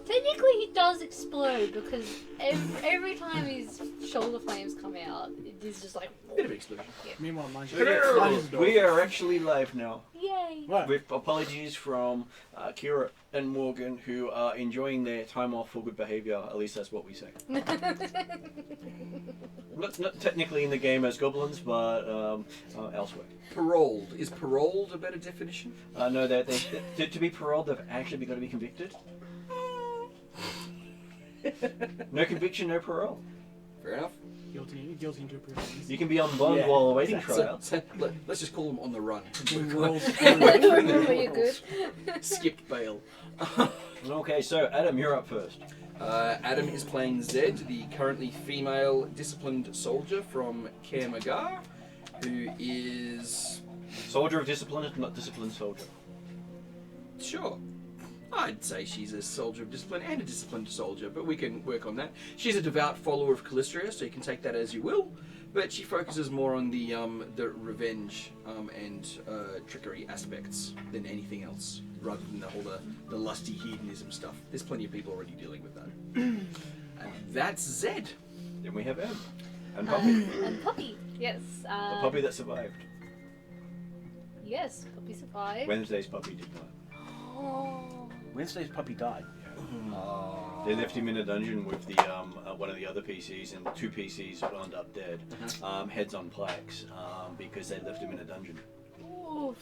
Technically, he does explode because every time his shoulder flames come out, it is just like. Bit of explosion. Yeah. Meanwhile, mine's We are actually live now. Yay! Right. With apologies from Kira and Morgan, who are enjoying their time off for good behaviour. At least that's what we say. Not technically in the game as goblins, but elsewhere. Paroled. Is paroled a better definition? No, to be paroled, they've actually got to be convicted. No conviction, no parole. Fair enough. Guilty into a prison. You can be on bond while awaiting trial. Let's just call them on the run. Were you good? Skipped bail. Okay, so Adam, you're up first. Adam is playing Zed, the currently female disciplined soldier from Kaer Magar, who is Soldier of discipline, not disciplined soldier. sure. I'd say she's a soldier of discipline and a disciplined soldier, but we can work on that. She's a devout follower of Callistria, so you can take that as you will. But she focuses more on the revenge and trickery aspects than anything else, rather than the lusty hedonism stuff. There's plenty of people already dealing with that. And that's Zed. Then we have M. And Puppy. And Puppy, yes. The puppy that survived. Yes, Puppy survived. Wednesday's puppy did not. Oh. Wednesday's puppy died. They left him in a dungeon with the one of the other PCs, and 2 PCs wound up dead. Heads on plaques because they left him in a dungeon. Ooh.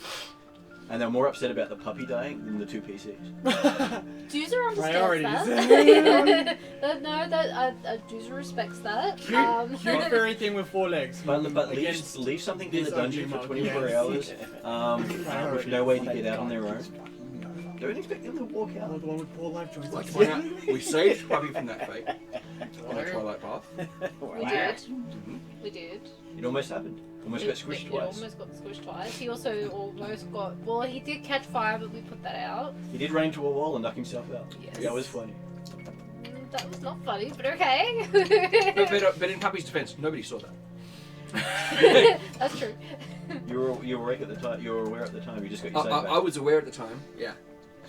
And they're more upset about the puppy dying than the 2 PCs. Doozer understands Priorities. that. No, Doozer respects that. Cute furry thing with 4 legs. But Against leave something in the this dungeon for ugly 24 mouse. hours with no way to get out on their own. Don't expect them to walk Oh, out. the one with poor life joints. Like to point out, we saved Puppy from that fate on the Twilight Path. We did. We did. It almost happened. Almost got squished It twice. almost got squished twice. He also almost got. Well, he did catch fire, but we put that out. He did run into a wall and knock himself out. Yes. That was funny. That was not funny, but okay. But in Puppy's defense, nobody saw that. That's true. You were awake at the time. You were aware at the time. You just got your save back. I was aware at the time, yeah.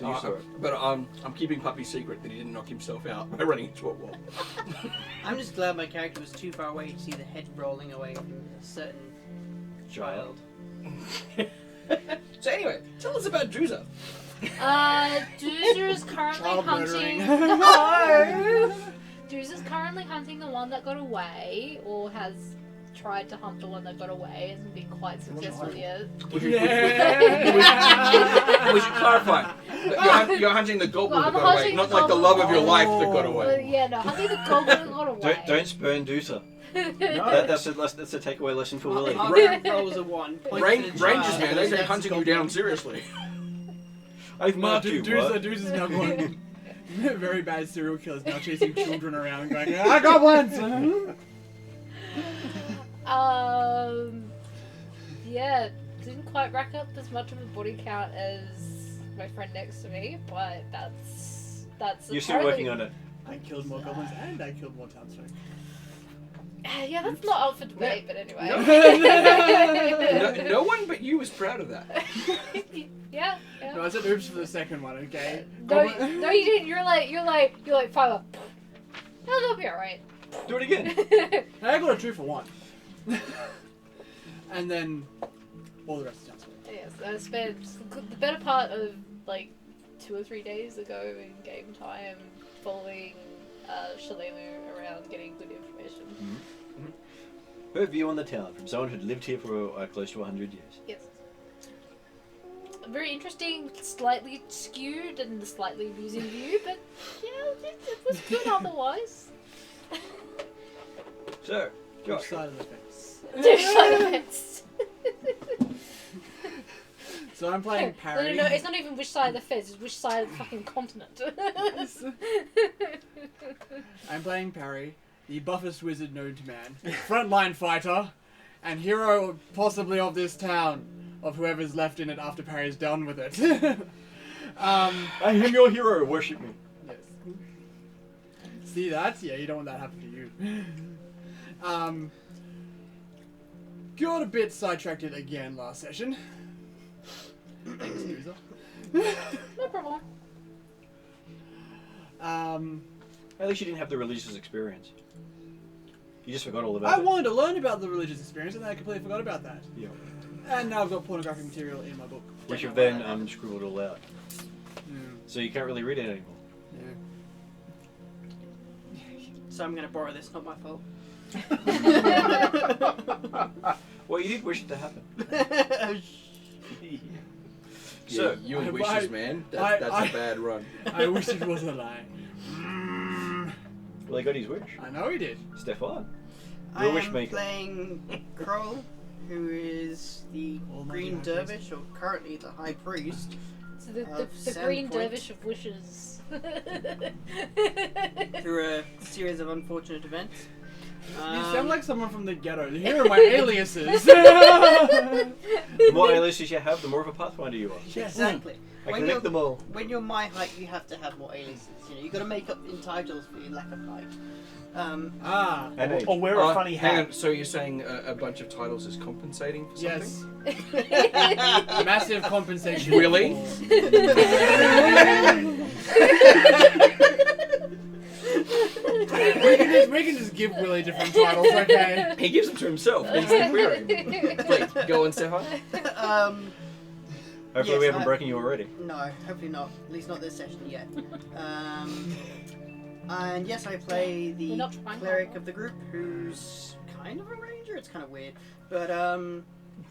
So you saw it. But I'm keeping Puppy's secret that he didn't knock himself out by running into a wall. I'm just glad my character was too far away to see the head rolling away from a certain Child. So anyway, tell us about Druza. Doozer is currently Child hunting. murdering. No! Doozer is currently hunting the one that got away, or has tried to hunt the one that got away. Hasn't been quite successful yet. We should clarify. You're hunting the goblin Well, that I'm got away, hunting not the like the love of your goblin. life that got away. Yeah, no, hunting the goblin that got away. Don't spurn Doosa. That's a takeaway lesson for Willie. Our rolls a 1. Point to the Rangers, child, man, they've been that's hunting you goblin. down seriously. I've marked you. What? Dooza's now going. Very bad serial killers now chasing children around and going, I got one! Yeah, didn't quite rack up as much of a body count as my friend next to me, but that's You're still working on it. I killed more goblins and I killed more townsfolk. Yeah, that's not up for debate, but anyway. No one but you was proud of that. Yeah. No, I said oops for the second one, okay? No, you didn't. You're like 5 up. No, they'll be alright. Do it again. I got a 2 for 1. And then all the rest is townsfolk. Yes, I spent the better part of like 2 or 3 days ago in game time following Shalelu around getting good information. Her view on the town from someone who'd lived here for close to 100 years. Yes. Very interesting, slightly skewed and slightly amusing view, but yeah, it was good otherwise. So, Which Josh. side of the fence? Two side effects. So I'm playing parry. No, it's not even which side of the fence, it's which side of the fucking continent. I'm playing parry, the buffest wizard known to man, frontline fighter, and hero possibly of this town, of whoever's left in it after Parry's done with it. I am your hero. Worship me. Yes. See that? Yeah, you don't want that to happen to you. Got a bit sidetracked again last session. Thanks, Nooza. No problem. At least you didn't have the religious experience. You just forgot all about I it. wanted to learn about the religious experience, and then I completely forgot about that. Yeah. And now I've got pornographic material in my book. Which you've then scribbled all out. Mm, So you can't really read it anymore. yeah. So I'm gonna borrow this, not my fault. Well, you did wish it to happen. So, So, you and I- wishes, man. I- That's a bad run. I wish it was a lie. well, he got his wish. I know he did. Stefan. I Your am wishmaker. playing Kroll, who is the Almighty Green High Dervish, or currently the High Priest. So the Sandpoint. green dervish of wishes. Through a series of unfortunate events. You sound like someone from the ghetto. Here are my aliases. The more aliases you have, the more of a Pathfinder you are. Exactly. I can lick them all. When you're my height, you have to have more aliases. You got to make up in titles for your lack of height. And age. Or wear a funny hang hat. on, so you're saying a bunch of titles is compensating for something? Yes. Massive compensation. Really? we can just give Willie different titles, okay? He gives them to himself. He's the query. Please, go and say hi. Hopefully yes, we haven't broken you already. No, hopefully not. At least not this session yet. And yes, I play We're the not trying cleric hard. of the group, who's kind of a ranger. It's kind of weird, but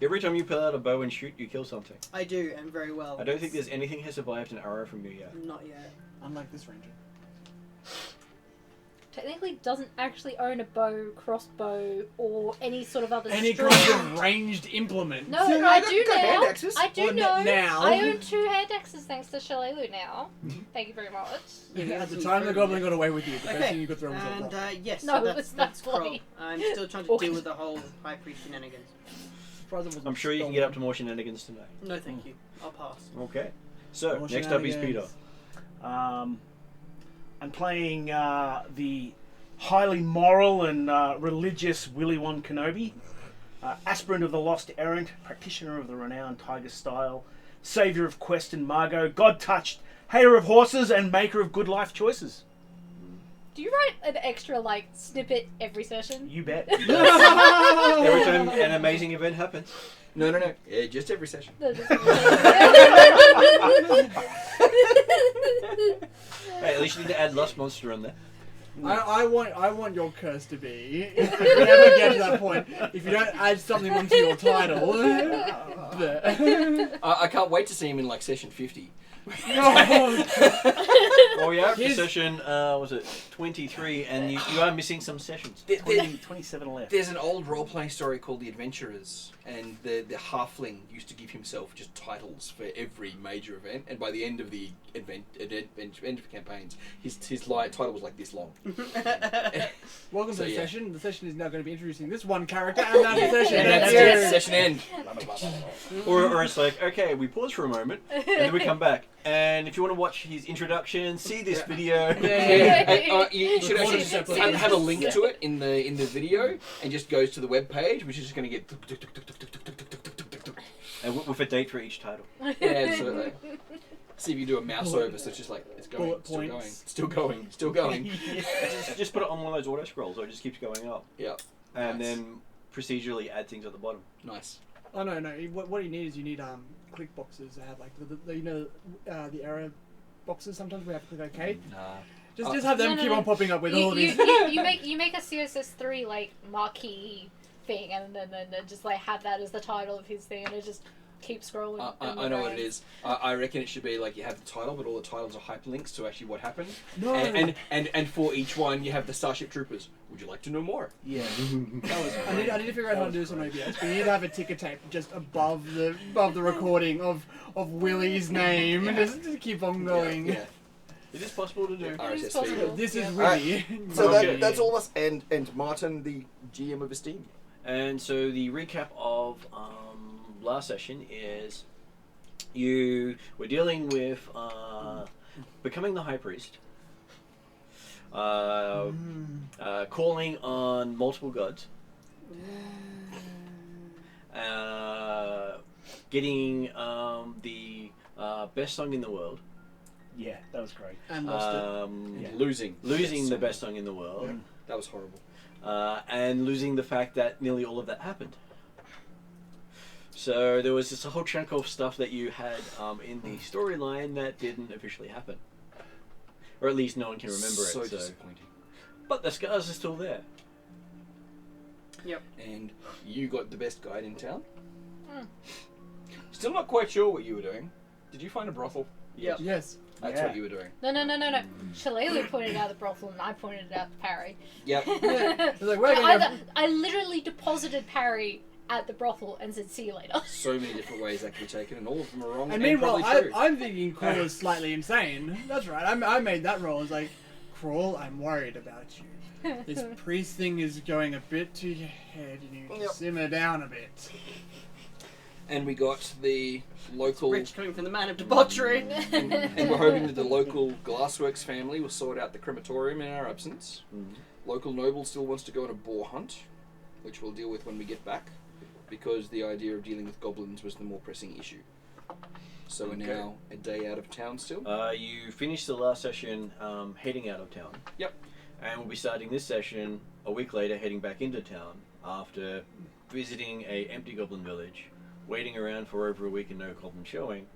Every time you pull out a bow and shoot, you kill something. I do, and very well. I don't think there's anything has survived an arrow from you yet. Not yet. Unlike this ranger. Technically doesn't actually own a bow, crossbow, or any sort of other Any string. kind of ranged implement. No, So I I do got hand now. axes. I do Well, know. now. I own 2 hand axes thanks to Shalelu now. Thank you very much. At the time the goblin got away with you, the best Okay, thing you could throw was a and rock. yes, No, so it's that's not Kroll. funny. I'm still trying to deal with the whole high priest shenanigans. I'm sure you can get up to more shenanigans tonight. No, thank you. I'll pass. Okay. So, More next up is Peter. shenanigans. I'm playing the highly moral and religious Willy Won Kenobi, aspirant of the lost errant, practitioner of the renowned tiger style, saviour of Quest and Margot, god-touched, hater of horses, and maker of good life choices. Do you write an extra snippet every session? You bet. Every time an amazing event happens. No. Yeah, just every session. No, just- Hey, at least you need to add Lust Monster on there. I want your curse to be, if we ever get to that point, if you don't add something onto your title. I can't wait to see him in session 50. Well, we are up to Here's- session, was it 23, and you are missing some sessions. 27 left. There's an old role-playing story called The Adventurers, and the halfling used to give himself just titles for every major event, and by the end of the end of campaigns, his title was this long. Welcome So, to the yeah. session. The session is now going to be introducing this one character, and that's the session. And that's That's it. Session end. Or it's okay, we pause for a moment, and then we come back. And if you want to watch his introduction, see this video. Yeah. You should Record actually it separately. have a link to it in the video, and just goes to the web page, which is just going to get. And with a date for each title. Yeah, absolutely. See if you do a mouse over, so it's just it's going, Bullet still going, points. still going, still going. Just put it on one of those auto scrolls, so it just keeps going up. Yeah, And Nice. then procedurally add things at the bottom. nice. Oh no. What you need is click boxes that have the error boxes. Sometimes we have to click OK. Nah. Just have them No, keep no. on popping up with all you, these. you make a CSS3 marquee thing, and then just have that as the title of his thing, and it just keeps scrolling. in I your know what it brain. is. I reckon it should be you have the title, but all the titles are hyperlinks to actually what happened. No. And for each one, you have the Starship Troopers. Would you like to know more? Yeah. I need to figure out how to do this on OBS. But you need to have a ticker tape just above the recording of Willie's name, just to keep on going. Yeah. It is possible to do. It is RSS possible. feed. This is Yeah. Willie. So Okay. that's all of us, and Martin, the GM of Esteem. And so the recap of last session is you were dealing with becoming the High Priest, calling on multiple gods, getting the best song in the world, Yeah, that was great. And lost it. Yeah. Losing the best song in the world, That was horrible. and losing the fact that nearly all of that happened. So there was just a whole chunk of stuff that you had in the storyline that didn't officially happen. Or at least no one can remember so it. So. disappointing. But the scars are still there. Yep. And you got the best guide in town. Mm. Still not quite sure what you were doing. Did you find a brothel? Yep. Yes. That's Yeah. what you were doing. No. Shalelu pointed out the brothel, and I pointed it out to Parry. Yep. It's like, we're gonna I literally deposited Parry at the brothel and said, "See you later." So many different ways that could be taken, and all of them are wrong. And meanwhile, probably true. I'm thinking Core is slightly insane. That's right. I made that roll. It's Crawl, I'm worried about you. This priest thing is going a bit to your head. You need to Yep. simmer down a bit. And we got the local, Rich coming from the man of debauchery. and we're hoping that the local Glassworks family will sort out the crematorium in our absence. Mhm. Local noble still wants to go on a boar hunt, which we'll deal with when we get back, because the idea of dealing with goblins was the more pressing issue. So we're Okay. now a day out of town still. You finished the last session heading out of town. Yep. And we'll be starting this session a week later, heading back into town after visiting a empty goblin village, waiting around for over a week and no goblin showing.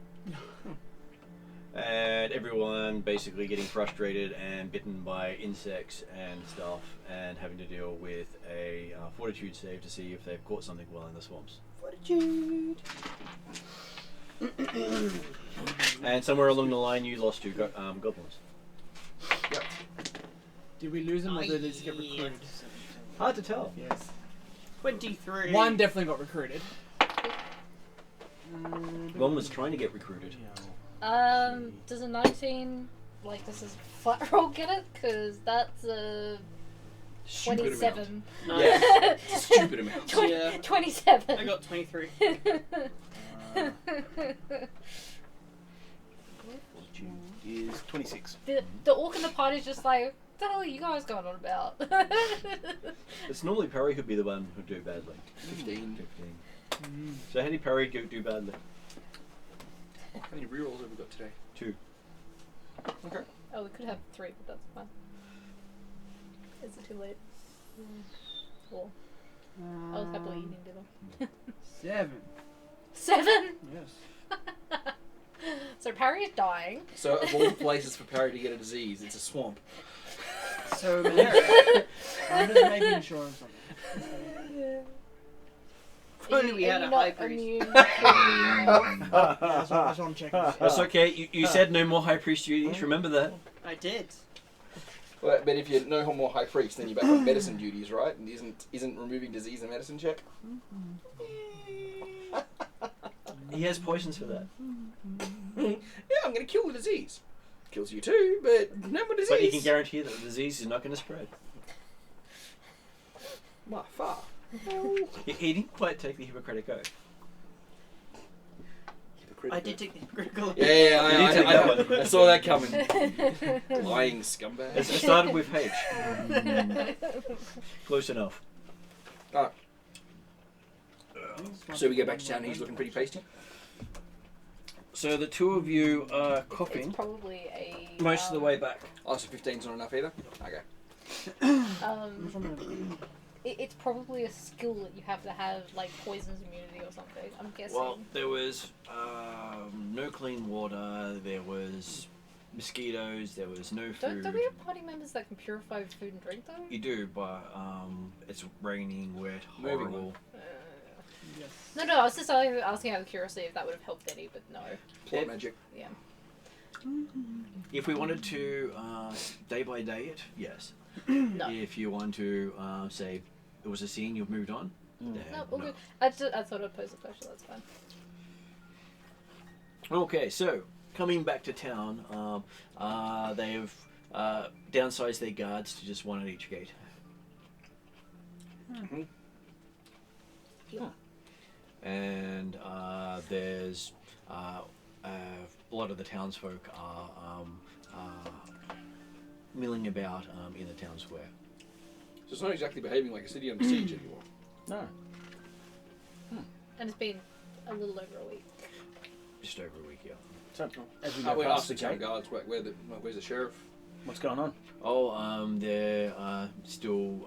And everyone basically getting frustrated and bitten by insects and stuff, and having to deal with a fortitude save to see if they've caught something while in the swamps. Fortitude. And somewhere along the line, you lost two goblins. Yep. Did we lose them or did they just get recruited? Hard to tell. Yes. 23. One definitely got recruited. One was trying to get recruited. Does a 19, like, does his flat roll get it? Because that's a Stupid 27. Nice. Yeah. Stupid amount. 27. I got 23. Is 26. the orc in the party's just like, what the hell are you guys going on about? It's normally Parry who'd be the one who'd do badly. 15. 15. So how did Parry do badly? How many rerolls have we got today? 2. Okay. Oh, we could have 3, but that's fine. Is it too late? Or I was happily eating dinner. 7. 7? Yes. So Parry is dying. So of all the places for Parry to get a disease, it's a swamp. So I'm just making sure of something. If only we had a high priest. That's what I'm checking. That's okay. You said no more high priest duties. Remember that. I did. Well, but if you're no more high priest, then you're back on medicine duties, right? And isn't removing disease a medicine check? He has poisons for that. Yeah, I'm going to kill the disease. Kills you too, but no more disease. But you can guarantee that the disease is not going to spread. Well, far. He didn't quite take the Hippocratic Oath. I did take the critical. Yeah, You did take that one. I saw that coming. Lying scumbag. It started with H. Close enough. Alright. So we get back to town and he's looking pretty pasty. So the two of you are It's coughing probably a most of the way back. Oh, so 15's not enough either? Okay. It's probably a skill that you have to have, like poisons immunity or something. I'm guessing. Well, there was no clean water, there was mosquitoes, there was no food. Don't we have party members that can purify food and drink though? You do, but it's raining, wet, Moving horrible. No, I was just asking out of curiosity if that would have helped any, but no. Plot magic. Yeah. If we wanted to day by day it, yes. No. If you want to say it was a scene, you've moved on, then No, all good. I thought I'd pose a question, that's fine. Okay, so coming back to town, they have downsized their guards to just one at each gate. Mm-hmm. Yeah. And there's a lot of the townsfolk are milling about in the town square. So it's not exactly behaving like a city under siege anymore. No. And it's been a little over a week. Just over a week, yeah. So, as we Oh, go we past asked the the town gate, guards, where's the sheriff? what's going on? Oh, they're still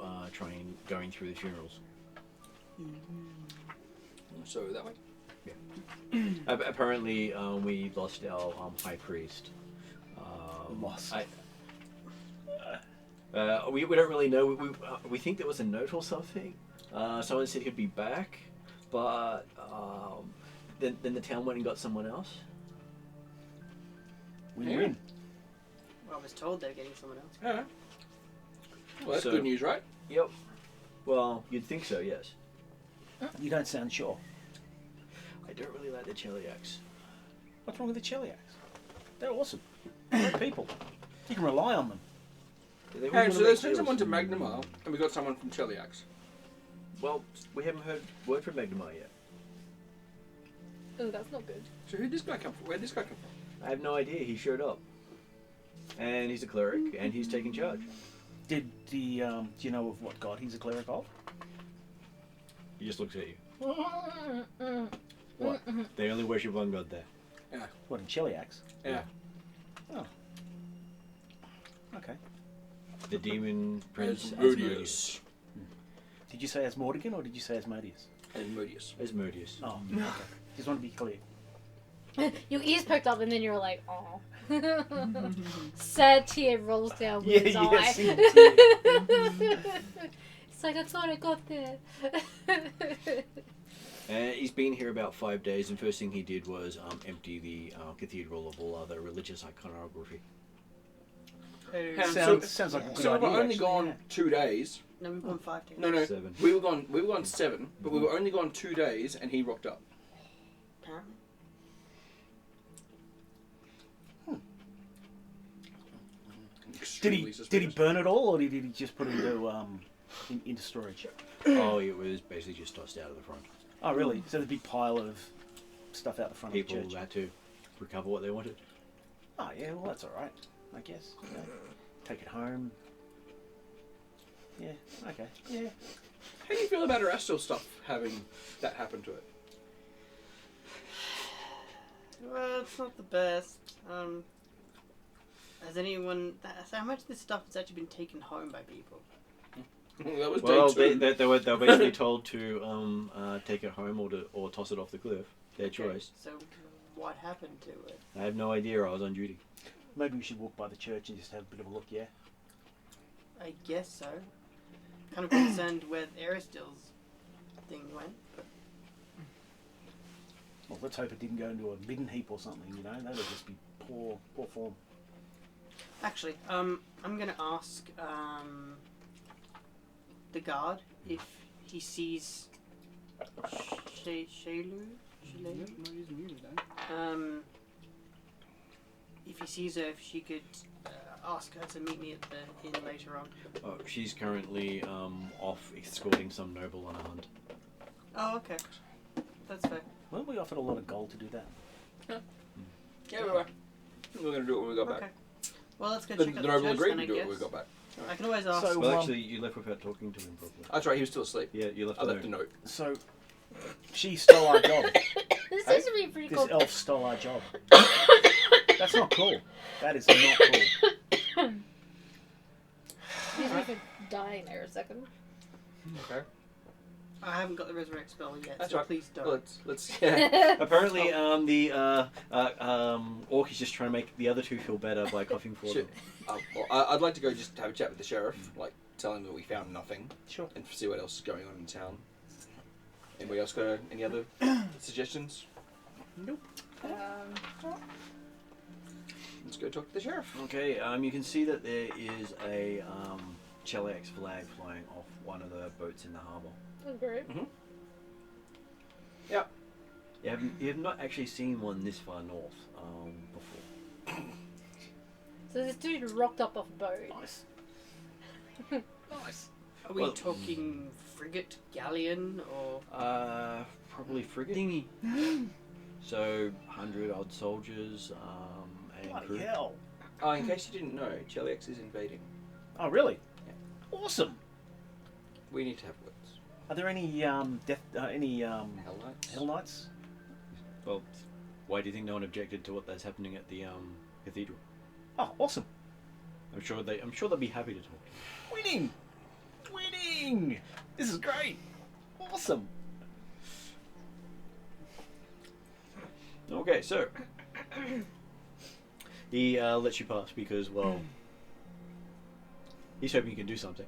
going through the funerals. So that way? Apparently, we lost our high priest. Lost. We don't really know. We think there was a note or something. Someone said he'd be back, but then the town went and got someone else. Win-win. Well, I was told they're getting someone else. Yeah. Well, that's So- good news, right? Yep. Well, you'd think so, yes. You don't sound sure. I don't really like the Cheliacs. What's wrong with the Cheliacs? They're awesome. Great people. You can rely on them. They And always so wanna there's make someone to deals. Magnamar, and we got someone from Cheliax. Well, we haven't heard word from Magnamar yet. Oh, that's not good. So who'd this guy come from? Where'd this guy come from? I have no idea. He showed up. And he's a cleric, and he's taking charge. Did the do you know of what god he's a cleric of? He just looks at you. What? They only worship one god there. What, in Cheliax? Yeah. Oh. Okay. The demon prince Asmodeus. Did you say Asmordigan or did you say Asmodeus? Asmodeus. Asmodeus. Oh, okay. Just want to be clear. Your ears perked up and then you're like, oh. Sad tear rolls down Yeah, Will's yeah, eye. single It's like, I thought I got there. He's been here about 5 days, and first thing he did was empty the cathedral of all other religious iconography. Sounds like a good So idea. we've only actually, gone yeah. 2 days. No, we've gone 5 days. No. 7. We were gone 7, but we were only gone 2 days, and he rocked up. Apparently. Did Extremely he suspicious. burn it all, or did he just put it into into storage? Oh, it was basically just tossed out of the front. Oh, really? So there's a big pile of stuff out the front People of the church. had to recover what they wanted. Oh, yeah. Well, that's all right. I guess. Yeah. Take it home. Yeah. Okay. Yeah. How do you feel about Erastil stuff having that happen to it? Well, it's not the best. Has anyone... How much of this stuff has actually been taken home by people? That was Well, day 2. they were basically told to take it home or toss it off the cliff. Their choice. So, what happened to it? I have no idea. I was on duty. Maybe we should walk by the church and just have a bit of a look. Yeah. I guess so. Kind of concerned where Aristil's thing went. But Well, let's hope it didn't go into a midden heap or something. You know, that would just be poor form. actually, I'm gonna ask the guard if he sees Shailu. If he sees her, if she could ask her to meet me at the inn later on. Oh, she's currently off escorting some noble on a hunt. Oh, okay. That's fair. Well, we offered a lot of gold to do that. Yeah, we were. We're going to do it when we got Okay. back. Well, let's go The check out the noble church agreed then, to I do it guess. when we got back. I can always ask. So- Well, um, actually, you left without talking to him properly. That's right, he was still asleep. Yeah, you left I left a note. So, she stole our job. This is really pretty This cool. elf stole our job. That's not cool. That is not cool. Excuse me for dying there a second. Okay. I haven't got the resurrect spell yet, That's so right. please don't. Well, let's yeah. Apparently, the orc is just trying to make the other two feel better by coughing for Shit. them. Well, I'd like to go just have a chat with the sheriff, like tell him that we found nothing, Sure. and see what else is going on in town. Anybody else got any other suggestions? Nope. Let's go talk to the sheriff. Okay, you can see that there is a Cheliax flag flying off one of the boats in the harbour. That's great. Yep. You have not actually seen one this far north before. So this dude rocked up off a boat. Nice. Nice. Are we Well- talking frigate, galleon, or... Probably frigate. Dinghy. So, 100 odd soldiers and Bloody crew. hell. In case you didn't know, Cheliax is invading. Oh, really? Awesome. We need to have words. Are there any Hell Knights? Hell Knights? Well, why do you think no one objected to what that's happening at the cathedral? Oh, awesome. I'm sure they'll be happy to talk. Winning! Winning! This is great. Awesome. Okay, so he lets you pass because, well, he's hoping you can do something.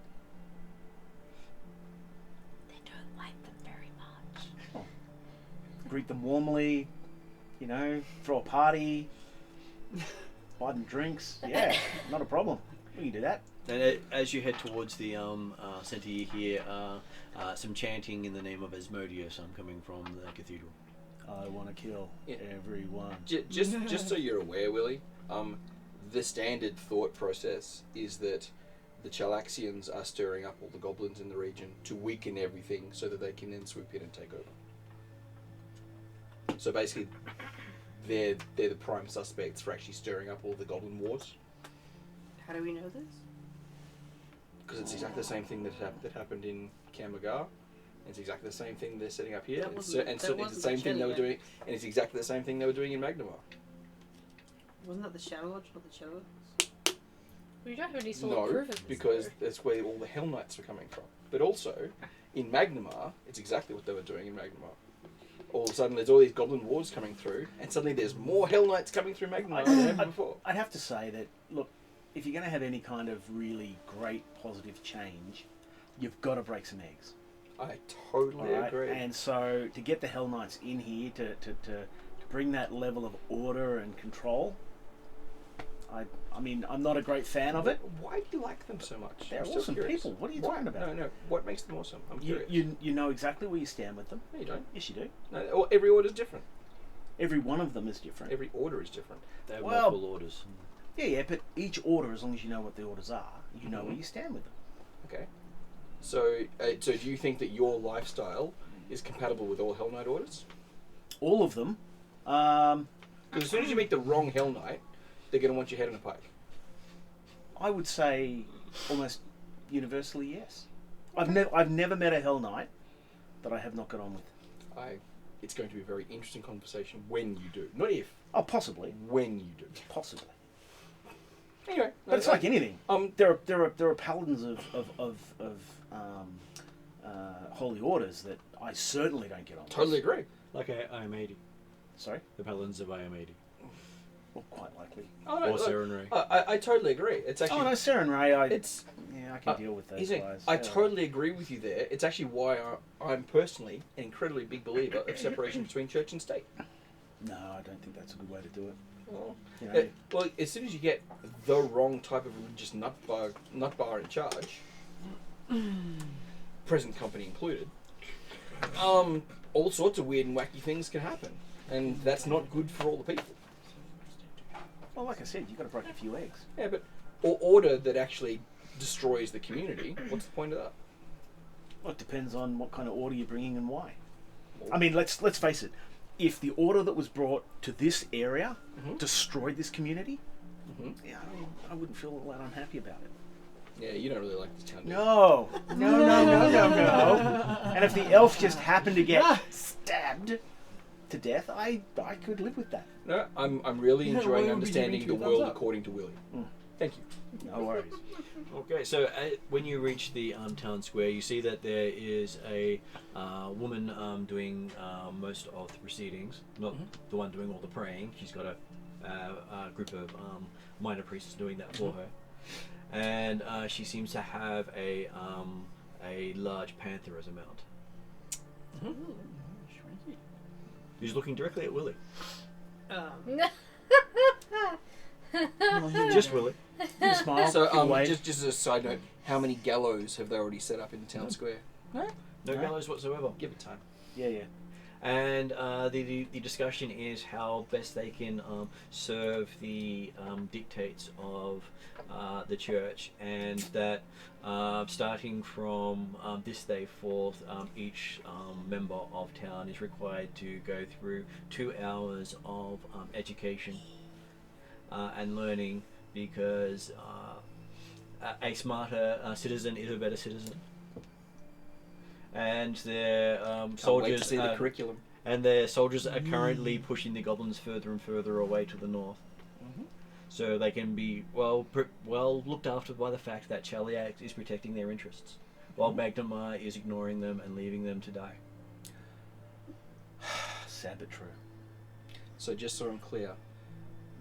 They don't like them very much. Greet them warmly, you know, throw a party, buy them drinks. Yeah, not a problem. We can do that. And as you head towards the centre, you hear some chanting in the name of Asmodeus coming from the cathedral. I want to kill everyone. Just so you're aware, Willie, the standard thought process is that the Chalaxians are stirring up all the goblins in the region to weaken everything so that they can then swoop in and take over. So basically, they're the prime suspects for actually stirring up all the goblin wars. How do we know this? Because it's exactly the same thing that happened in Kamagar. It's exactly the same thing they're setting up here. That And wasn't- it's that the wasn't same the thing they were Shadow doing, and it's exactly the same thing they were doing in Magnamar. Wasn't that the Shadow Lodge, not the Shadow Lodge? We don't have any solid No, proof of this. because though. that's where all the Hell Knights were coming from. But also, in Magnamar, it's exactly what they were doing in Magnamar. All of a sudden, there's all these goblin wars coming through, and suddenly there's more Hell Knights coming through Magnamar than ever before. I'd have to say that, look, if you're going to have any kind of really great positive change, you've got to break some eggs. I totally Alright? agree. And so to get the Hell Knights in here to bring that level of order and control, I mean, I'm not a great fan of it. Why do you like them so much? They're I'm still awesome curious. people. What are you Why? talking about? No. What makes them awesome? I'm curious. You know exactly where you stand with them. No, you don't. Yes, you do. No, every order is different. Every one of them is different. Every order is different. They have Well- multiple orders. Yeah, but each order, as long as you know what the orders are, you know Mhm. where you stand with them. Okay. So do you think that your lifestyle is compatible with all Hell Knight orders? All of them. Because as soon as you meet the wrong Hell Knight, they're going to want your head on a pike. I would say almost universally yes. I've never met a Hell Knight that I have not got on with. It's going to be a very interesting conversation when you do. Not if, Oh, possibly, when you do. possibly. Anyway, But it's like anything. There are paladins of holy orders that I certainly don't get on. totally agree. Like IM80. Sorry. The Paladins of IM80. Well, quite likely. Oh, Or Serenray. I totally agree. It's actually Oh no, Saren Ray. I can deal with those here's the thing, guys. I They're- totally agree with you there. It's actually why I'm personally an incredibly big believer of separation between church and state. No, I don't think that's a good way to do it. Well, You know, well, as soon as you get the wrong type of religious nutbar in charge, present company included, all sorts of weird and wacky things can happen, and that's not good for all the people. well, like I said, you've got to break a few eggs. Yeah, but order that actually destroys the community. What's the point of that? Well, it depends on what kind of order you're bringing and why. I mean, let's face it. If the order that was brought to this area Mhm. destroyed this community, Mhm. yeah, I wouldn't feel all that unhappy about it. Yeah, you don't really like this town. do you? No. And if the elf just happened to get stabbed to death, I could live with that. No, I'm really Yeah, enjoying why would you understanding give the me two thumbs world up? according to Willie. Mm. Thank you. No worries. Okay, so when you reach the town square, you see that there is a woman doing most of the proceedings. Not Mhm. the one doing all the praying. She's got a group of minor priests doing that for her, and she seems to have a large panther as a mount. Who's looking directly at Willie? Just Willie. Smile. So, wave. just as a side note, how many gallows have they already set up in the town square? No gallows whatsoever. Give it time. Yeah. And the discussion is how best they can serve the dictates of the church, and that starting from this day forth, each member of town is required to go through 2 hours of education and learning, because a smarter citizen is a better citizen. And their Can't wait to soldiers see the curriculum. and their soldiers are currently pushing the goblins further and further away to the north, so they can be well looked after by the fact that Chaliax is protecting their interests, while Magdamar is ignoring them and leaving them to die. Sad but true. So just so I'm clear,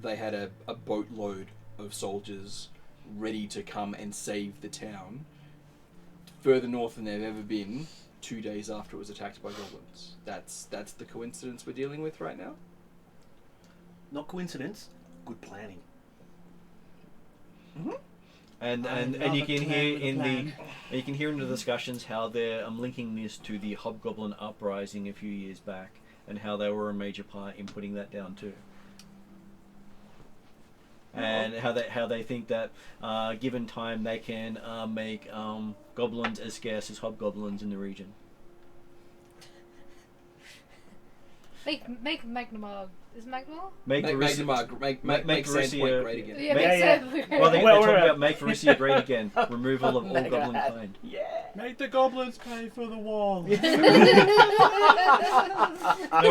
they had a boatload of soldiers ready to come and save the town further north than they've ever been 2 days after it was attacked by goblins. That's the coincidence we're dealing with right now? Not coincidence. Good planning. And I love you a can plan hear with a in plan. you can hear in the discussions how they're linking this to the Hobgoblin uprising a few years back, and how they were a major part in putting that down too. and how they think that given time they can make goblins as scarce as hobgoblins in the region. Make Magnemar. Is Magnemar? Make Make Varisia- Sandpoint great again. Yeah, Yeah, make yeah. Sandpoint. Well, they're Well, talking we're- about make Varisia great again. Removal of all goblin kind. Yeah. Make the goblins pay for the wall. No,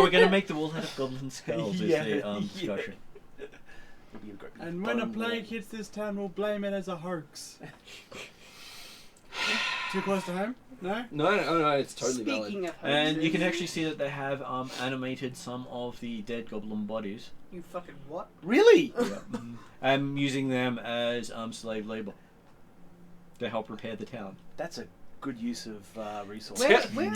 we're going to make the wall out of goblin skulls. Is Yeah, the yeah. discussion. And when a plague hits this town, we'll blame it as a hoax. Too close to home? No? No, it's totally valid. Speaking of And you can hoaxes, actually see that they have animated some of the dead goblin bodies. You fucking what? Really? And using them as slave labor to help repair the town. That's a good use of resources.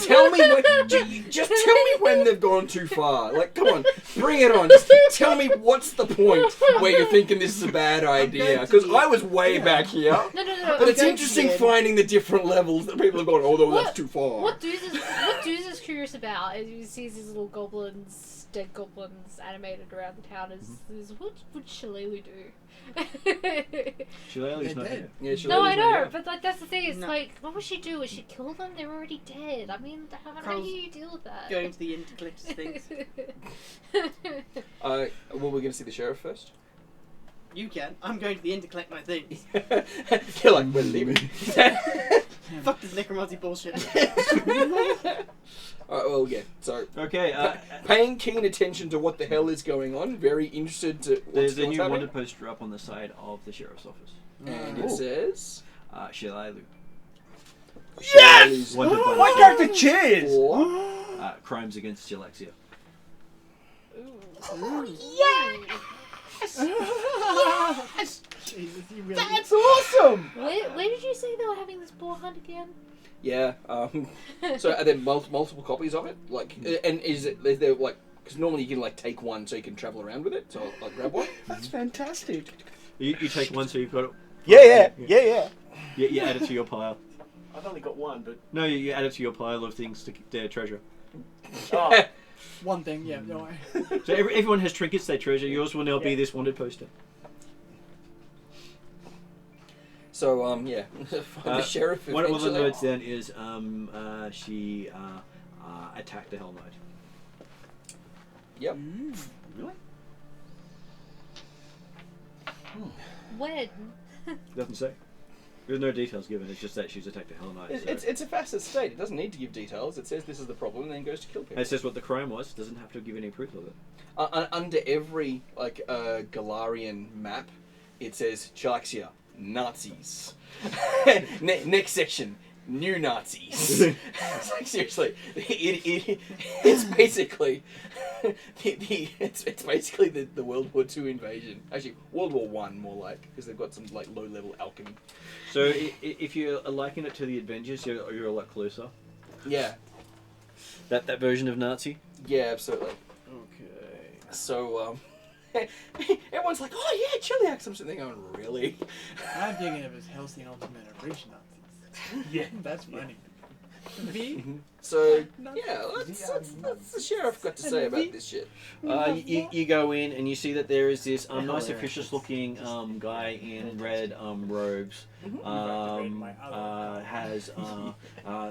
Tell me when. Just tell me when they've gone too far. Like, come on, bring it on. Just tell me what's the point where you're thinking this is a bad idea. Because I was way back here. No. But it's going interesting to the finding the different levels that people have gone. Oh, no, that's too far. What Dooz is curious about is he sees these little goblins, dead goblins, animated around the town. Is what would Shalelu do? Shillelagh's not dead. here. Yeah, sure, No, I that is know, what- but like that's the thing. It's No. like, what would she do? Would she kill them? They're already dead. I mean, how do you deal with that? Going to the interclips things. Well, we're going to see the sheriff first. You can. I'm going to the inn to collect my things. You're like, we're leaving. Fuck this necromancy bullshit. Alright, well, yeah. So, Okay, paying keen attention to what the hell is going on. Very interested to there's what's a new happening. wanted poster up on the side of the sheriff's office. And Ooh. it says... Shillelagh. Yes! Wanted by My the character cheers! For... crimes against Galaxia. Jesus, you really... That's awesome! Where did you say they were having this boar hunt again? Yeah, so are there multiple copies of it? Like, and is there like, because normally you can like take one so you can travel around with it, so I'll grab one. That's fantastic. You take one so you've got it. Yeah. You add it to your pile. I've only got one, but... No, you add it to your pile of things to their treasure. Oh, One thing, yeah, no. So everyone has trinkets they treasure. Yours will now be this wanted poster. So yeah, the sheriff. One of the eventually- notes then is she attacked the Hell Knight. Yep. really? When? Doesn't say. There's no details given. It's just that she's attacked the Hell Knight. So. It's a facet state. It doesn't need to give details. It says this is the problem, and then goes to kill people. It says what the crime was. Doesn't have to give any proof of it. Under every like Galarian map, it says Galaxia, Nazis. Next section, new Nazis. It's like, seriously, it's basically it's basically the World War II invasion. Actually, World War One more like, because they've got some like low level alchemy. So if you liken it to the Avengers, you're a lot closer. Yeah, That version of Nazi. yeah, absolutely. Okay. So everyone's like, oh yeah, Chiliax. I'm sitting there going, really? I'm thinking of his Helsing Ultimate Operation Nazis. Yeah. That's funny. V? So yeah, that's the sheriff got to say about this shit. You go in and you see that there is this nice Hilarious. officious looking guy in red robes. Has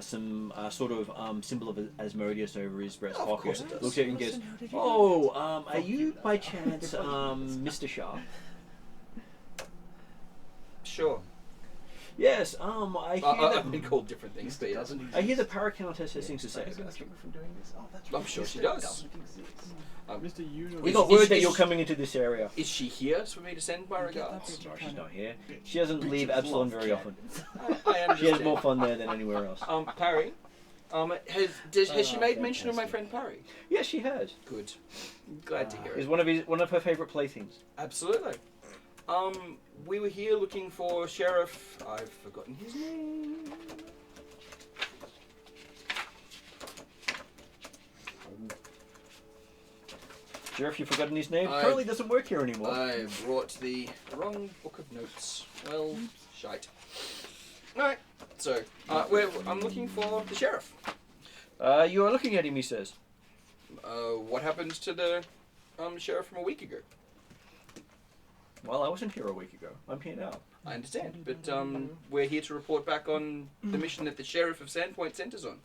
some sort of symbol of Asmodeus over his breast Oh, of pocket. course it does. Looks at you and goes, "Oh, are you by chance Mr. Sharp?" Sure. Yes. I hear I've been that. called different things, but yes. I hear the Paracountess has things to say. Is it gonna stop me from doing this? Oh, that's I'm sure she does. Mr. Universe. We Is- got is- word that is- you're coming into this area. Is she here for me to send my regards? She's not here. She doesn't leave Absalom very often. I understand. She has more fun there than anywhere else. Parry. Has she made mention of my friend Parry? Yes, she has. Good. Glad to hear It's it. one of her favourite playthings. Absolutely. We were here looking for Sheriff. I've forgotten his name. Sheriff, you've forgotten his name? I- Currently doesn't work here anymore. I brought the wrong book of notes. Well, shite. Alright, so, I'm looking for the sheriff. You are looking at him, he says. What happened to the sheriff from a week ago? Well, I wasn't here a week ago. I'm here now. I understand, but we're here to report back on the mission that the sheriff of Sandpoint sent us on.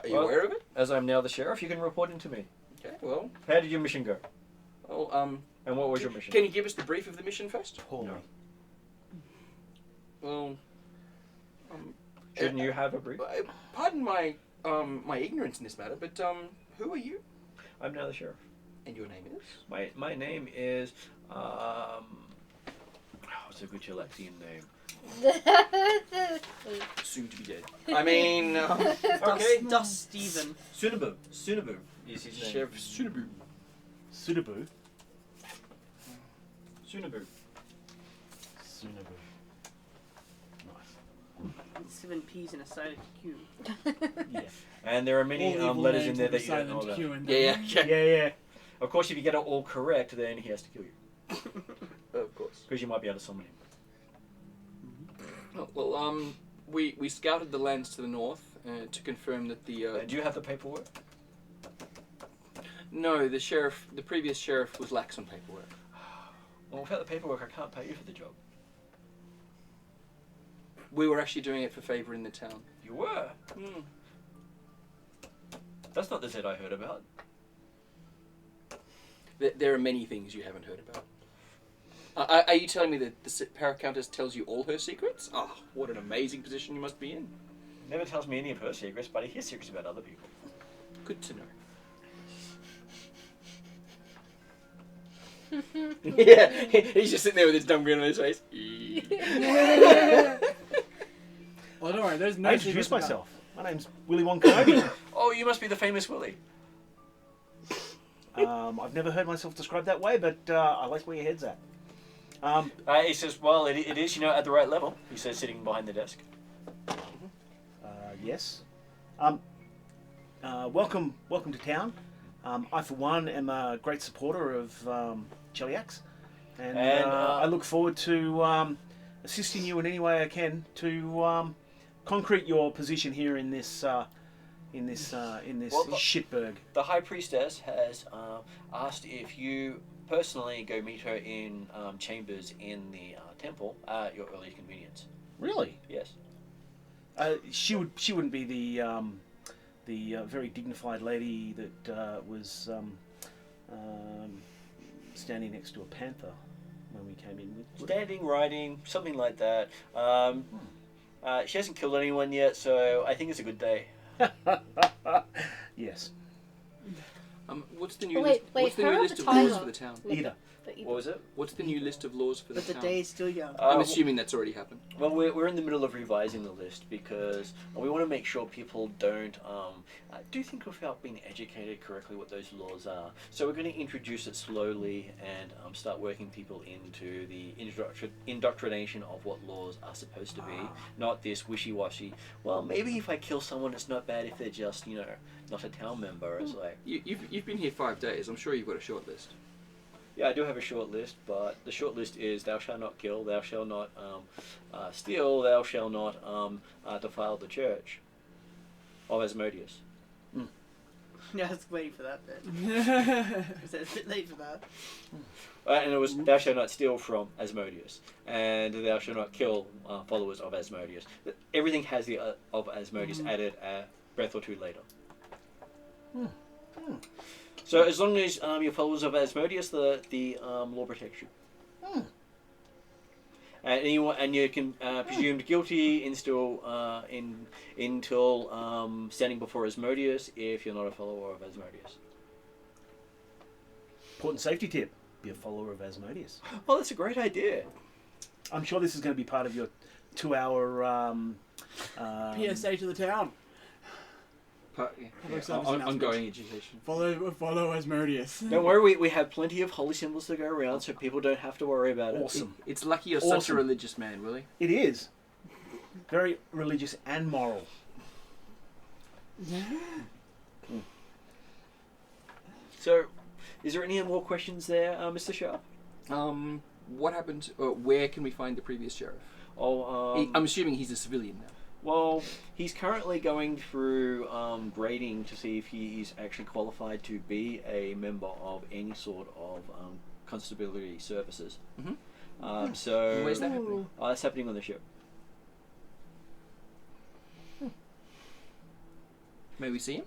Are you Well, aware of it? As I'm now the sheriff, you can report into me. Okay, well, How did your mission go? and what was your mission? Can you give us the brief of the mission first? Poorly. No. Well, Shouldn't you have a brief? pardon my my ignorance in this matter, but who are you? I'm now the sheriff. And your name is? My name is what's a good Chilexian name? Soon to be dead. I mean, Okay. Dust Steven. Sunabu is his name. Sheriff Sunabu. Sudabu. Sunabu. Sunabu. Nice. 7 P's in a silent Q. Yeah. And there are many All evil letters in names there with a that you don't know silent about. Q in them. Yeah. Yeah. Of course, if you get it all correct, then he has to kill you. Of course. Because you might be able to summon him. Oh, well, we scouted the lands to the north to confirm that the. Do you have the paperwork? No, the previous sheriff was lax on paperwork. Well, without the paperwork, I can't pay you for the job. We were actually doing it for favor in the town. You were? Hmm. That's not the Z I heard about. There are many things you haven't heard about. Are you telling me that the Paracountess tells you all her secrets? Oh, what an amazing position you must be in. Never tells me any of her secrets, but I hear secrets about other people. Good to know. Yeah, he's just sitting there with his dumb grin on his face. Well, don't worry, there's no I secrets introduced about- myself. My name's Willy Wonka Kenobi. Oh, you must be the famous Willy. I've never heard myself described that way, but I like where your head's at. He says, well, it is, at the right level. He says, sitting behind the desk. Yes. Welcome to town. I, for one, am a great supporter of Cheliax, and I look forward to assisting you in any way I can to concrete your position here in this shitberg. The High Priestess has asked if you personally go meet her in chambers in the temple at your earliest convenience. Really? Yes. She wouldn't be the very dignified lady that was standing next to a panther when we came in. Standing, riding, something like that. She hasn't killed anyone yet, so I think it's a good day. Yes. What's the new Wait, list? What's the her new or list the of laws tiger? for the town? Either. What was it? What's the new list of laws for the But the town? day is still young. I'm assuming that's already happened. Well, we're in the middle of revising the list because we want to make sure people don't do think without being educated correctly what those laws are. So we're going to introduce it slowly and start working people into the indoctrination of what laws are supposed to be, not this wishy-washy. Well, maybe if I kill someone, it's not bad if they're just not a town member. It's like You've been here 5 days. I'm sure you've got a short list. yeah, I do have a short list, but the short list is: thou shalt not kill, thou shalt not steal, thou shalt not defile the church of Asmodeus. Yeah, I was waiting for that bit. It's a bit late for that. And it was thou shalt not steal from Asmodeus, and thou shalt not kill followers of Asmodeus. Everything has the of Asmodeus added a breath or two later. So as long as you're followers of Asmodeus, the law protects you. And you can presumed guilty until standing before Asmodeus if you're not a follower of Asmodeus. Important safety tip: be a follower of Asmodeus. Oh, that's a great idea. I'm sure this is going to be part of your 2-hour PSA to the town. Public service Ongoing announcement. education. Follow Asmodeus. Don't worry, we have plenty of holy symbols to go around, so people don't have to worry about it. Awesome. It's lucky you're such a Awesome. religious man, Willie. It is very religious and moral. So, is there any more questions there, Mr. Sharp? What happened? Where can we find the previous sheriff? I'm assuming he's a civilian now. Well, he's currently going through grading to see if he is actually qualified to be a member of any sort of constabulary services. Mhm. So Where's that happening? that's happening on the ship. May we see him?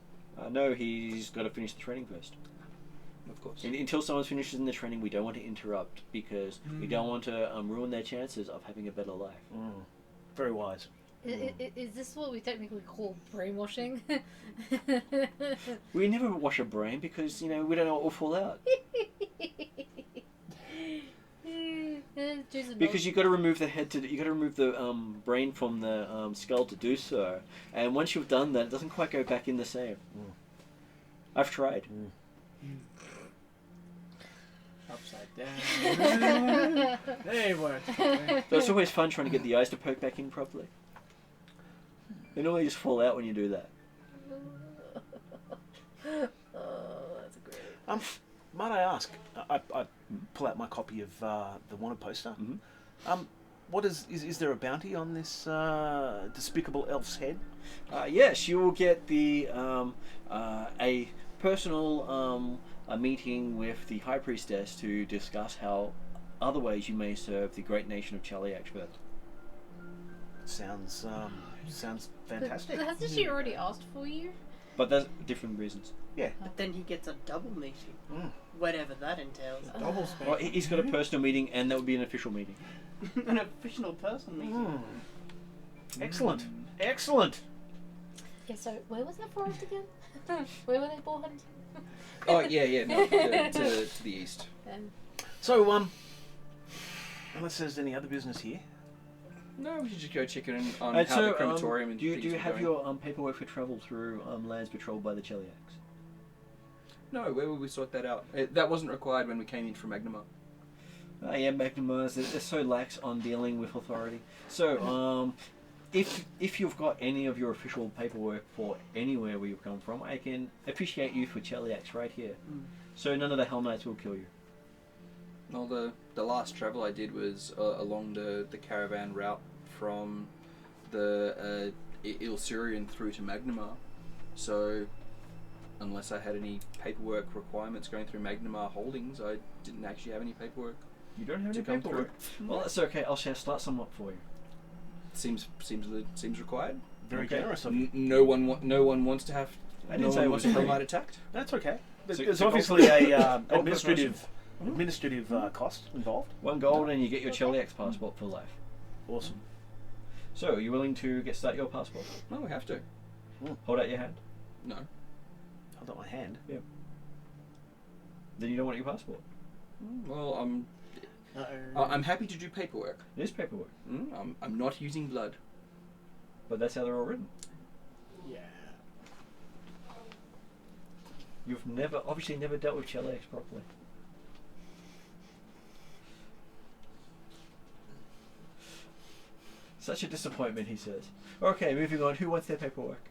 No, he's got to finish the training first. Of course. Until someone finishes in the training, we don't want to interrupt because we don't want to ruin their chances of having a better life. Very wise. Is this what we technically call brainwashing? We never wash a brain because we don't know what will fall out. Because you got to remove the head you got to remove the brain from the skull to do so, and once you've done that, it doesn't quite go back in the same. I've tried. Upside down. They worked. So it's always fun trying to get the eyes to poke back in properly. They normally just fall out when you do that. Oh, that's great. Might I ask? I pull out my copy of the wanted poster. What is there a bounty on this despicable elf's head? Yes, you will get the a personal a meeting with the High Priestess to discuss how other ways you may serve the great nation of Chaliax first. Sounds fantastic. But hasn't she already asked for you? But there's different reasons. Yeah. But then he gets a double meeting. Whatever that entails. Double space. Well, he's got a personal meeting, and that would be an official meeting. An official person meeting. Excellent. Excellent. Yeah, so where was that forest again? Where were they born? Oh yeah, no, to the east. So unless there's any other business here. No, we should just go check in on And how the crematorium and do things you are have going. your paperwork for travel through lands patrolled by the Chaliax? No, where would we sort that out? That wasn't required when we came in from Magnuma. Yeah, Magnumars, they're so lax on dealing with authority. So, if you've got any of your official paperwork for anywhere where you've come from, I can officiate you for Chaliax right here. So none of the Hell Knights will kill you. Well, the last travel I did was along the caravan route from the Ilsurian through to Magnuma. So, unless I had any paperwork requirements going through Magnuma Holdings, I didn't actually have any paperwork. You don't have To any come paperwork? Well, that's okay. I'll start some up for you. Seems required. Very Okay. generous of you. No one wants to have. I didn't No say one it wants was to free. have attacked. That's okay. So- There's so obviously a gold per administrative cost involved. 1 gold and you get your Chaliax passport for life. Awesome. So, are you willing to start your passport? No, we have to. Hold out your hand. No. Hold up my hand. Then you don't want your passport. Well, Uh-oh. I'm happy to do paperwork. It is paperwork. I'm not using blood. But that's how they're all written. Yeah. You've obviously never dealt with Chaliax properly. Such a disappointment, he says. Okay, moving on. Who wants their paperwork?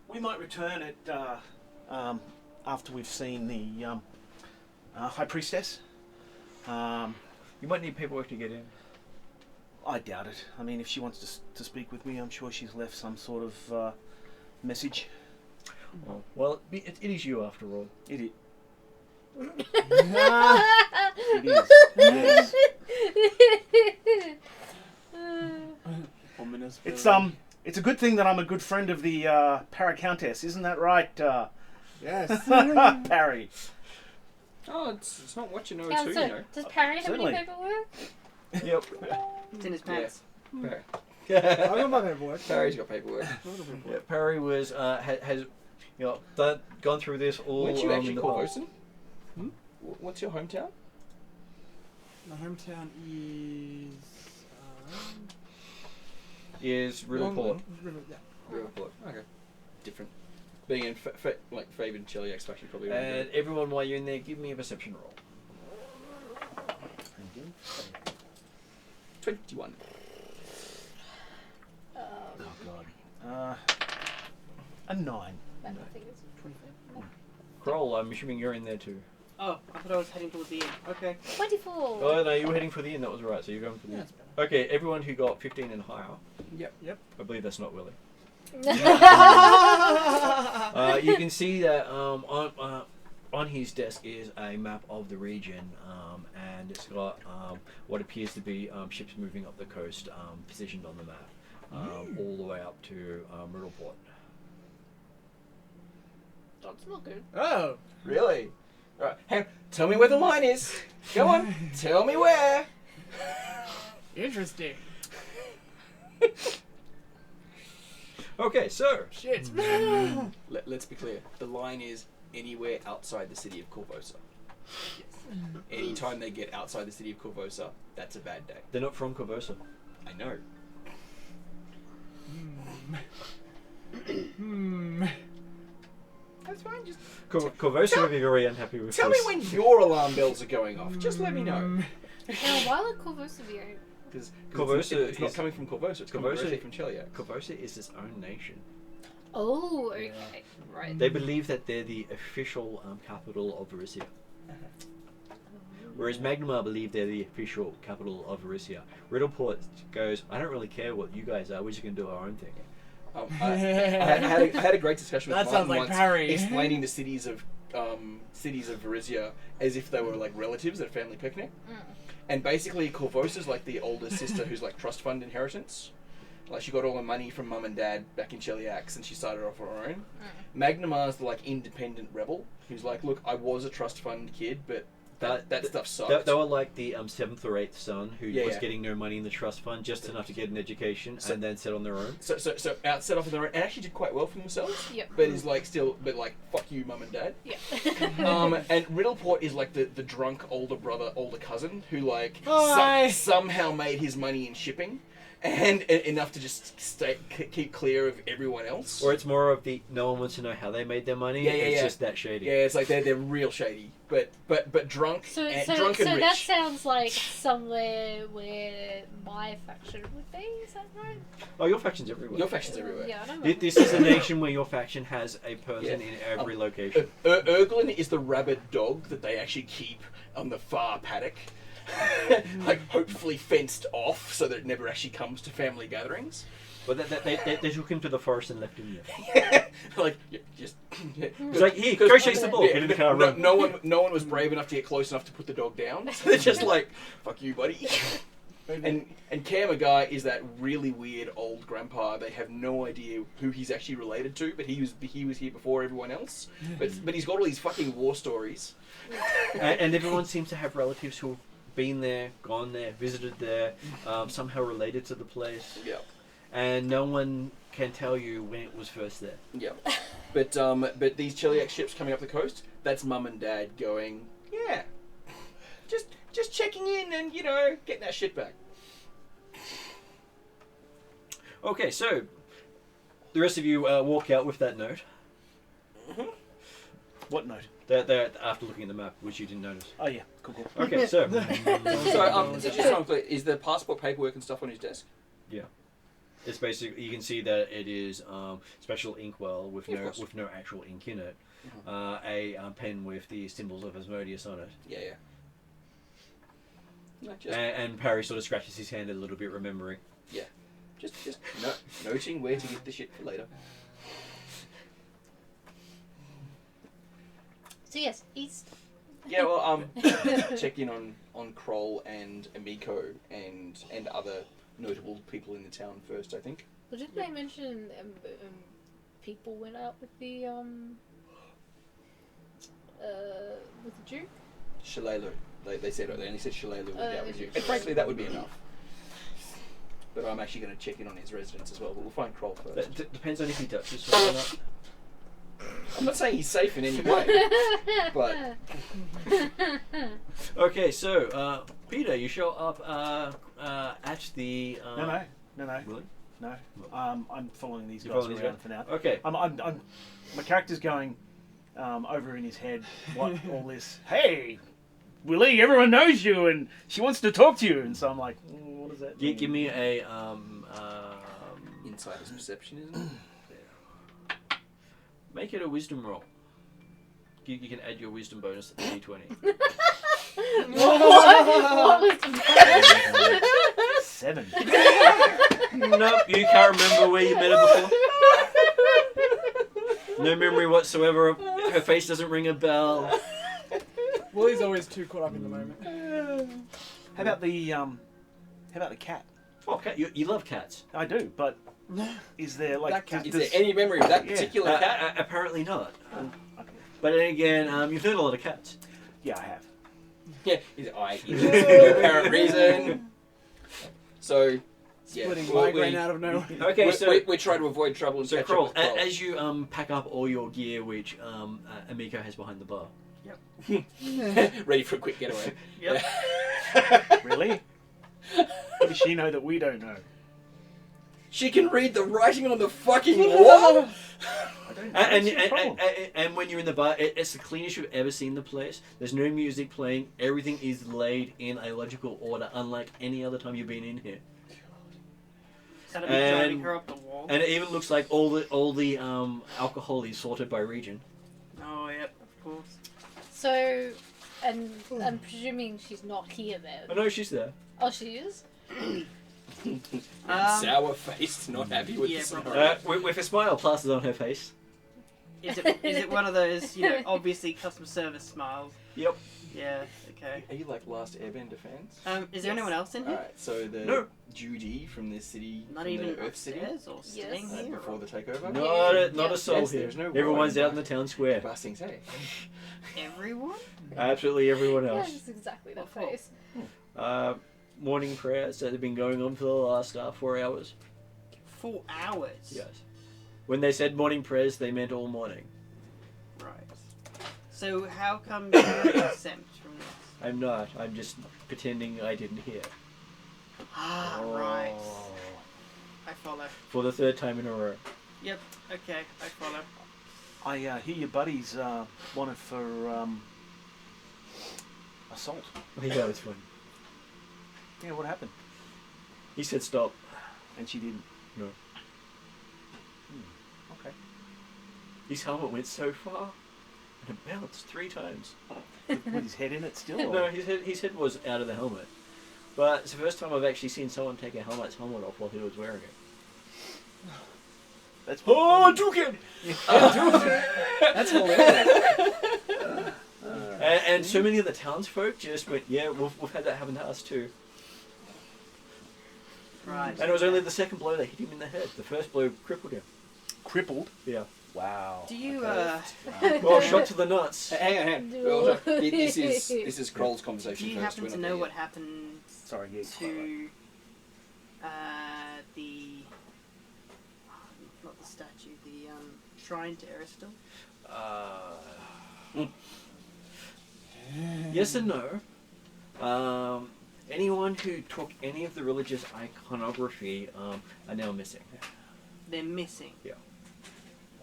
We might return it after we've seen the High Priestess. You might need paperwork to get in. I doubt it. I mean, if she wants to speak with me, I'm sure she's left some sort of message. Well, it is you after all. It is. It Yes. Ominous. It's a good thing that I'm a good friend of the Paracountess, isn't that right, Yes. Parry? Oh, it's not what you know, Yeah, it's who so, you know. does Parry have Certainly. any paperwork? Yep. It's in his pants. Barry. I got my paperwork. Barry's got paperwork. Yeah, Parry was has gone through this all. Weren't you actually in the called past. Vosen? What's your hometown? My hometown is. Is Riverport. Yeah. Riverport. Okay. Different. Being in favoured Chiliax actually probably. And everyone, while you're in there, give me a perception roll. 21. Oh God. A 9. I don't think it's 24. Kroll, I'm assuming you're in there too. Oh, I thought I was heading towards the inn. Okay. 24. Oh no, you were heading for the inn. That was right. So you're going for the inn. Okay, everyone who got 15 and higher. Yep. I believe that's not Willie. You can see that on his desk is a map of the region, and it's got what appears to be ships moving up the coast, positioned on the map, all the way up to Runelords. That's not good. Oh, Really? Right. Hey, tell me where the line is. Go on. Tell me where. interesting. Okay, so Shit. Let's be clear. The line is anywhere outside the city of Corvosa. Anytime they get outside the city of Corvosa, that's a bad day. they're not from Corvosa. I know. That's fine. Just Corvosa would be very unhappy with tell me this. when your alarm bells are going off. Just let me know. Now, why would Corvosa be open? Because Corvosa it's not is- coming from Corvosa. It's coming Corvosa- directly from Cheliax. Corvosa is its own nation. Oh, okay. Right. They believe that they're the official capital of Varisia. Whereas Magnemar believe they're the official capital of Varisia. Riddleport goes, I don't really care what you guys are, we're just going to do our own thing. I had a great discussion with That sounds Martin like once, Parry. explaining the cities of Varisia as if they were like relatives at a family picnic. And basically, Corvosa's like the older sister who's like trust fund inheritance. Like she got all her money from mum and dad back in Cheliax, and she started off on her own. Magnemar's the like independent rebel who's like, look, I was a trust fund kid, but that stuff sucked. They were like the 7th or 8th son who Yeah, was yeah. getting no money in the trust fund, just enough to get an education, and then set on their own. So out set off on their own, and actually did quite well for themselves. Yep. But is like still, but like fuck you, mum and dad. Yeah. And Riddleport is like the drunk older brother, older cousin who like Hi. somehow made his money in shipping, and enough to just keep clear of everyone else. Or it's more of the no one wants to know how they made their money. Yeah, it's yeah. just that shady. Yeah, it's like they're real shady, but drunk, So drunk and rich. that sounds like somewhere where my faction would be. Is that right? Oh, your faction's everywhere. Your faction's everywhere. Yeah, I know. This is a nation where your faction has a person Yeah. in every location. Urglin is the rabid dog that they actually keep on the far paddock. Like hopefully fenced off so that it never actually comes to family gatherings. But they took him to the forest and left him there. Like just It's like, here, go chase the ball. Get in the car, run. no one was brave enough to get close enough to put the dog down. So they're just like, fuck you, buddy. And Kamagai is that really weird old grandpa. They have no idea who he's actually related to, but he was here before everyone else. But he's got all these fucking war stories. And everyone seems to have relatives who've been there, gone there, visited there, somehow related to the place. Yeah. And no one can tell you when it was first there. Yeah. But these Cheliax ships coming up the coast, that's mum and dad going, yeah. Just checking in and, getting that shit back. Okay, so the rest of you walk out with that note. What note? They're after looking at the map, which you didn't notice. Oh yeah, cool. Okay, so So just so I'm clear, is the passport paperwork and stuff on his desk? it's basically, you can see that it is special inkwell with Yeah, of course. no actual ink in it. A pen with the symbols of Asmodeus on it. Yeah. No, And Parry sort of scratches his hand a little bit, remembering. just noting where to get the shit for later. So yes, east. Yeah, well, check in on Kroll and Amiko and other notable people in the town first, I think. Well, didn't they mention people went out with the Duke? Shalelu. They said they only said Shalelu was out with you. okay. And frankly, that would be enough. But I'm actually going to check in on his residence as well. But we'll find Kroll first. Depends on if he touches or not. I'm not saying he's safe in any way, but Okay, so Peter, you show up at the. No. Really? No. I'm following these You're guys following these around guys? for now. Okay. I'm my character's going over in his head. What all this? Hey, Willie, everyone knows you, and she wants to talk to you. And so I'm like, what does that mean? Give me a insider's perception, isn't it? make it a wisdom roll. You can add your wisdom bonus to the d20. What was the 7. Nope, you can't remember where you met her before. No memory whatsoever. Her face doesn't ring a bell. Willie's always too caught up in the moment. How about the cat? Oh, cat. You love cats. I do, but is there like That cat- Is there any memory of that particular cat? Apparently not. Okay. But then again, you've known a lot of cats. Yeah, I have. Yeah, no apparent reason. So, yeah, Splitting migraine out of nowhere. Okay, we try to avoid trouble and So catch Kroll, up with Kroll. as you pack up all your gear, which Amiko has behind the bar. Ready for a quick getaway. Yep. Really? What does she know that we don't know? She can read the writing on the fucking wall. I don't know. What's your problem? And when you're in the bar, it's the cleanest you've ever seen the place. There's no music playing. Everything is laid in a logical order, unlike any other time you've been in here. Gotta be driving her up the wall. And it even looks like all the alcohol is sorted by region. Oh, yep, of course. So, and I'm presuming she's not here then. Oh no, she's there. Oh, she is? Sour faced, not happy with Yeah, this. probably. With a smile plastered on her face. Is it one of those, obviously customer service smiles? Yep. Yeah, okay. Are you like Last Airbender fans? Is there anyone else in here? Alright, so the No. Judy from this city, Not from even the Earth City, upstairs or staying Yes. here? before the takeover. Not a soul Yes, here. there's no Everyone's wine, out in the town square. Busting say. Everyone? Absolutely everyone Yeah, else. it's exactly that What for? face. Morning prayers that have been going on for the last 4 hours. 4 hours? Yes. When they said morning prayers, they meant all morning. Right. So how come you're exempt from this? I'm not. I'm just pretending I didn't hear. Ah, right. I follow. For the 3rd time in a row. Yep, okay, I follow. I hear your buddies wanted for assault. I think that was fun. Yeah, what happened? He said stop. And she didn't. No. Okay. His helmet went so far, and it bounced 3 times. With his head in it still? No, his head was out of the helmet. But it's the first time I've actually seen someone take a helmet off while he was wearing it. That's Dukin! That's hilarious. And so many of the townsfolk just went, yeah, we've had that happen to us too. Right. And it was only the second blow that hit him in the head. The first blow crippled him. crippled. Yeah. Wow. Do you, Well, shot to the nuts. Hang on. Well, this is Kroll's conversation do you first. happen we're to not know there what yet. happened Sorry, yeah. to the not the statue, the shrine to Aristil? Yes and no. Anyone who took any of the religious iconography are now missing. They're missing. Yeah.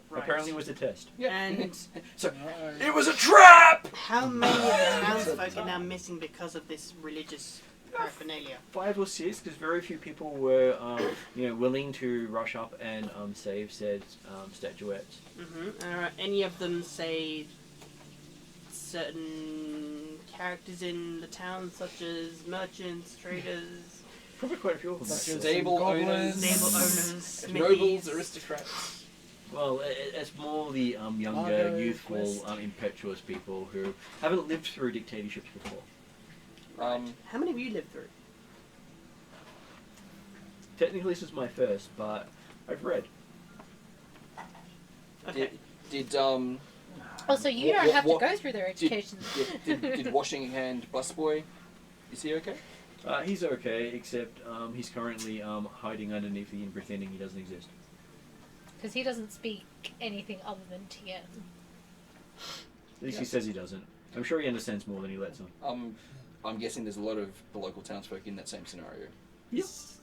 Right. Apparently it was a test. And So it was a trap. how many of the townsfolk are now missing because of this religious paraphernalia? 5 or 6, because very few people were, willing to rush up and save said statuettes. Mm-hmm. Any of them say certain characters in the town, such as merchants, traders, Probably quite a few of them. actually. Stable owners, stable owners, nobles, smithies? aristocrats. Well, it's more the younger, Margo, youthful, Quest. impetuous people who haven't lived through dictatorships before. How many of you lived through? Technically, this is my first, but I've read. Okay. Did Oh, so you What- don't have what- to go through their education. did Washing Hand Busboy? Is he okay? He's okay, except he's currently hiding underneath the inn, pretending he doesn't exist. Because he doesn't speak anything other than TN. At least he says he doesn't. I'm sure he understands more than he lets on. I'm guessing there's a lot of the local townsfolk in that same scenario. Is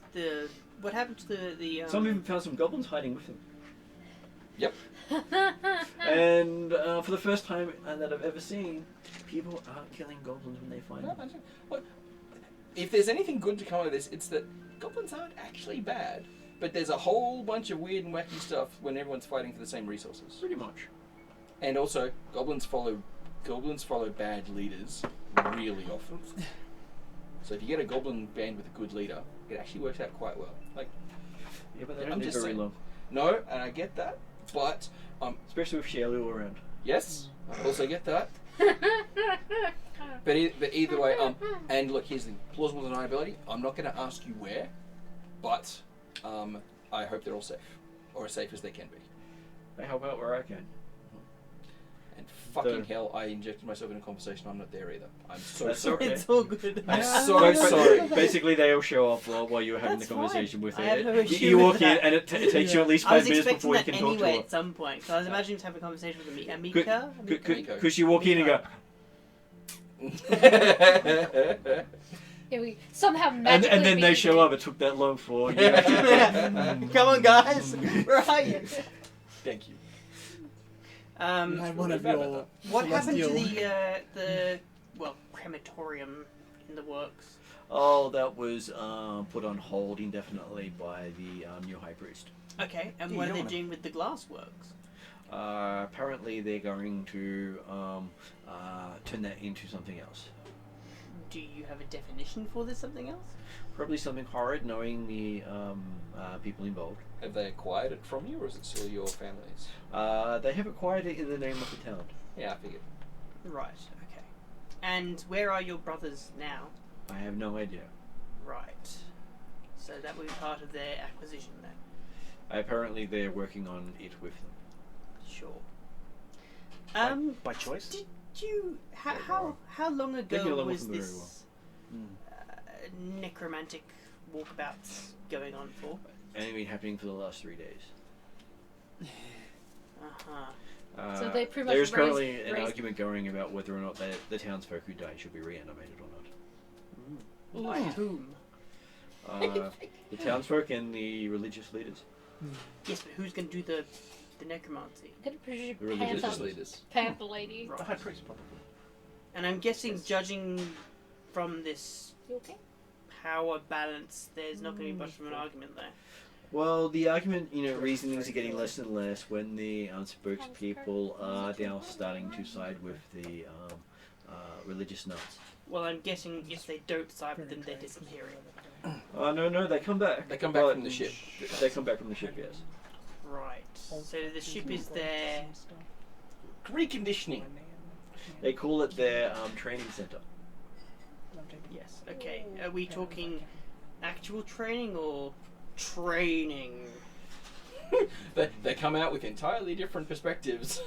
what happened to the Some even found some goblins hiding with him. Yep. And for the first time that I've ever seen, people aren't killing goblins when they find them. Look, if there's anything good to come out of this, it's that goblins aren't actually bad, but there's a whole bunch of weird and wacky stuff when everyone's fighting for the same resources. Pretty much. And also, goblins follow bad leaders really often. So if you get a goblin band with a good leader, it actually works out quite well. Like, Yeah, but they I'm don't live just very saying. long. no, and I get that, but Especially with Shielu around. yes, I also get that, But either way, and look, here's the plausible deniability. I'm not going to ask you where, but I hope they're all safe, or as safe as they can be. I help out where I can. And fucking hell, I injected myself in a conversation. I'm not there either. I'm so That's sorry. okay. It's all good. I'm so sorry. Basically, they all show up while you were having That's the conversation fine. with I her. have no issue You with walk in, that. and it takes you at least I was 5 minutes expecting before you that can talk anyway to at some point. So I was imagining to have a conversation with her. Amika. Because you walk in and go, Yeah, we somehow and magically then they beat show you. up. It took that long for you. Come on, guys. Where are you? Thank you. You had one of your What happened to celestial- the crematorium in the works? Oh, that was put on hold indefinitely by the new high priest. Okay, and Yeah, what you are they don't doing with the glass works? Apparently, they're going to turn that into something else. Do you have a definition for this something else? Probably something horrid, knowing the people involved. Have they acquired it from you, or is it still your family's? They have acquired it in the name of the town. Yeah, I figured. Right, okay. And where are your brothers now? I have no idea. Right. So that would be part of their acquisition then? Apparently, they're working on it with them. Sure. By choice? Did you... How long They've ago been along was with them very this necromantic walkabouts going on for? And it's been happening for the last 3 days. Uh-huh. So they pretty much There's raised- currently an raised- argument going about whether or not the townsfolk who died should be reanimated or By whom? not. The townsfolk and the religious leaders. Yes, but who's going to do the necromancy? Gonna presume The religious Panther, leaders. Panther lady. Right. The high priest, probably. And I'm guessing, judging from this You okay? power balance, there's not going to be much of an argument there. Well, the argument, reasonings are getting less and less when the spokespeople are now starting to side with the religious nuts. Well, I'm guessing if they don't side with them, they're disappearing. No, they come back. They come back But from the ship. They come back from the ship, yes. Right. So the ship is there. Reconditioning. They call it their training center. Yes. Okay. Are we talking actual training or training? They come out with entirely different perspectives.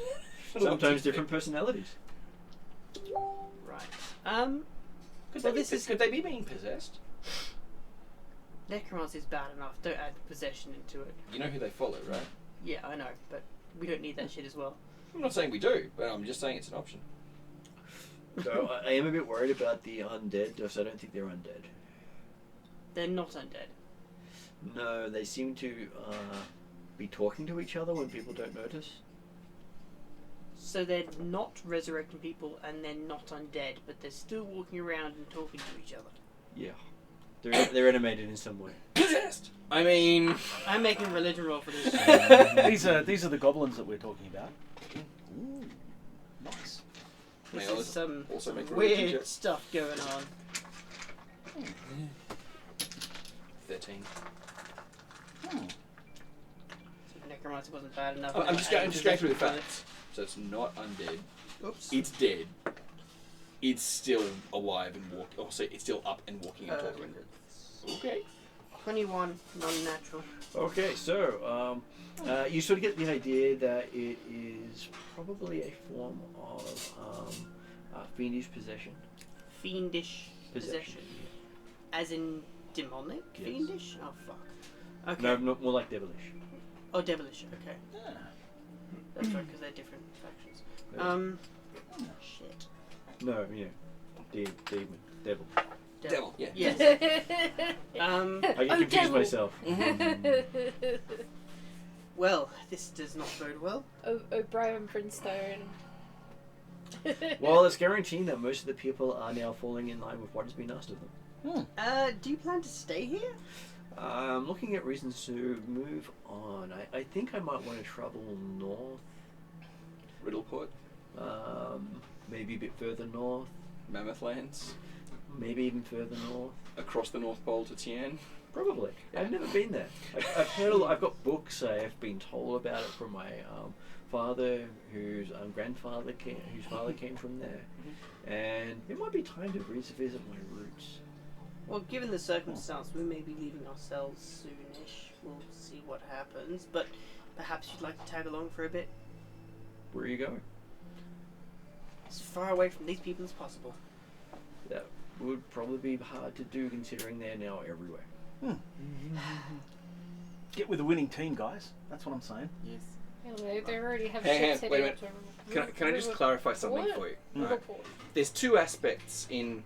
Sometimes different personalities. Right. Could, Well, they, this is- could they be being possessed? Necromancy is bad enough. Don't add possession into it. You know who they follow, right? Yeah, I know, but we don't need that shit as well. I'm not saying we do, but I'm just saying it's an option. So I am a bit worried about the undead, because I don't think they're undead. They're not undead. No, they seem to be talking to each other when people don't notice. So they're not resurrecting people and they're not undead, but they're still walking around and talking to each other. Yeah. They're animated in some way. Possessed! I mean... I'm making a religion roll for this. These are the goblins that we're talking about. Ooh, nice. This May is some also make a weird religion check. stuff going on. 13. So the necromancy wasn't bad enough. I'm just going through the facts. So it's not undead. Oops. It's dead. It's still alive and walking. Oh, so it's still up and walking and talking. Okay. 21, non-natural. Okay, so you sort of get the idea that it is probably a form of fiendish possession. Fiendish possession. As in demonic? Yes. Fiendish? Oh, fuck. Okay. No, more like devilish. Oh, devilish. Okay. Ah. That's right, because they're different factions. Shit. No, demon, devil. Devil, yeah. Yes. I get confused devil. myself. Well, this does not bode well. O'Brien Prinstone. Well, it's guaranteeing that most of the people are now falling in line with what has been asked of them. Do you plan to stay here? I'm looking at reasons to move on. I think I might want to travel north, Riddleport, maybe a bit further north, Mammoth Lands, maybe even further north. across the North Pole to Tian. Probably. I've never been there. I've heard a lot. I've got books. I've been told about it from my father, whose grandfather whose father came from there, and it might be time to revisit my roots. Well, given the circumstance, we may be leaving ourselves soonish. We'll see what happens, but perhaps you'd like to tag along for a bit? Where are you going? As far away from these people as possible. That would probably be hard to do considering they're now everywhere. Get with the winning team, guys. That's what I'm saying. Yes. Yeah, they already have Hang ships on, wait a heading minute. up to Can I just clarify something What? for you? Liverpool. There's two aspects in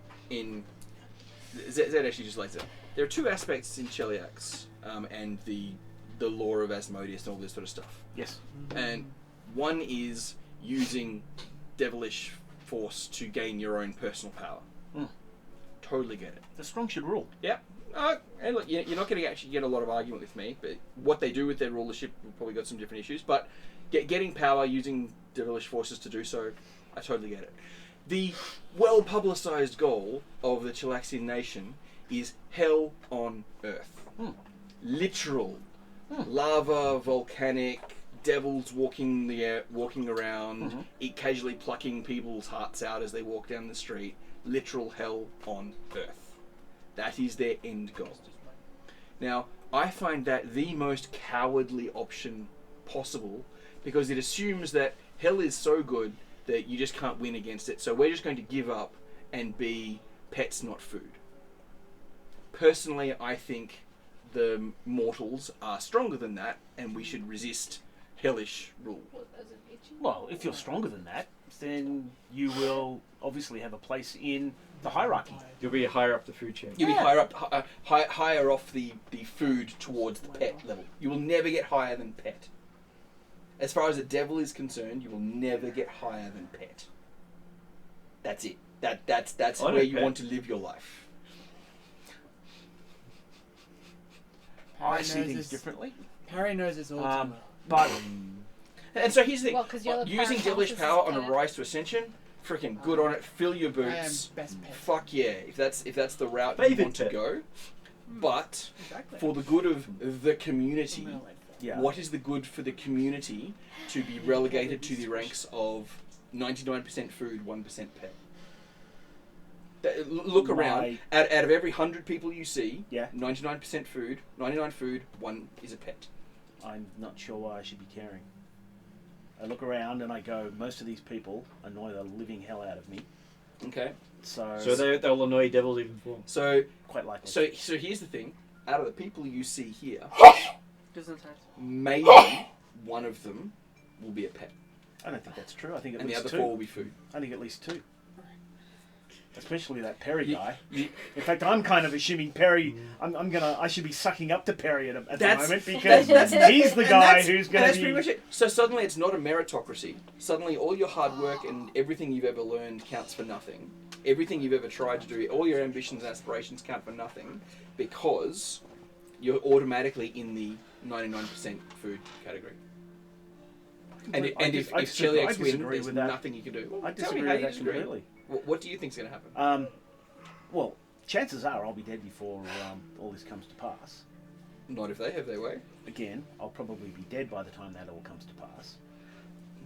Zed actually just lays it. There are two aspects in Cheliax and the lore of Asmodeus and all this sort of stuff. Yes. And one is using devilish force to gain your own personal power. Totally get it. The strong should rule. Yep. And look, you're not going to actually get a lot of argument with me, but what they do with their rulership, we've probably got some different issues. But getting power using devilish forces to do so, I totally get it. The well-publicized goal of the Chelaxian nation is hell on earth. Literal. Lava, volcanic, devils walking around, casually plucking people's hearts out as they walk down the street. Literal hell on earth. That is their end goal. Now, I find that the most cowardly option possible because it assumes that hell is so good that you just can't win against it, so we're just going to give up and be pets, not food. Personally, I think the mortals are stronger than that, and we should resist hellish rule. What, as an itchy? Well, if you're stronger than that, then you will obviously have a place in the hierarchy. You'll be higher up the food chain. You'll be higher up, higher off the food towards the pet level. You will never get higher than pet. As far as the devil is concerned, you will never get higher than pet. That's it. That's I know where you pet. want to live your life. I see things differently. Harry knows this all too well. But And so here's the thing. Well, 'cause you're the Using Paracelsus devilish power on a pet. rise to ascension, freaking good on it. Fill your I am boots. best pet. Fuck yeah. If that's the route you Favorite want to pet. go. But Exactly. for the good of the community, yeah, what is the good for the community to be relegated to the ranks of 99% food, 1% pet? Look around. Out of every 100 people you see, Yeah. 99% food, 99 food, 1 is a pet. I'm not sure why I should be caring. I look around and I go, most of these people annoy the living hell out of me. Okay. So They'll annoy devils even more. So quite likely. so here's the thing. Out of the people you see here, Doesn't it? maybe one of them will be a pet, I don't think that's true. I think at and the least other two. 4 will be food. I think at least 2. Especially that Perry You- guy. In fact, I'm kind of assuming Perry. I should be sucking up to Perry at the That's- moment because that's- he's the and guy that's- who's and going that's to pretty be. much it. So suddenly it's not a meritocracy. Suddenly all your hard work and everything you've ever learned counts for nothing. Everything you've ever tried to do, all your ambitions and aspirations count for nothing because you're automatically in the 99% food category. And if Cheliax win, disagree there's with that. nothing you can do. Well, I tell me disagree how with you that disagree. completely. What do you think's going to happen? Well, chances are I'll be dead before all this comes to pass. Not if they have their way. Again, I'll probably be dead by the time that all comes to pass.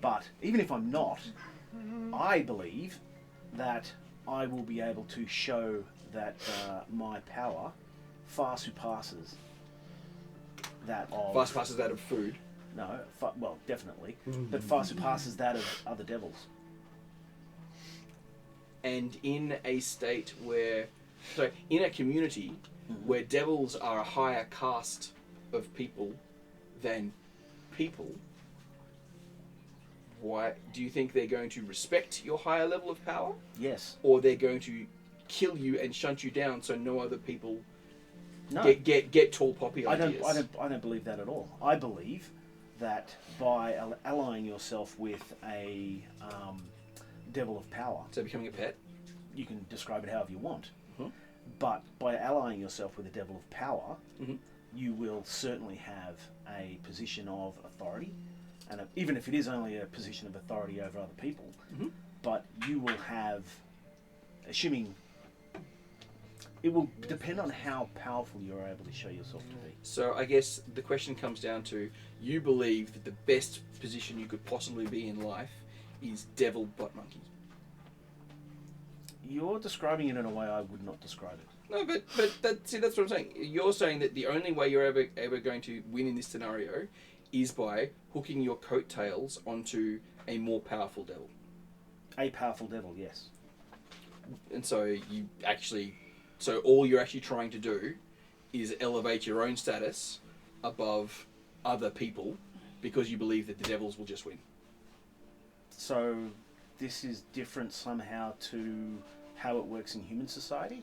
But even if I'm not, I believe that I will be able to show that my power far surpasses that of... Fast passes out of food. No, well, definitely. But far surpasses that of other devils. And in a state where... So, in a community where devils are a higher caste of people than people, why do you think they're going to respect your higher level of power? Yes. Or they're going to kill you and shunt you down so no other people No. get tall poppy I ideas? don't believe that at all. I believe that by allying yourself with a devil of power, So becoming a pet? you can describe it however you want, Mhm. but by allying yourself with a devil of power, Mhm. you will certainly have a position of authority, and even if it is only a position of authority over other people, Mhm. but you will have, assuming It will depend on how powerful you're able to show yourself to be. So I guess the question comes down to, you believe that the best position you could possibly be in life is devil butt monkey. You're describing it in a way I would not describe it. No, but that's what I'm saying. You're saying that the only way you're ever going to win in this scenario is by hooking your coattails onto a more powerful devil. A powerful devil, yes. And so all you're actually trying to do is elevate your own status above other people because you believe that the devils will just win. So this is different somehow to how it works in human society?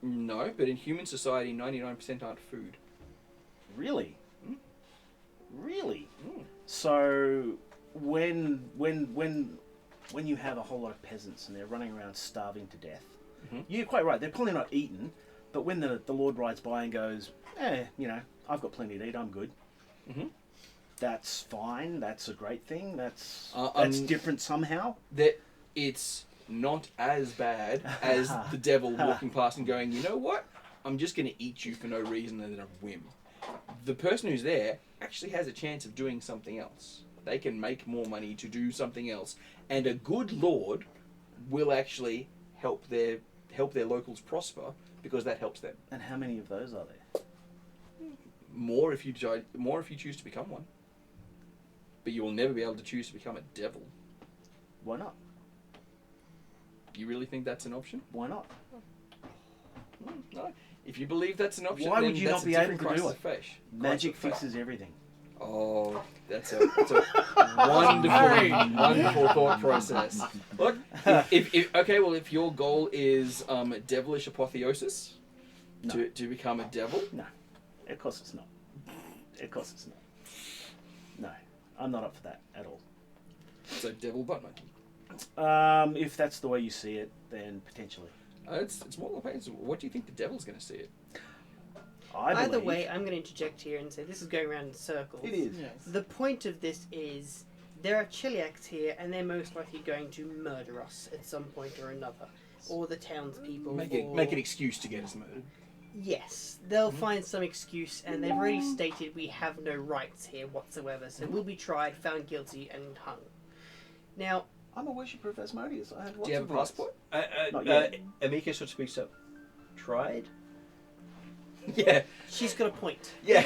No, but in human society, 99% aren't food. Really? Mm. Really? Mm. So when you have a whole lot of peasants and they're running around starving to death, you're quite right, they're probably not eaten, but when the Lord rides by and goes, I've got plenty to eat, I'm good. Mm-hmm. That's fine, that's a great thing, that's different somehow. That it's not as bad as the devil walking past and going, you know what? I'm just going to eat you for no reason and a whim. The person who's there actually has a chance of doing something else. They can make more money to do something else. And a good lord will actually help their locals prosper because that helps them. And how many of those are there? More if you choose to become one. But you will never be able to choose to become a devil. Why not? You really think that's an option? Why not? No. If you believe that's an option, Why then would you that's not be a able different to do Christ it? of faith. Magic Christ of faith. fixes everything. Oh, that's a wonderful thought process. Look, if your goal is devilish apotheosis, No. to become a devil, No, of course it's not. Of course it's not. No, I'm not up for that at all. so devil butt monkey. If that's the way you see it, then potentially. It's more like, what do you think the devil's going to see it? Either way, I'm going to interject here and say this is going around in circles. It is. Yes. The point of this is there are Chiliacs here, and they're most likely going to murder us at some point or another, or the townspeople. Make an excuse to get us murdered. Yes, they'll find some excuse, and they've already stated we have no rights here whatsoever, so we'll be tried, found guilty, and hung. Now, I'm a worshipper of Asmodeus. I have lots Do you have of a rights. passport? Not yet. Amika sort of speaks up. Tried? Yeah. she's got a point. Yeah.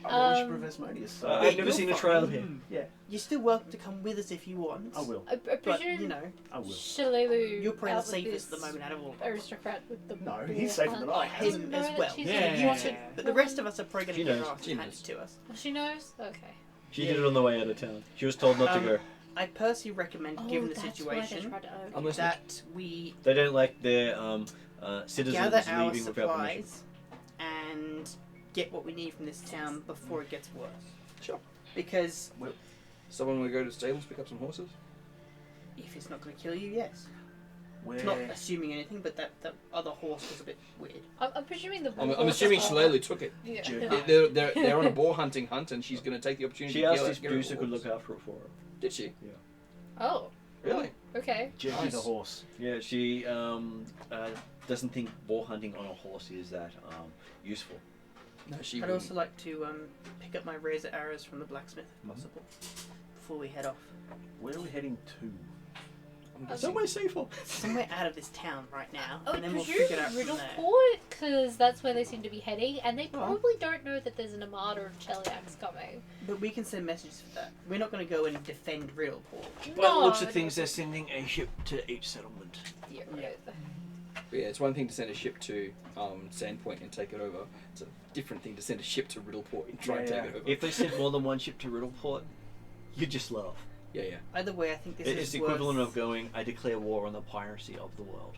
I'm a worshipper of Asmodeus. So I've never you're seen a fine. trial here. yeah, You're still welcome to come with us if you want. I will. I But, presume I will. Shalelu You're probably the out with safest at this the moment out of all of us. aristocrat with the No, bull he's safer hunt. than I am. Him Doesn't know as that well. she's Yeah. a You want it, but the rest of us are probably She going to get knows. our asses She handed knows. to us. Well, she knows? Okay. She did it on the way out of town. She was told not to go. I personally recommend, given the that's why situation, they tried to own Unless that we They don't like their citizens gather our leaving without permission. supplies and get what we need from this town before it gets worse. Sure. Because Someone will go to the stables, pick up some horses. if it's not going to kill you, yes. Where? Not assuming anything, but that other horse was a bit weird. I'm presuming the I'm bull assuming horse- Shalelu took it. Yeah. Jerk. They're on a boar hunting hunt, and she's going to take the opportunity She to asked kill if it. producer could look after it for her. Did she? Oh, Really? okay. Jerky Nice. the horse. Yeah, she doesn't think boar hunting on a horse is that useful. No, she I'd wouldn't. also like to pick up my razor arrows from the blacksmith, if possible, before we head off. Where are we heading to? I'm guessing- Somewhere safer. Somewhere out of this town right now, I and then would we'll presume figure it out from there. Riddleport, because that's where they seem to be heading, and they probably don't know that there's an armada of Cheliacs coming. But we can send messages for that. We're not going to go and defend Riddleport. By the No, looks of I things, don't they're sending a ship to each settlement. Yeah, Yeah. right. But yeah, it's one thing to send a ship to Sandpoint and take it over. It's a different thing to send a ship to Riddleport and try and Yeah. take it over. If they sent more than one ship to Riddleport, you just laugh. Yeah, yeah. Either way, I think this It's is the equivalent worth of going, I declare war on the piracy of the world.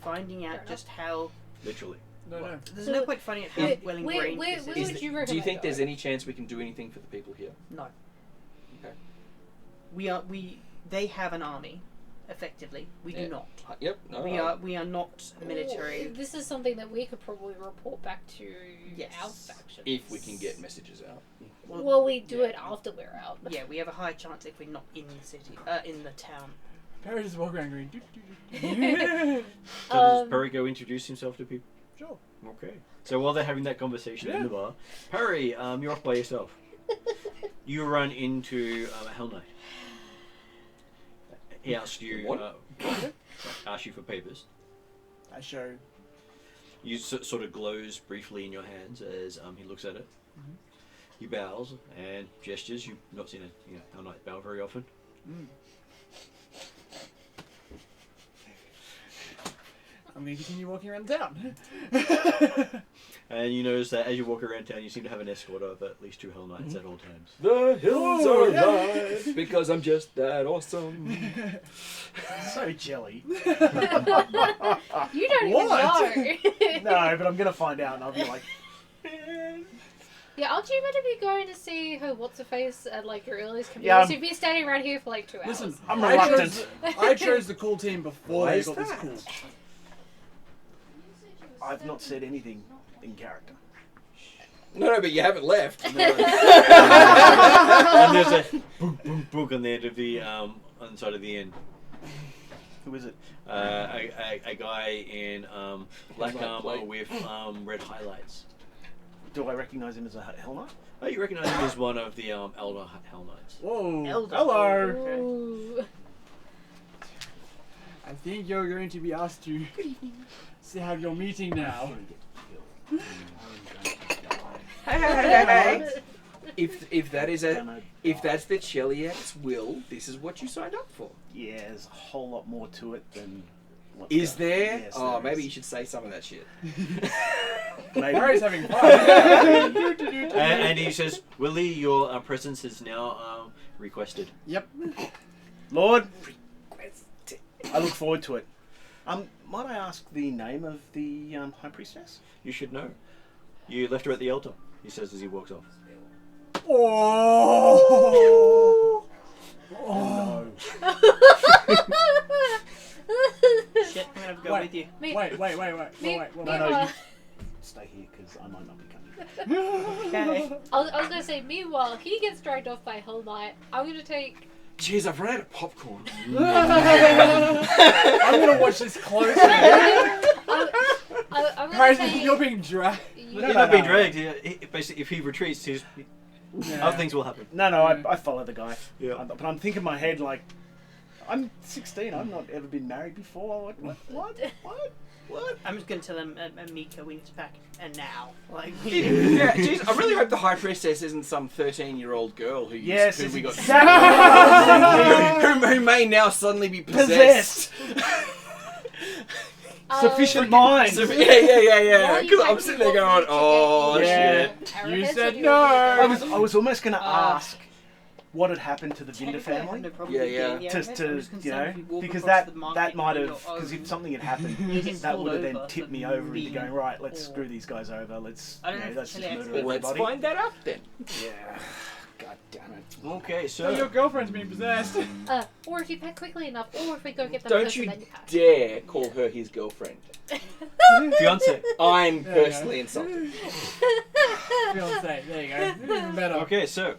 finding Fair out enough. just how. Literally. No. There's So, no point finding out how where- well where- ingrained where- this where is. would you Do you recommend think there's going? any chance we can do anything for the people here? No. Okay. They have an army, effectively. We Yeah. do not. Yep. No, We are not military. Well, this is something that we could probably report back to Yes. our faction. If we can get messages out. Well, we do it after we're out. Yeah, we have a high chance if we're not in the city, in the town. Perry just walk around going. So does Perry go introduce himself to people? Sure. Okay. So while they're having that conversation in the bar, Perry, you're off by yourself. You run into a Hell Knight. He asks you, asks you for papers. I show. You sort of glows briefly in your hands as he looks at it. Mhm. He bows and gestures. You've not seen a Hell Knight bow very often. Mm. I'm going to continue walking around town. And you notice that as you walk around town, you seem to have an escort of at least 2 Hell Knights at all times. The hills Oh, are yeah. alive because I'm just that awesome. So jelly. You don't even What? know. No, but I'm gonna find out, and I'll be like, Yeah, aren't you meant to be going to see her what's-her-face at like your earliest Yeah, convenience? You'd be standing right here for like 2 hours. Listen, I'm I reluctant. I chose the cool team before Why they is got this that? cool. I've not said anything in character. No, but you haven't left. And there's a book on the end of the on the side of the inn. Who is it? A guy in black Right armor plate. with red highlights. Do I recognise him as a Hell Knight? Oh, you recognise him as one of the elder Hell Knights. Whoa. Elder. Hello. Ooh. I think you're going to be asked to have your meeting now. Hey. If that's the Cheliac's will, this is what you signed up for. Yeah, there's a whole lot more to it than. What's Is going- there? Yes, Oh, there maybe is. you should say some of that shit. Maybe. Barry's having fun. And he says, Willie, your presence is now requested. Yep. Lord, I look forward to it. Might I ask the name of the High Priestess? You should know. You left her at the altar, he says as he walks off. Oh. Oh. Shit, I'm gonna have to go Wait. with you. Me- Wait. me- No, you stay here because I might not be coming. Okay. I was gonna say, meanwhile, he gets dragged off by Hell Knight. I'm gonna take. Jeez, I've run out of popcorn. I'm gonna watch this closely. I'm gonna Barry, take. you're being dragged. You're No, not no, being no. dragged. Basically, if he retreats, other things will happen. No, I follow the guy. Yeah. But I'm thinking in my head like, I'm 16. I've not ever been married before. What? I'm just gonna tell him Mika wins back and now. Like, Yeah, jeez, I really hope the High Priestess isn't some 13-year-old girl who Yes, who it's we got exactly who may now suddenly be possessed. Sufficient mind. So, yeah. While you Because I'm practice sitting there what going, you oh get, Yeah. shit. You arrowheads said or do no. I was almost gonna ask what had happened to the Vinder technically, I have family. no problem Yeah, with yeah. getting the arrowheads. I'm To just concerned you know, if we walk because across that the market that might on have your because own, if something had happened, you get that pulled would have then over tipped for me over into being going right. Let's poor. screw these guys over. Let's I don't know let's if just Chile murder Let's everybody. find that out then. Yeah. God damn it. Okay, So your so girlfriend's being possessed. Or if you pack quickly enough, or if we go get them Don't first you and then you pack. dare call her his girlfriend. fiance. I'm There you personally go. insulted. Fiance. There you go. Even better. Okay, so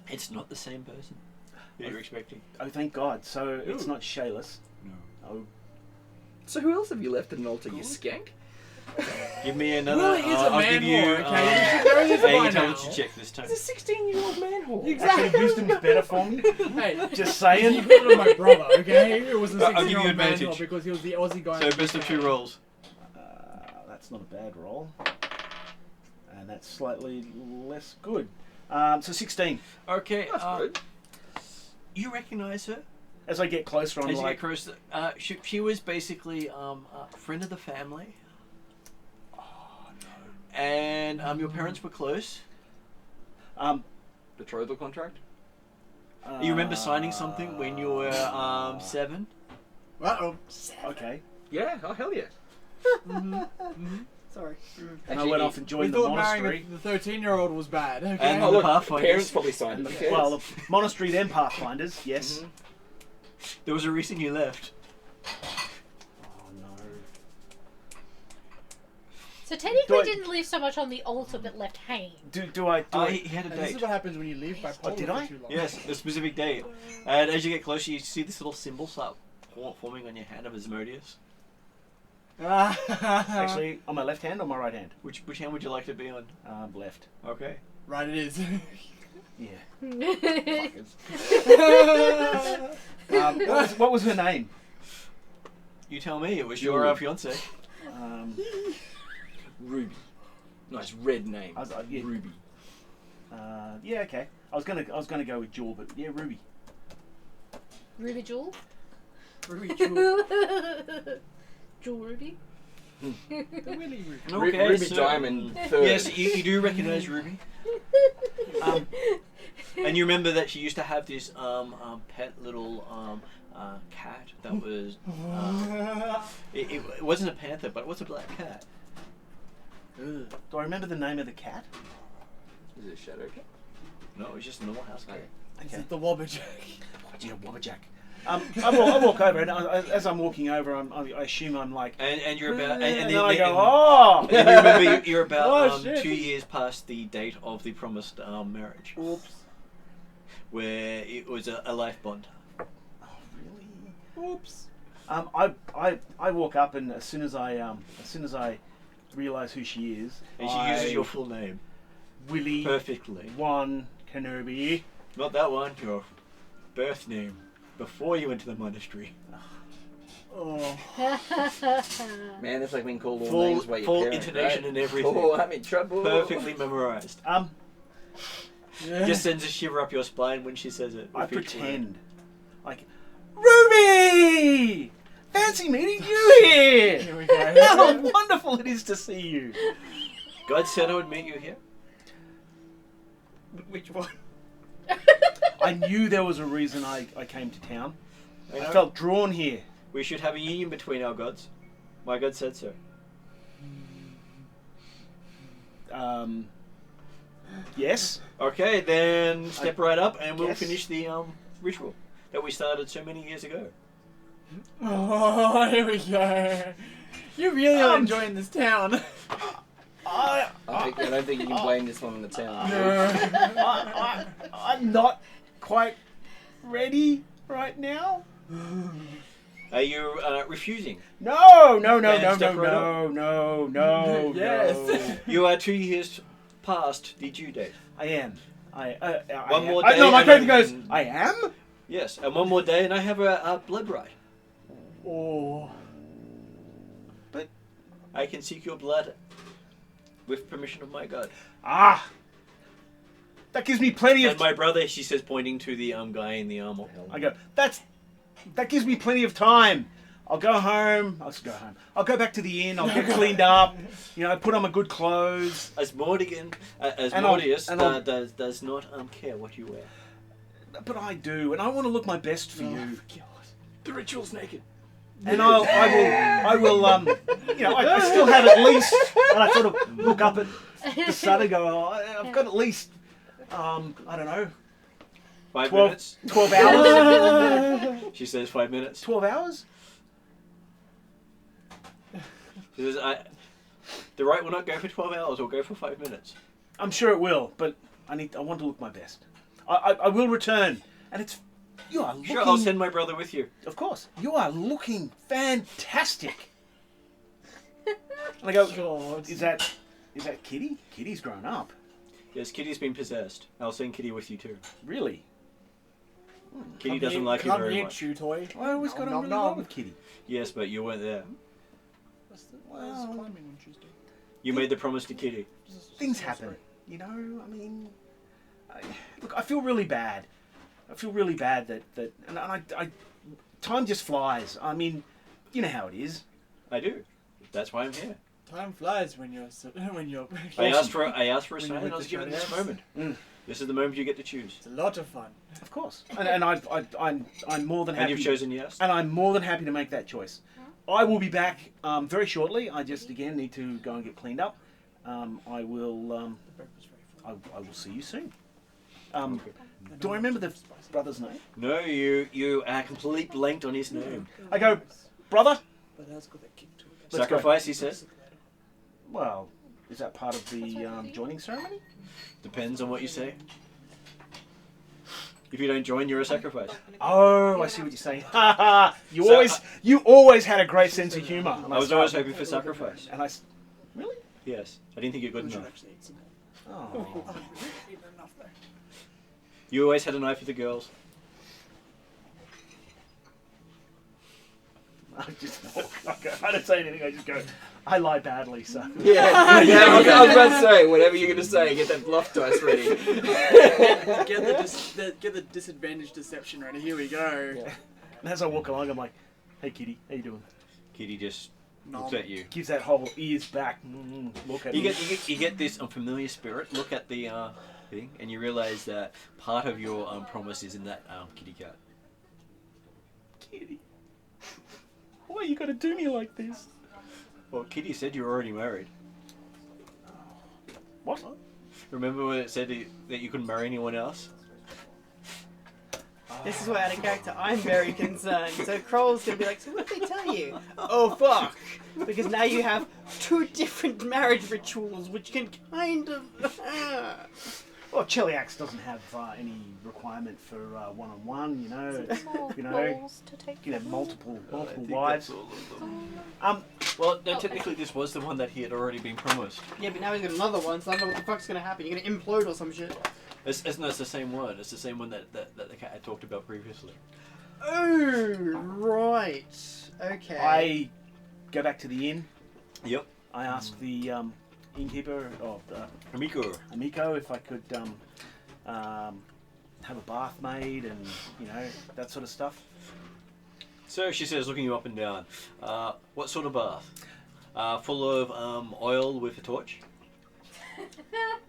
it's not the same person that you're expecting. Oh, thank God. So it's Ooh. not Shayless. No. Oh, So who else have you left at an altar, you skank? Give me another. Well, he's a I'll man give you whore, okay? You should know this a by intelligence now. check this time. He's a 16-year-old man whore. actually, wisdom's better for me. Hey, Just you saying. put it on my brother, okay? It was a I'll give you 16-year-old man advantage. because he was the Aussie guy. So best of 2 rolls. That's not a bad roll. And that's slightly less good. So 16. Okay, That's good. you recognise her. As I get closer, I'm As you like, get closer, she was basically a friend of the family. And your parents were close. Betrothal contract? You remember signing something when you were 7? Uh-oh. Okay. Yeah, oh hell yeah. Sorry. And I went off and We joined the thought monastery. marrying the 13-year-old was bad, okay? And Oh the look, Pathfinders. parents probably signed it. Well, the monastery then Pathfinders, yes. Mhm. There was a reason you left. Oh no. So technically Do I- didn't leave so much on the altar, but left hanging. Do I? He had a And this is date. what happens when you leave by polar did for I? too long. Yes, the specific date. And as you get closer, you see this little symbol start forming on your hand of Asmodeus. Actually, on my left hand or my right hand? Which hand would you like to be on? Left. Okay. Right, it is. Yeah. What was her name? You tell me. It was your fiance. Ruby. Nice red name. Yeah. Ruby. Yeah, okay. I was gonna go with Jewel, but yeah, Ruby. Ruby Jewel? Ruby Jewel. Jewel Ruby? The Willy Ruby. Okay, Ruby so- Diamond third. Yes, you do recognise Ruby. And you remember that she used to have this pet little cat that was... it wasn't a panther, but it was a black cat. Do I remember the name of the cat? Is it a shadow cat? No, it was just a normal house cat. Is Okay. it the Wobberjack? Yeah, Wobberjack. I walk over, and as I'm walking over, I assume I'm like... And you're about... And And then I go, and oh! you remember you're about Oh, shit. 2 years past the date of the promised marriage. Oops. Where it was a life bond. Oh, really? Oops. I walk up, and as soon as I realise who she is, And she uses your full name. Willy Perfectly. One Kenobi. Not that one, your birth name. Before you went to the monastery. Oh. Man, that's like being called all Full- names by your full parent, intonation right? and everything. Oh, I'm in trouble. Perfectly memorized. Yeah. Just sends a shiver up your spine when she says it. I with each pretend. Like, Ruby! Fancy meeting you here! Here we go. How wonderful it is to see you. word. God said I would meet you here. Which one? I knew there was a reason I came to town. I I know. felt drawn here. We should have a union between our gods. My God said so. Yes. Okay, then step right up and we'll guess. finish the ritual that we started so many years ago. Oh, here we go. You really are enjoying this town. I, I don't think you can blame this one on the town. I'm not quite ready right now. Are you refusing? No. Yes. You are 2 years past the due date. I am. One more No, day my and character I- goes, I am? Yes, and one more day and I have a blood right. Oh. I can seek your blood with permission of my God. Ah! That gives me plenty And of my brother, she says, pointing to the guy in the armor. I go, that gives me plenty of time. I'll go home. I'll go back to the inn. I'll get cleaned up. Put on my good clothes. Asmodeus does not care what you wear. But I do, and I want to look my best for you. The ritual's naked. And I will. I still have at least. And I sort of look up at the sun and go, I've got at least. I don't know. 5 12 minutes. 12 hours. She says 5 minutes. 12 hours. She says, the right will not go for 12 hours. Or go for 5 minutes. I'm sure it will, but I want to look my best. I will return, and you are looking. Sure, I'll send my brother with you. Of course, you are looking fantastic. And I go, God. is that Kitty? Kitty's grown up. Yes, Kitty's been possessed. I'll send Kitty with you too. Really? Kitty doesn't like you come very here, much. chew toy. I always got on really well with Kitty. Yes, but you weren't there. I was climbing on Tuesday. You made the promise to Kitty. Things happen. Look, I feel really bad. I feel really bad that and I time just flies. I mean, you know how it is. I do. That's why I'm here. Time flies when you're I asked for a When you sign went and I was to given this Shadowlands. moment. Mm. This is the moment you get to choose. It's a lot of fun. Of course. And I'm more than And happy. you've chosen yes. And I'm more than happy to make that choice. I will be back very shortly. I just again need to go and get cleaned up. I will. The breakfast very fun. I will see you soon. Do I remember the brother's name? No, you are completely blanked on his name. I go, brother. But that's got that kick to it. Let's go. Sacrifice, he says. Well, is that part of the joining ceremony? Depends on what you say. If you don't join, you're a sacrifice. Oh, I see what you're saying. You always had a great sense of humour. I was always hoping for sacrifice. And really? Yes. I didn't think you're good We should enough. actually eat some more. Oh. Oh, we didn't eat enough though. You always had an eye for the girls. I don't say anything. I just go. I lie badly, so. Yeah, I was about to say, whatever you're going to say, get that bluff dice ready. Get the disadvantage deception ready. Here we go. Yeah. And as I walk along, I'm like, "Hey, kitty, how you doing?" Kitty just Nom. looks at you. Gives that whole ears back. Look at You me. get this unfamiliar spirit. Look at the thing, and you realise that part of your promise is in that kitty cat. Kitty. Why you gotta do me like this? Well, Kitty said you were already married. What? Remember when it said that you couldn't marry anyone else? This is why out of character I'm very concerned. So Kroll's gonna be like, so what did they tell you? Oh fuck! Because now you have 2 different marriage rituals which can kind of... Well, Cheliax doesn't have any requirement for one-on-one, you know. You can have multiple wives. Well, no, technically this was the one that he had already been promised. Yeah, but now he's got another one, so I don't know what the fuck's gonna happen. You're gonna implode or some shit. It's the same one. It's the same one that the cat had talked about previously. Oh, right. Okay. I go back to the inn. Yep. I ask the innkeeper, or Amico, if I could have a bath made and, you know, that sort of stuff. So she says, looking you up and down, what sort of bath? Full of oil with a torch?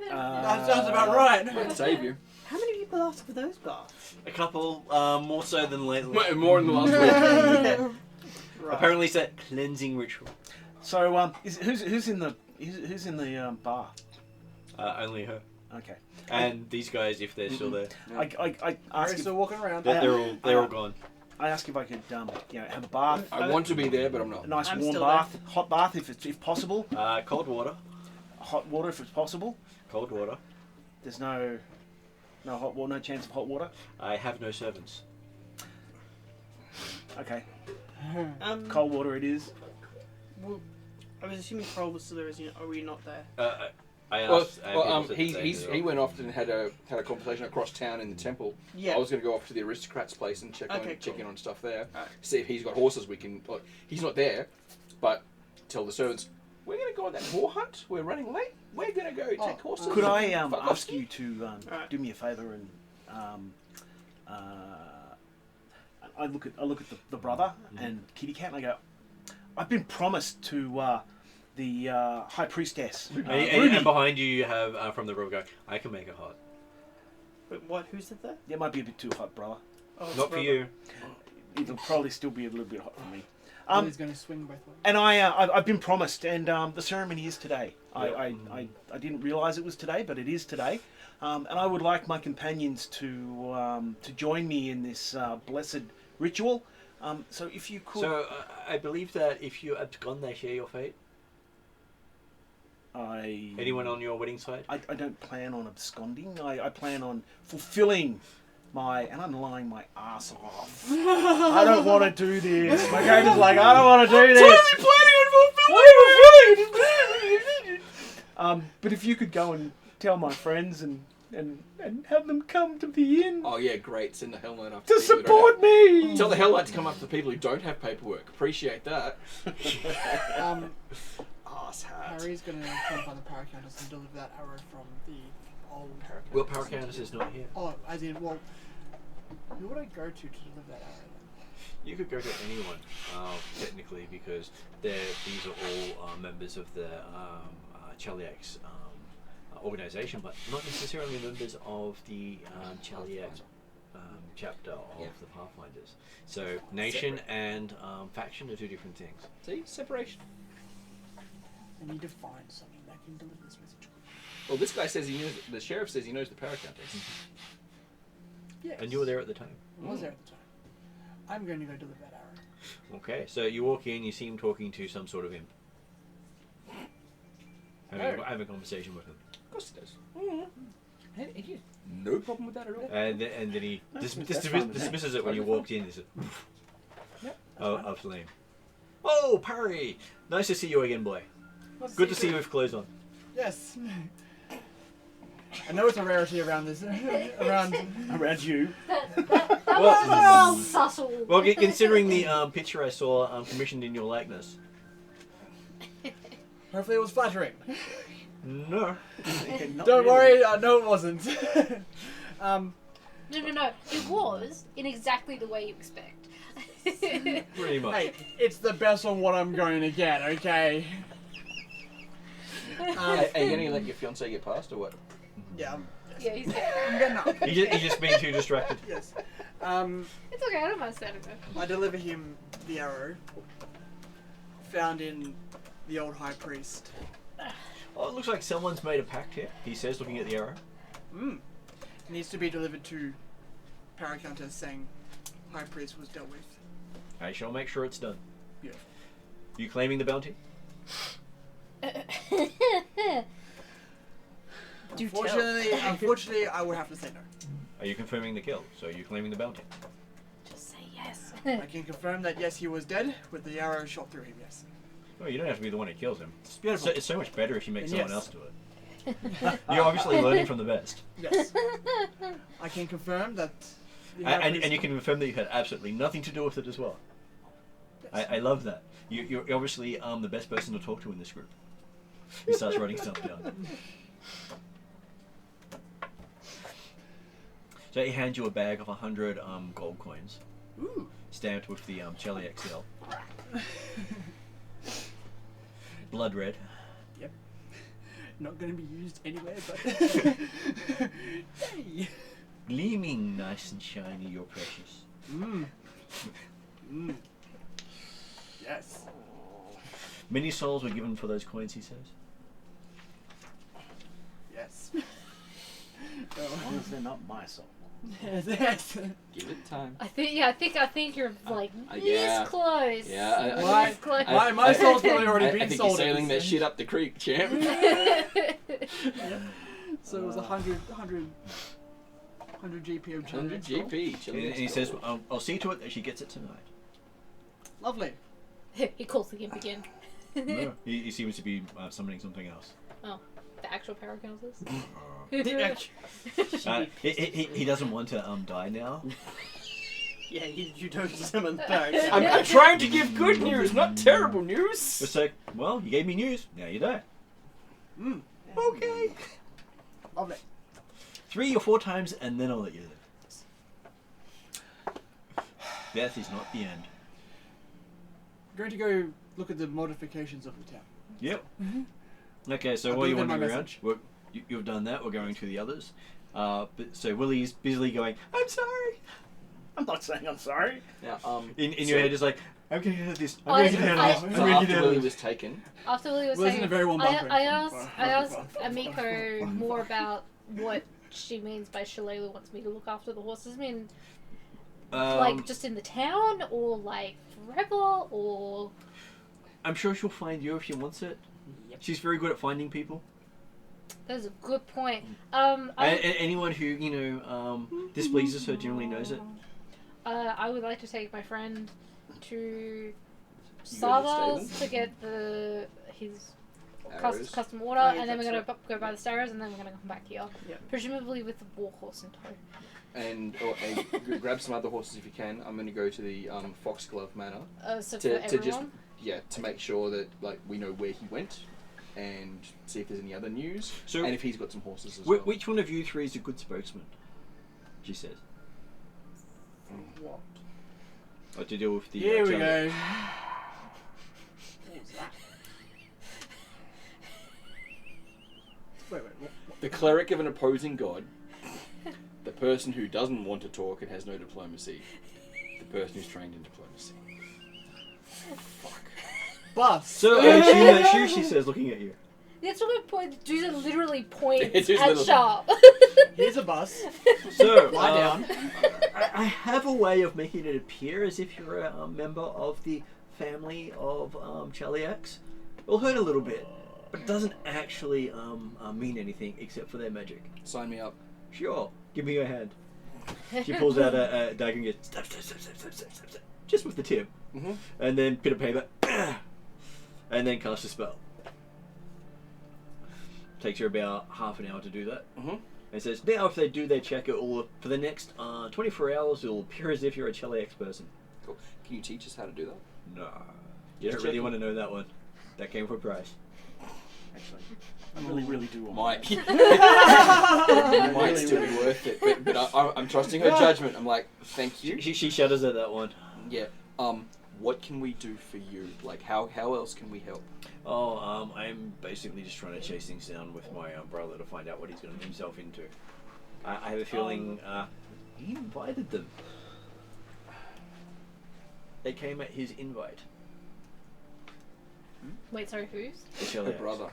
That sounds about right. Might save you. How many people asked for those baths? A couple, more so than lately. More in the last week. Right. Apparently it's a cleansing ritual. So, who's in the bar? Only her. Okay. And these guys, if they're still there. I Are ask you if, still walking around? They're all gone. I ask if I could have a bath, I want to be there, but I'm a not. nice I'm warm still bath, hot bath if possible, Cold water. hot water if it's possible. Cold water. There's no hot water, no chance of hot water. I have no servants. Okay, Um, cold water it is. well, I was assuming Kroll was still there. Are we not there? I asked. He went off and had a conversation across town in the temple. Yeah. I was going to go off to the aristocrat's place and check Okay, in on stuff there. Alright. See if he's got horses we can. Like, he's not there, but tell the servants we're going to go on that boar hunt. We're running late. We're going to go take horses. Could I Fuck off. ask you to Alright. do me a favour and I look at the brother and Kitty Cat and I go, I've been promised to the High Priestess. And behind you, you have from the room go. I can make it hot. Wait, what? Who said that? It might be a bit too hot, brother. Oh, it's Not for Robert. you. It'll probably still be a little bit hot for me. He's going to swing both ways. And I've been promised, and the ceremony is today. I didn't realise it was today, but it is today. And I would like my companions to join me in this blessed ritual. So if you could, So I believe that if you abscond, they share your fate. Anyone on your wedding side? I don't plan on absconding. I plan on fulfilling and I'm lying my ass off. I don't want to do this. My character's like, I don't want to do this. But if you could go and tell my friends and have them come to the inn Oh yeah, great. Send the Hell Knight up to people who don't support me. have- Tell the Hell Knight to come up to people who don't have paperwork. Appreciate that. Ass hat. Harry's going to jump on the Paracountess and deliver that arrow from the old Paracountess. Well, Paracountess is not here. Oh, as in, well, who would I go to deliver that arrow then? You could go to anyone, technically, because these are all members of the Cheliax organization, but not necessarily members of the Cheliax chapter of the Pathfinders. So nation and faction are 2 different things. See, separation. I need to find something that can deliver this message. Well, this guy says he knows. The sheriff says he knows the Paracountess. Yes. And you were there at the time. I was there at the time. I'm going to go deliver that arrow. Okay, so you walk in, you see him talking to some sort of imp. have a conversation with him. Of course he does. He has no problem with that at all. And then he That's fine with dismisses it when you walked in. He said, Yep, of flame. Oh, Parry! Nice to see you again, boy. Good to see you with clothes on. Yes. I know it's a rarity around this. around. Around you. That Well, was subtle. Well, considering the picture I saw commissioned in your likeness. Hopefully, it was flattering. No. Don't worry, no, it wasn't. No. It was in exactly the way you expect. Pretty much. Hey, it's the best on what I'm going to get. Okay. Are you going to let your fiancé get past or what? Yeah. Yeah, he's I'm getting up. He's just being too distracted. Yes. It's okay, I don't mind standing there. I deliver him the arrow found in the old high priest. Oh, it looks like someone's made a pact here. He says, looking at the arrow. It needs to be delivered to Paracountess saying high priest was dealt with. I shall make sure it's done. Yeah. You claiming the bounty? Unfortunately, I would have to say no. Are you confirming the kill? So are you claiming the bounty? Just say yes. I can confirm that yes, he was dead with the arrow shot through him. Yes. Well, you don't have to be the one who kills him. It's beautiful. It's so much better if you make And someone yes. else do it. You're obviously learning from the best. Yes. I can confirm that. the high And priest- you can confirm that you had absolutely nothing to do with it as well. Yes. I love that. You're obviously the best person to talk to in this group. He starts writing stuff down. So he hands you a bag of 100 gold coins, Ooh. stamped with the Jelly XL. Blood red. Yep. Not going to be used anywhere, but. Hey. Gleaming nice and shiny, you're precious. Yes. Many souls were given for those coins, he says. Yes. As long as they're not my soul. Yes. Give it time. I think you're like yeah. this close. Yeah, Why? This close. My soul's probably already I been think sold. you're at sailing that this shit up the creek, champ. So it was 100 GP of 100 Chile. GP. And he says, I'll see to it that she gets it tonight. Lovely. He calls the imp again. No, he seems to be summoning something else. Oh, the actual Paracountess? He doesn't want to die now. Yeah, you don't summon the Paracountess. I'm trying to give good news, not terrible news. It's like, well, you gave me news, now you die. Okay. Lovely. 3 or 4 times and then I'll let you live. Death is not the end. I'm going to go look at the modifications of the town. Yep. Okay, so I'll while give you're them my wandering around, message. you've done that, we're going to the others. So Willie's busily going, I'm sorry. I'm not saying I'm sorry. Now, In your head is like, I'm going to get out of this. I'm I- going to get out of this. I- I'm so going to after get out Willie of this. was taken, After Willie was Well, isn't saying, it very well buffering? I asked Amiko more about what she means by Shalala wants me to look after the horses. I mean, like just in the town, or like forever, or I'm sure she'll find you if she wants it. Yep. She's very good at finding people. that's a good point. And anyone who, displeases her generally knows it. I would like to take my friend to You go to the Sarval's stable? to get his arrows. custom order, Oh, yeah, and then we're that's gonna go buy the stairs, and then we're gonna come back here, Yep. presumably with the war horse in tow. and grab some other horses if you can. I'm going to go to the Foxglove Manor So to for just everyone. to make sure that we know where he went and see if there's any other news So- and if he's got some horses as well. Which one of you 3 is a good spokesman? She says. What? Or to deal with the. Here we Jelly. go. Wait, what? The cleric of an opposing god, the person who doesn't want to talk and has no diplomacy, the person who's trained in diplomacy. Bus. So I assume that's you, she says, looking at you. That's a good point. Dudes are literally points It is at little- Sharp. Here's a bus. So, Lie down. I have a way of making it appear as if you're a member of the family of Chaliax. It'll hurt a little bit, but it doesn't actually mean anything except for their magic. Sign me up. Sure, give me your hand. She pulls out a dagger and goes, stab, stab, stab, stab, stab, stab, stab, stab, just with the tip. Mm-hmm. And then bit of paper, and then cast a spell. Takes her about half an hour to do that. Mm-hmm. And says, now if they do their check, it will, for the next 24 hours, it will appear as if you're a Chile person. Cool. Can you teach us how to do that? No. You don't really want to know that one. That came for a price. Actually, I really do want Might. that. It might still be worth it, but I'm trusting her judgment. I'm like, thank you. She shudders at that one. Yeah. What can we do for you? Like, how else can we help? Oh, I'm basically just trying to chase things down with my brother to find out what he's gotten himself into. I have a feeling he invited them. They came at his invite. Wait, sorry, who's? The Her Shellats. brother.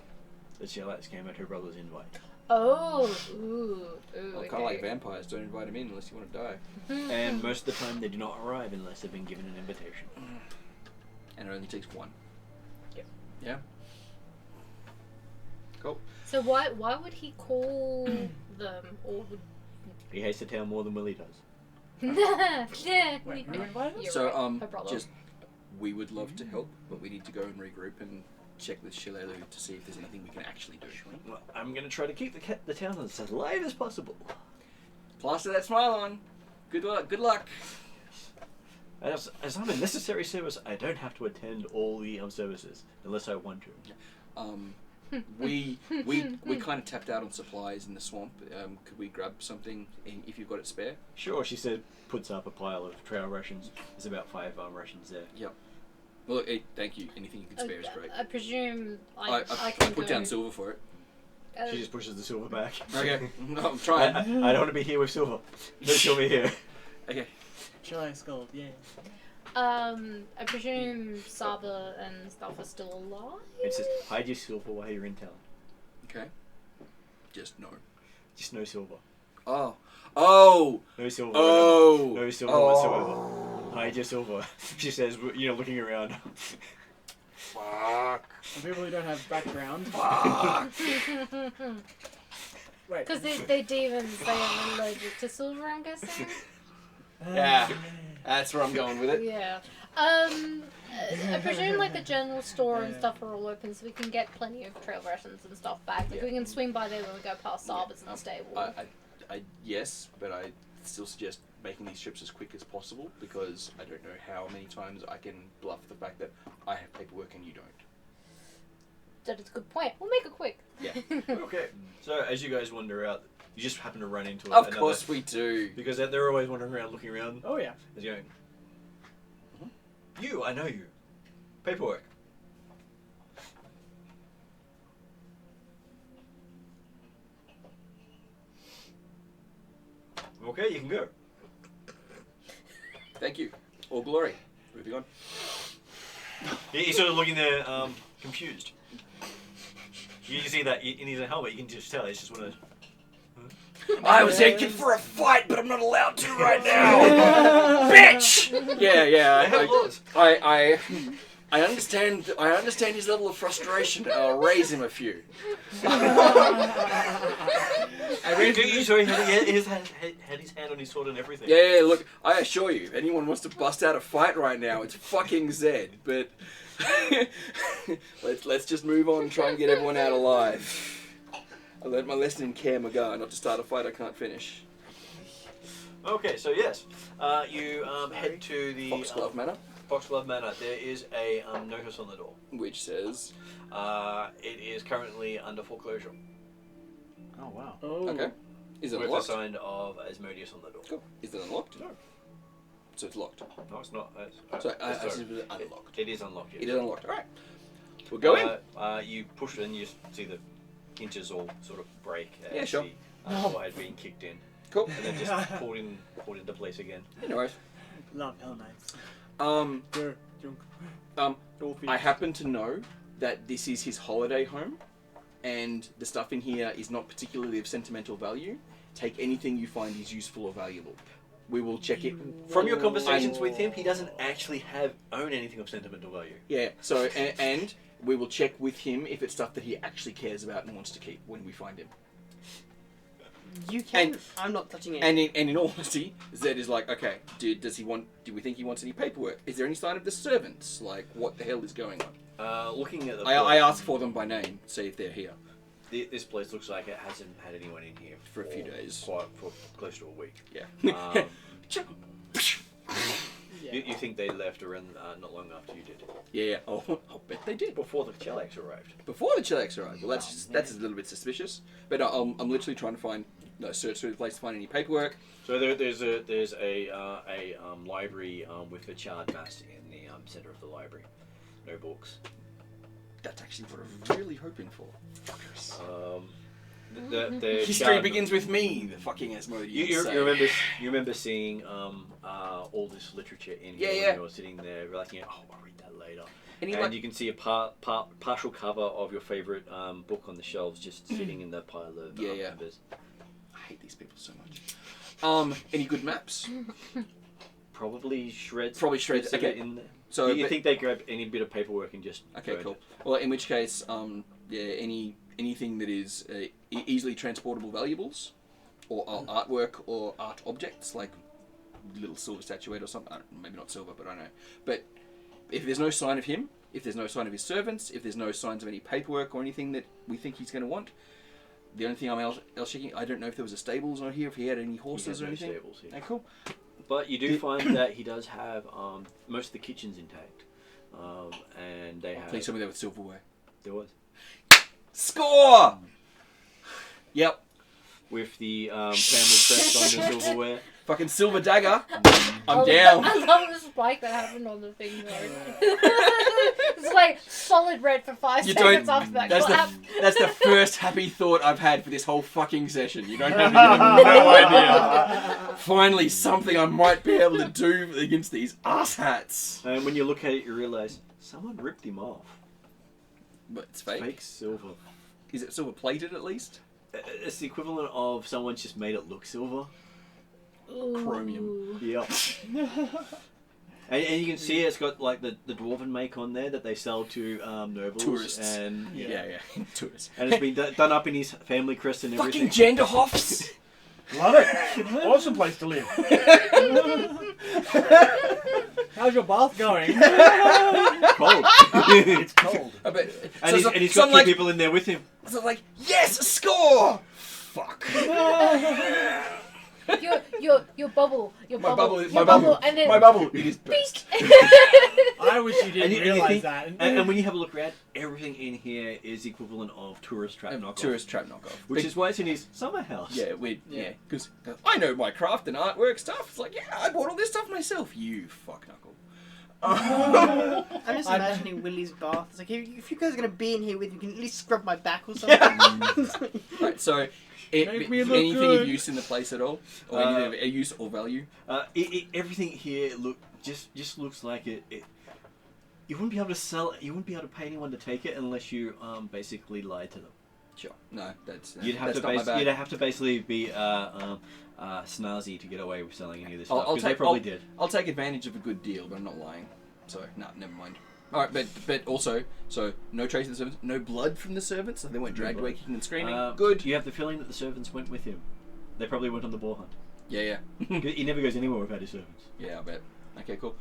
The Shellats came at her brother's invite. Oh, ooh, Well, kind of like vampires. Don't invite him in unless you want to die. And most of the time they do not arrive unless they've been given an invitation. And it only takes one. Yep. Yeah. Cool. So why would he call them, or would... He hates the town more than Willie does. Yeah. Wait, who invited us? You're So, right, her brother. just we would love to help, but we need to go and regroup and check with Shillelu to see if there's anything we can actually do. Well, I'm going to try to keep the town as alive as possible. Plaster that smile on. Good luck. Good luck. As I'm a necessary service, I don't have to attend all the services unless I want to. We kind of tapped out on supplies in the swamp. Could we grab something if you've got it spare? Sure, she said, puts up a pile of trail rations. There's about 5 rations there. Yep. Well, look, thank you. Anything you can spare is great. I presume I can put go. down silver for it. She just pushes the silver back. Okay, no, I'm trying. I don't want to be here with silver. No silver here. Okay. Chile Skull, yeah. I presume Saba and stuff are still alive? It says, hide your silver while you're in town. Okay. Just no. Just no silver. Oh. No silver. Oh. No silver whatsoever. Hide your silver. She says, looking around. Fuck. For people who don't have background. Fuck. Wait. Because they're demons, they are allergic to silver, I'm guessing? Yeah. That's where I'm going with it. Yeah. I presume like the general store and stuff are all open, so we can get plenty of trail rations and stuff back. Like Yeah. we can swing by there when we go past Saba's and the stable. Yes, but I still suggest making these trips as quick as possible because I don't know how many times I can bluff the fact that I have paperwork and you don't. That is a good point. We'll make it quick. Yeah. Okay. So as you guys wander out, you just happen to run into Of course we do. because they're always wandering around, looking around. Oh yeah. As going, you, I know you. Paperwork. Okay, you can go. Thank you. All glory. Moving on. He's sort of looking there, confused. You can see that in his helmet, you can just tell, it's just one of those... I was aching for a fight, but I'm not allowed to right now. Bitch! I understand his level of frustration. I'll raise him a few. I mean, you saw he had his hand on his sword and everything. Yeah, look, I assure you, if anyone wants to bust out a fight right now, it's fucking Zed, but let's just move on and try and get everyone out alive. I learned my lesson in Care Magar, not to start a fight I can't finish. Okay, so yes, you head to the Foxglove Manor, Foxglove Manor. There is a notice on the door. which says, it is currently under foreclosure. Oh wow. Oh. okay, is it With unlocked? a sign of Asmodeus on the door. Cool. Is it unlocked? No. So it's locked. No, it's not. So I assume it's unlocked. It is unlocked. Yes. It is unlocked. All right. We'll go in. You push it and you see the hinges all sort of break as Yeah, sure. the door had been kicked in. Cool. And then just pulled into place again. No worries. Love Hell Knights. I happen to know that this is his holiday home, and the stuff in here is not particularly of sentimental value. Take anything you find is useful or valuable. we will check it. From your conversations with him, he doesn't actually own anything of sentimental value. Yeah, so, and we will check with him if it's stuff that he actually cares about and wants to keep when we find him. You can. I'm not touching it. And in all honesty, Zed is like, okay, do we think he wants any paperwork? Is there any sign of the servants? Like, what the hell is going on? Looking at the I ask for them by name, see if they're here. This place looks like it hasn't had anyone in here For a few days. For close to a week. Yeah. You think they left around not long after you did? Yeah. Oh, I'll bet they did. Before the Chillax arrived. Before the Chillax arrived. Well, that's a little bit suspicious. But I'm literally trying to search through the place to find any paperwork. So there's a library with a charred mass in the center of the library. No books. That's actually what I'm really hoping for. The History begins with me, the fucking Asmodeus. You remember seeing all this literature in here when you were sitting there, like, I'll read that later. And you can see a partial cover of your favourite book on the shelves just sitting in the pile of members. I hate these people so much. Any good maps? Probably shreds. Okay. In there. So you think they grab any bit of paperwork and just okay, burn cool. it? Well, in which case, anything that is easily transportable valuables, or artwork or art objects, like little silver statuette or something. Maybe not silver, but I don't know. But if there's no sign of him, if there's no sign of his servants, if there's no signs of any paperwork or anything that we think he's going to want, the only thing I'm else checking, I don't know if there was a stables on here, if he had any horses or anything. Stables here. Okay, cool. But you do find that he does have most of the kitchens intact, and they have. Please tell me there was silverware. There was. Score! Yep. With the family crest on the silverware. Fucking silver dagger. I'm down. I love the spike that happened on the thing though. It's like solid red for 5 seconds after that clap. That's the first happy thought I've had for this whole fucking session. You don't have no idea. Finally, something I might be able to do against these asshats. And when you look at it, you realise someone ripped him off. But it's fake. Fake silver. Is it silver plated at least? It's the equivalent of someone just made it look silver. Chromium. Yep. and you can see it's got like the dwarven make on there that they sell to nobles. Tourists. And Yeah. Tourists. And it's been done up in his family crest and everything. Fucking Genderhoffs! Love it. Awesome place to live. How's your bath going? Cold. It's cold. And he's got two people in there with him. So like, yes, score! Fuck. Your bubble. My bubble. And then My bubble. It is burst. I wish you didn't And you realise think- that. And when you have a look around, everything in here is the equivalent of tourist trap knockoff. Tourist trap knockoff. Which is why it's in his summer house. Yeah, because I know my craft and artwork stuff. It's like, yeah, I bought all this stuff myself. You fuck knuckle. I'm just imagining Willie's bath. It's like, if you guys are going to be in here with me, you can at least scrub my back or something. Right, so Make me look anything good. of use in the place at all? Or anything of use or value? Everything here just looks like it. You wouldn't be able to sell it. You wouldn't be able to pay anyone to take it unless you basically lied to them. Sure. No, that's You'd have that's not my bag. You'd have to basically be snazzy to get away with selling any of this stuff. I'll Because they take- probably did. I'll take advantage of a good deal, but I'm not lying. So, no, never mind. Alright, but also, so no trace of the servants, no blood from the servants, so they weren't dragged away kicking and screaming. Good. You have the feeling that the servants went with him. They probably went on the boar hunt. Yeah. He never goes anywhere without his servants. Yeah, I bet. Okay, cool.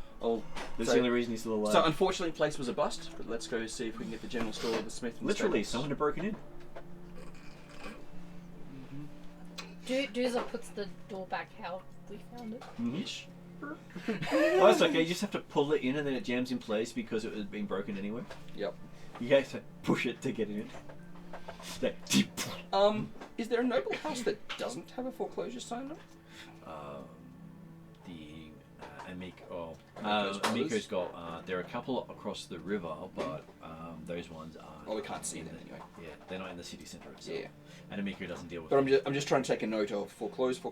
That's the only reason he's still alive. So, unfortunately, the place was a bust, but let's go see if we can get the general store of the Smith and the Literally, stables. someone had broken in. Doozer puts the door back how we found it. Ish. Well, that's okay. You just have to pull it in and then it jams in place because it had been broken anyway. Yep. You have to push it to get it in. Is there a noble house that doesn't have a foreclosure sign on? Amiko's got. There are a couple across the river, but those ones are. Oh, we can't see them anyway. Yeah, they're not in the city centre itself. Yeah. And Amiko doesn't deal with. But I'm just trying to take a note of foreclosed.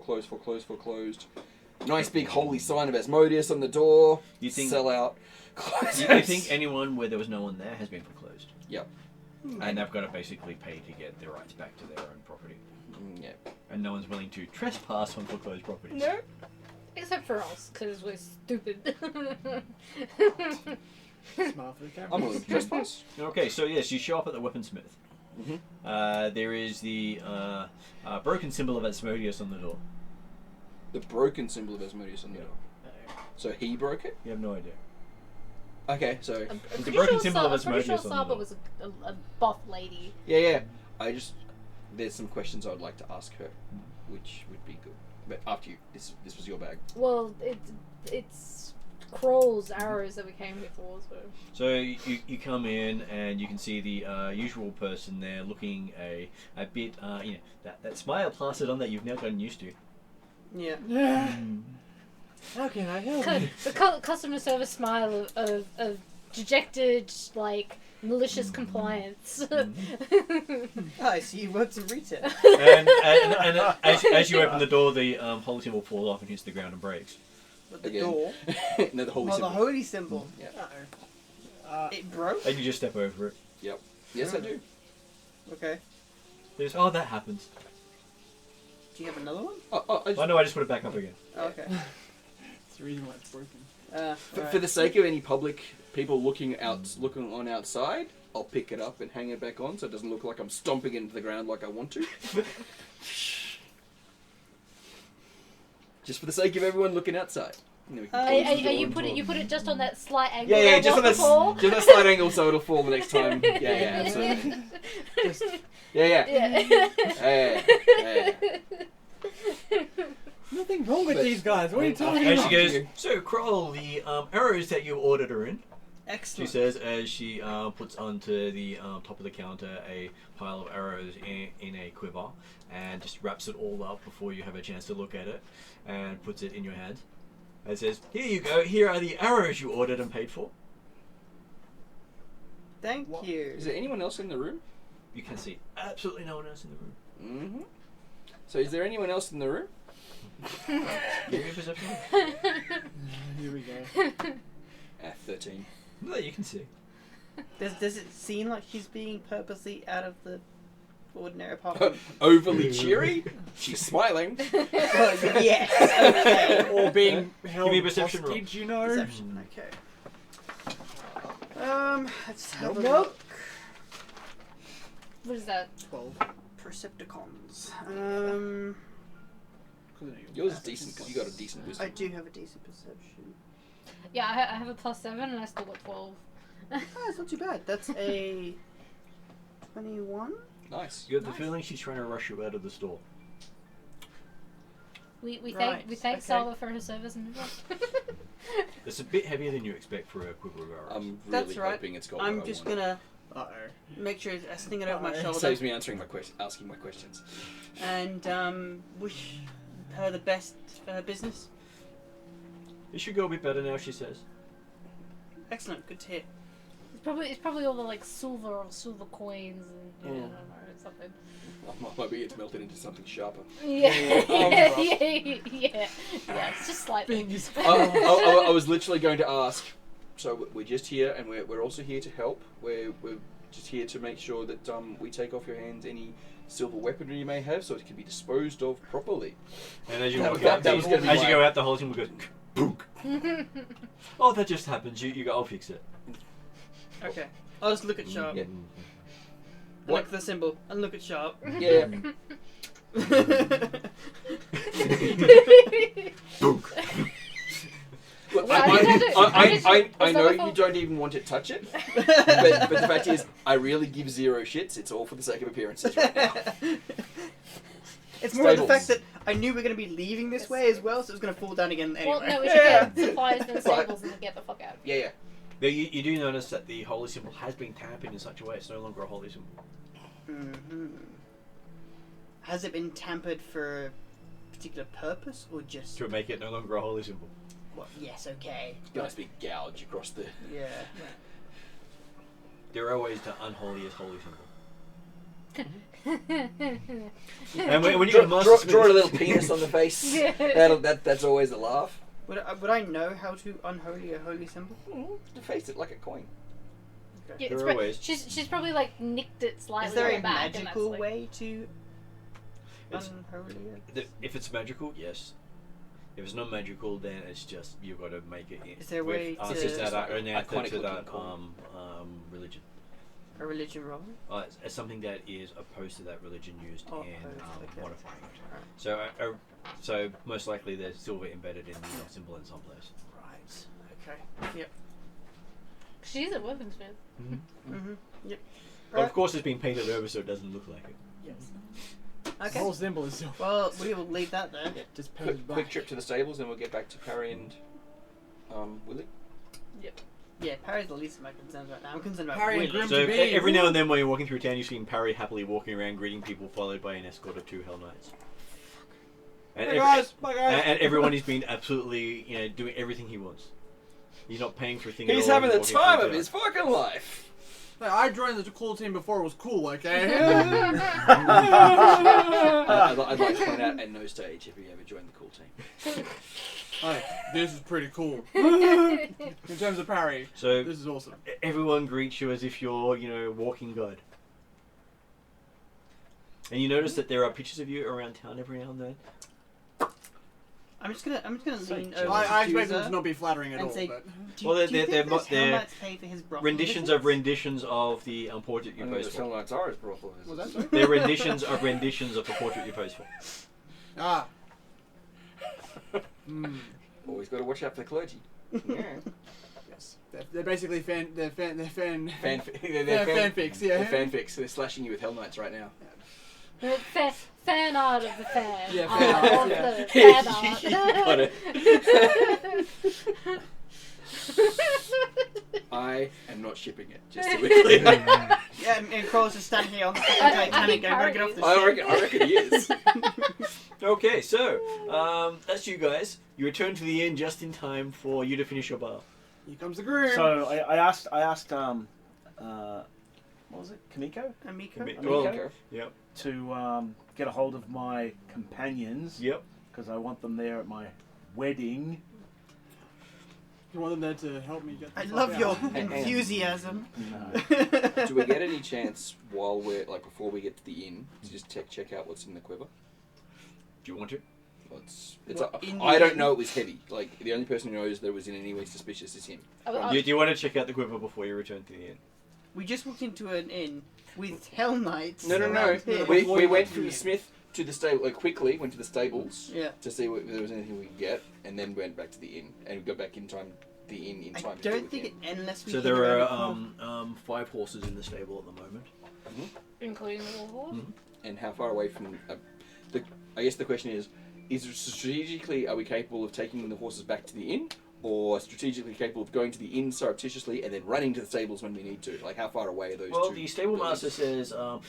Nice big holy sign of Asmodeus on the door. You think sell out? You think anyone where there was no one there has been foreclosed? Yep. And they've got to basically pay to get their rights back to their own property. Yep. And no one's willing to trespass on foreclosed properties. No. Except for us, because we're stupid. Smile for the camera. I'm willing to trespass. Okay, so yes, you show up at the weaponsmith. There is the broken symbol of Asmodeus on the door. The broken symbol of Asmodeus on the door. So he broke it? You have no idea. Okay, so... I'm The pretty broken sure symbol of I'm pretty sure Asmodeus on the Saba door. was a buff lady. Yeah. There's some questions I would like to ask her, which would be good. But after you, this was your bag. Well, it's Kroll's arrows that we came here for, so... So you come in and you can see the usual person there, looking a bit that smile plastered on that you've now gotten used to. Yeah. How can I help? The customer service smile of dejected, like, malicious compliance. I see you worked in retail. And as you open the door, the holy symbol falls off and hits the ground and breaks. But the Again. door. No, the holy Oh, symbol. the holy symbol. Yeah. It broke? And you just step over it. Yep. Yes, I do. Okay. There's, that happens. Do you have another one? Oh no, I just put it back up again. Oh, okay. It's the reason why it's broken. For the sake of any public people looking on outside, I'll pick it up and hang it back on so it doesn't look like I'm stomping into the ground like I want to. Just for the sake of everyone looking outside. And then we can close the door you and put it talk. you put it just on that slight angle. Yeah, that just on wants to fall. just that slight angle so it'll fall the next time. Yeah, absolutely. Yeah. Nothing wrong with But- these guys. What are you talking And about? she goes, so Kroll, the arrows that you ordered are in. She Excellent. says as she puts onto the top of the counter a pile of arrows in a quiver and just wraps it all up before you have a chance to look at it and puts it in your hand. And says, here you go, here are the arrows you ordered and paid for. Thank you. Is there anyone else in the room? You can see absolutely no one else in the room. Mm-hmm. So is there anyone else in the room? Give me a perception. Here we go. 13. No, you can see. Does it seem like she's being purposely out of the ordinary apartment? Overly cheery? She's smiling. Yes. Okay. Or being held me a perception roll. hostage, you know? Perception. Okay. Let's have a Nope. look. What is that? 12. Percepticons. Yours is decent because you got a decent wisdom. I do have a decent perception. Yeah, I have a +7 and I still got 12. It's not too bad. That's a 21. Nice. You have the feeling she's trying to rush you out of the store. We Right, thank okay. Saba for her service and It's a bit heavier than you expect for a quiver of arrows. I'm really That's right. hoping it's got I'm what I just want. gonna Uh-oh. make sure I sling it over my It shoulder Saves me asking my questions. and wish her the best for her business. It should go a bit better now, she says. Excellent. Good to hear. it's probably all the like silver coins and I don't know, something. Maybe it's melted into something sharper. Yeah. Oh, Yeah, it's just slightly. Fingers I was literally going to ask. So we're just here, and we're also here to help. We're just here to make sure that we take off your hands any silver weaponry you may have, so it can be disposed of properly. And as you That walk was- out, that was gonna be as you my- go out, the whole thing will go boom. Oh, that just happens. You go, I'll fix it. Okay. I'll just look at Sharp. Yeah. And What? look at the symbol. And look at Sharp. Yeah. Look, Well, I know just- you don't even want to touch it, but the fact is, I really give zero shits. It's all for the sake of appearances right now. It's more of the Stables. fact that I knew we were going to be leaving this way as well, so it was going to fall down again anyway. Well, no, we should get supplies from the stables and get the fuck out. Yeah. But you do notice that the holy symbol has been tampered in such a way it's no longer a holy symbol. Mm-hmm. Has it been tampered for a particular purpose, or just... To make it no longer a holy symbol. What? Yes, okay. Nice big gouge across the. Yeah. There are ways to unholiest holy symbol. And when you got a master draw a smith- little penis on the face. Yeah. That's always a laugh. Would I know how to unholy a holy symbol? Deface it like a coin. Yeah, There it's are pro- ways. she's probably like nicked it slightly. Is there on a the back, and magical that's, like, way to It's- unholy it? If it's magical, yes. If it's not magical, then it's just you've got to make it. Is there a way to- artists that are Iconic announced to looking that core. religion? A religion roll? It's something that is opposed to that religion used Oh, in opposed, okay. modifying it. Alright. So, so most likely there's silver embedded in the symbol in some place. Right. Okay. Yep. She's a weaponsmith. Mm-hmm. Yep. But of course, it's been painted over so it doesn't look like it. Yes. The Okay. whole symbol is silver. Well, we will leave that there. Just painted Quick black. trip to the stables, and we'll get back to Parry and Willie. Yeah, Parry's the least of my concerns right now. I'm concerned about Parry and Willie. Grim So to be. every now and then, while you're walking through town, you see Parry happily walking around, greeting people, followed by an escort of 2 Hell Knights. And Hey guys, bye guys. and everyone has been absolutely, doing everything he wants. He's not paying for a thing. He's at all, having the walking time through of town. his fucking life. Hey, I joined the cool team before it was cool, okay? I'd like to point out at no stage if you ever joined the cool team. Hey, this is pretty cool. In terms of Parry, So this is awesome. everyone greets you as if you're, walking guide. And you notice that there are pictures of you around town every now and then. I'm just gonna lean Chill. over I to expect them Juza to not be flattering at and all, say, but... do, Well, do you they're think not- this Hell they're Knight's pay for his brothel Renditions of the portrait you I think pose the for. Fell Knights are his brothel. Was that so? They're renditions of the portrait you pose for. Ah. Hmm. Always got to watch out for the clergy. Yeah. Yes. They're basically they're fanfics, They're yeah. fanfics. They're slashing you with Hell Knights right now. Fan art of the fan. Yeah, fan art, Of yeah. the fan art. You got it. I am not shipping it, just to be clear. Yeah, and Crow's just standing here on the fucking I Titanic think going, gotta get off the I ship. reckon he is. Okay, so that's you guys. You return to the inn just in time for you to finish your bar. Here comes the groom. So I asked what was it, Kamiko? Amico? Amico? Yep. To get a hold of my companions. Yep. Because I want them there at my wedding. You want them there to help me get the I fuck love out. your And- enthusiasm. No. Do we get any chance while we're before we get to the inn to just check out what's in the quiver? Do you want to? Well, it's in the I don't inn? know it was heavy. Like the only person who knows that it was in any way suspicious is him. Oh, Do you want to check out the quiver before you return to the inn? We just walked into an inn with Hell Knights. No. around here. We went from the smith to the stable. Quickly went to the stables Yeah. to see if there was anything we could get, and then went back to the inn and got back in time. The inn in I time. to deal don't with think him. it, unless we So hit there around the are 5 horses in the stable at the moment. including the war. And how far away from I guess the question is strategically, are we capable of taking the horses back to the inn, or strategically capable of going to the inn surreptitiously and then running to the stables when we need to? Like, how far away are those Well, two the stable buildings? master says, I'm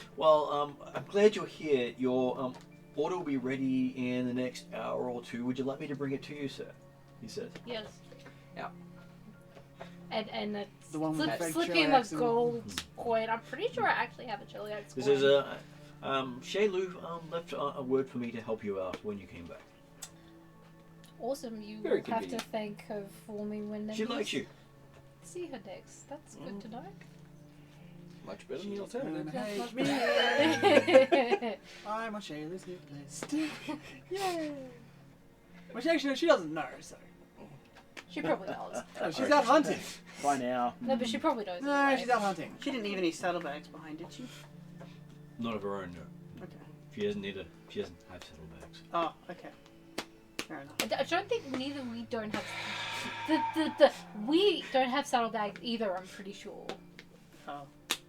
glad you're here. Your order will be ready in the next hour or 2. Would you like me to bring it to you, sir? He says. Yes. Yeah. And it's The one with the fake slipping a Chiliacs and- gold coin. I'm pretty sure I actually have a Chiliacs This coin. is Shay Lu left a word for me to help you out when you came back. Awesome. You Very will have to convenient. thank her for me when She likes you. see her next. That's good to know. Much better than the alternative. Hate me. Yeah. I'm on Shayla's hit list. Yay! Which actually she doesn't know, so. She probably knows. Oh, she's out hunting. By now. No, but she probably knows. No, anyway. she's out hunting. She didn't leave any saddlebags behind, did she? Not of her own, no. Okay. She doesn't have saddlebags. Oh, okay. Fair enough. I don't think we don't have we don't have saddlebags either. I'm pretty sure. Oh.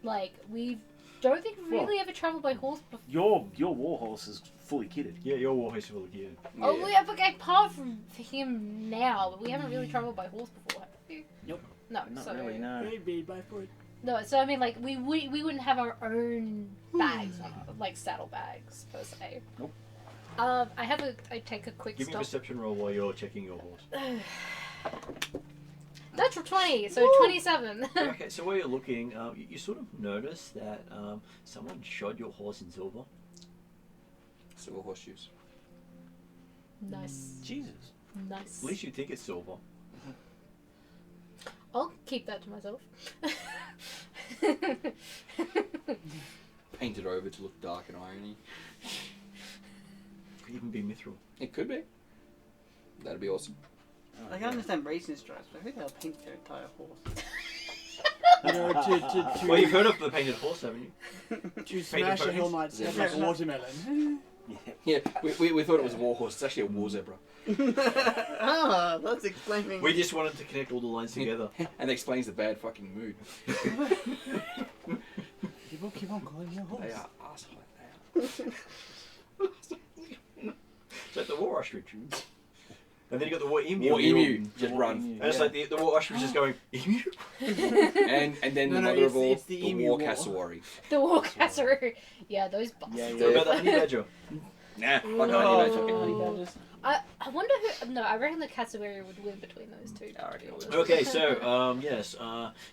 Like we don't think we really ever traveled by horse before. Your warhorse is fully kitted. Yeah, your warhorse will look good. Oh, yeah, but apart from him now, but we haven't really traveled by horse before, have we? Nope. No, Not so really, no. Maybe by foot. no. So I mean, like we wouldn't have our own bags, like saddlebags per se. Nope. I take a quick Give me a stop. perception roll while you're checking your horse. Natural 20, so 27. Okay, so while you're looking, you sort of notice that someone shod your horse in silver. Silver horseshoes. Nice, Jesus. nice. At least you think it's silver. I'll keep that to myself. Painted over to look dark and irony. Could even be mithril. It could be. That'd be awesome. I can understand racing stripes, but who the hell paints their entire horse? You know, Well, you've heard of the painted horse, haven't you? to smash a ponies? Hell Knight's head like a watermelon. Yeah, we thought it was a war horse. It's actually a war zebra. Ah, that's explaining. We just wanted to connect all the lines together. And that explains the bad fucking mood. Keep on calling me a horse. They are assholes. They are. It's like the war ostrich. And then you got the war emu. War emu. Just run. And it's like the war ostrich is going, emu? And then No, the no, mother of all, it's the the emu war war. cassowary. The war cassowary. Yeah, those bastards. What about the honey badger? Nah, fuck No. honey badger. Honey badgers. I wonder who. No, I reckon the cassowary would win between those two. I reckon it would. Okay, so, yes,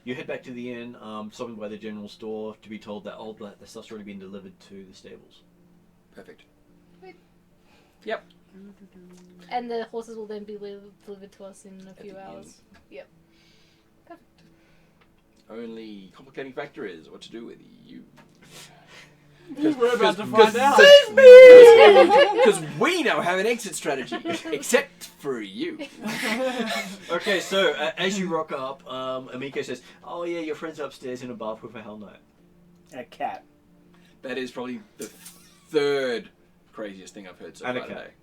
you head back to the inn, stopping by the general store to be told that all the stuff's already been delivered to the stables. Perfect. Yep. And the horses will then be delivered to us in a few the hours. Yep. Perfect. Only complicating factor is what to do with you. We're about to find out. Because we now have an exit strategy, except for you. Okay, so, as you rock up, Amiko says, oh yeah, your friend's upstairs in a bath with a Hell Knight. A cat. That is probably the third craziest thing I've heard so And a far cat. today.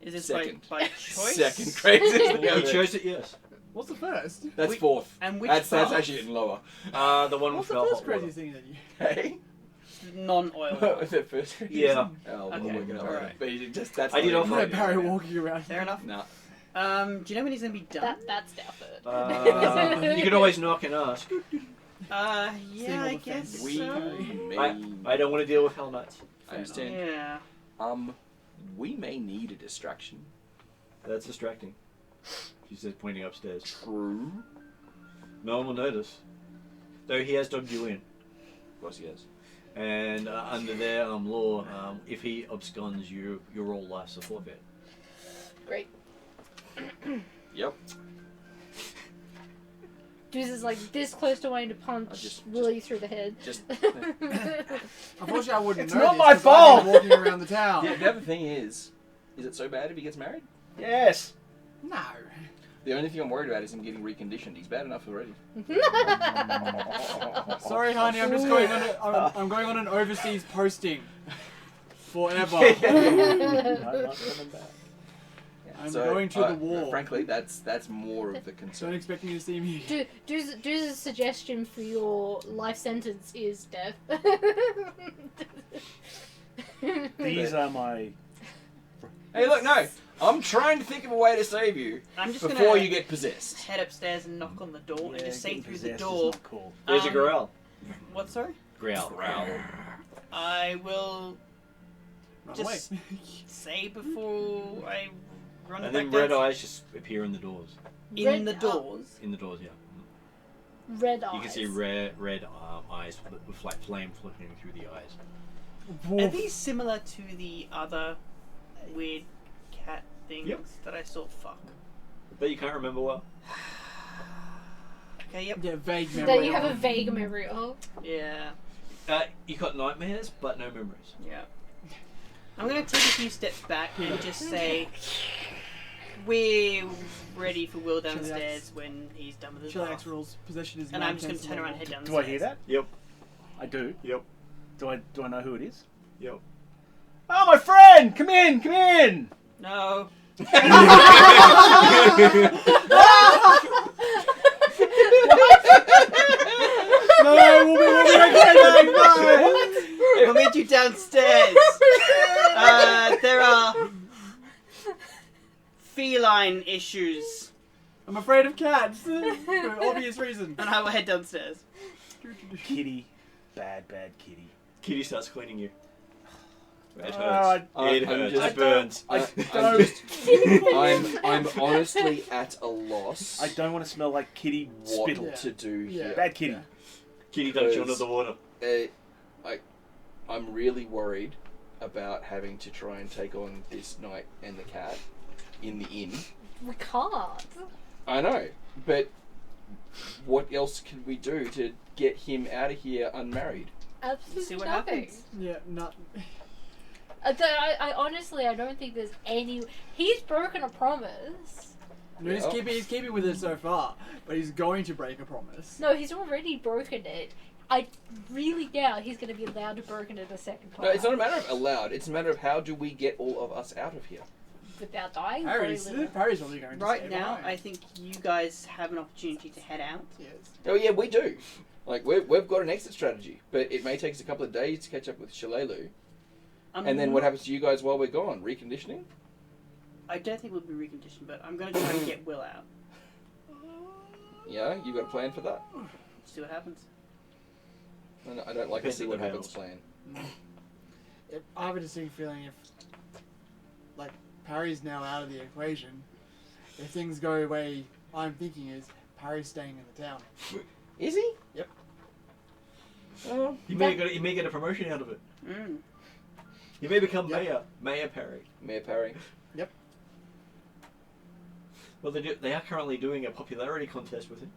Is this Second. by choice? Second craziest thing You I've heard. chose it, yes. What's the first? That's We- fourth. And which That's bath? actually getting lower. The one What's with the the first hot water. craziest thing that you... Hey? Non-oil. What was that first? Yeah. Oh, Okay, we'll work it out later. alright. But you just, that's I did not offer even Yeah, it. Barry right. walking around. Fair enough. Nah. Do you know when he's gonna be done? That's our third. You can always knock and ask. Yeah, Seeing all I the guess things. We so. may... I don't want to deal with Hell Knights. I understand. Yeah. We may need a distraction. That's distracting. She says, pointing upstairs. True. No one will notice. Though he has dogged you in. Of course he has. And under their law, if he absconds you, your all life's a forfeit. Great. Yep. Juice is like this close to wanting to I punch just- Willie through the head. Just... Unfortunately, I wouldn't It's know not this my 'cause I've been fault. walking around the town. The other thing is it so bad if he gets married? Yes. No. The only thing I'm worried about is him getting reconditioned. He's bad enough already. Sorry, honey. I'm just going on. I'm going on an overseas posting. Forever. I'm not coming back. I'm going to the war. Frankly, that's more of the Don't concern. expect me to see me. Juice's suggestion for your life sentence is death. These are my. Hey, look, no! I'm trying to think of a way to save you I'm just before gonna you get possessed. head upstairs and knock on the door and just say getting through the possessed is door. not cool. There's a growl. What, sorry? Growl. Growl. I will Run Just- away. say before I run And back then red down- eyes just appear in the doors. in the doors. In the doors, yeah. Red eyes. You can see red eyes with like flame flickering through the eyes. Are these similar to the other weird cat things Yep. that I saw? Fuck. That you can't remember well. Okay, yep. Yeah, vague memory. That you have a of. vague memory of. Yeah. You got nightmares, but no memories. Yeah. I'm gonna take a few steps back and just say we're ready for Will downstairs when he's done with his Chillax bath. rules. Possession is. And I'm just gonna 9/10 turn around and head level. downstairs. Do I hear that? Yep. I do. Yep. Do I know who it is? Yep. Oh, my friend! Come in! Come in! No. No, we'll be okay. No. We'll meet you downstairs. There are feline issues, I'm afraid of cats for obvious reasons. and I will head downstairs. Kitty. Bad kitty. Kitty starts cleaning you. It Uh, hurts. I'm It hurts. just- It burns. I'm honestly at a loss I don't want to smell like kitty what spittle. to do here. Bad kitty. Yeah. Kitty ducks you under Because- the water. I'm really worried about having to try and take on this knight and the cat in the inn. We can't. I know, but what else can we do to get him out of here unmarried? Absolutely See what nothing. happens. Yeah, not. I honestly, I don't think there's any. He's broken a promise. No, he's keeping with it so far, but he's going to break a promise. No, he's already broken it. I really doubt he's going to be allowed to broken it a second time. No, it's not a matter of allowed. It's a matter of how do we get all of us out of here. Without dying. Parry's only going to Right stay now, behind. I think you guys have an opportunity to head out. Yes. Oh yeah, we do. Like we've got an exit strategy, but it may take us a couple of days to catch up with Shalelu. And then what happens to you guys while we're gone? Reconditioning? I don't think we'll be reconditioned, but I'm going to try and get Will out. Yeah, you got a plan for that? See what happens. No, I don't like to Best see of what the happens Vales. plan. I have a distinct feeling if, like, Parry's now out of the equation, if things go the way I'm thinking is, Parry's staying in the town. Is he? Yep. Oh, You may get a promotion out of it. Mm. You may become Yep. Mayor Perry. Mayor Parry. Yep. Well, they are currently doing a popularity contest with him.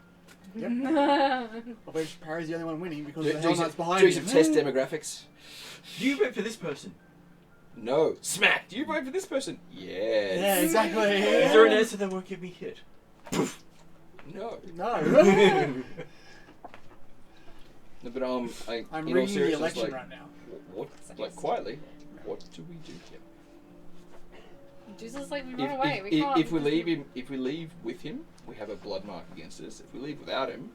Of which Parry's the only one winning because Do, the do, Hell some, Knight's behind do him. some test demographics. Do you vote for this person? No. Smack! Do you vote for this person? Yes. Yeah, exactly. Is there an answer that won't get me hit? No. No. No, but I'm in all rigging the seriousness, election like, right now. what, like quietly, what do we do here? Jesus, like we run away. We can't. If we leave with him, we have a blood mark against us. If we leave without him,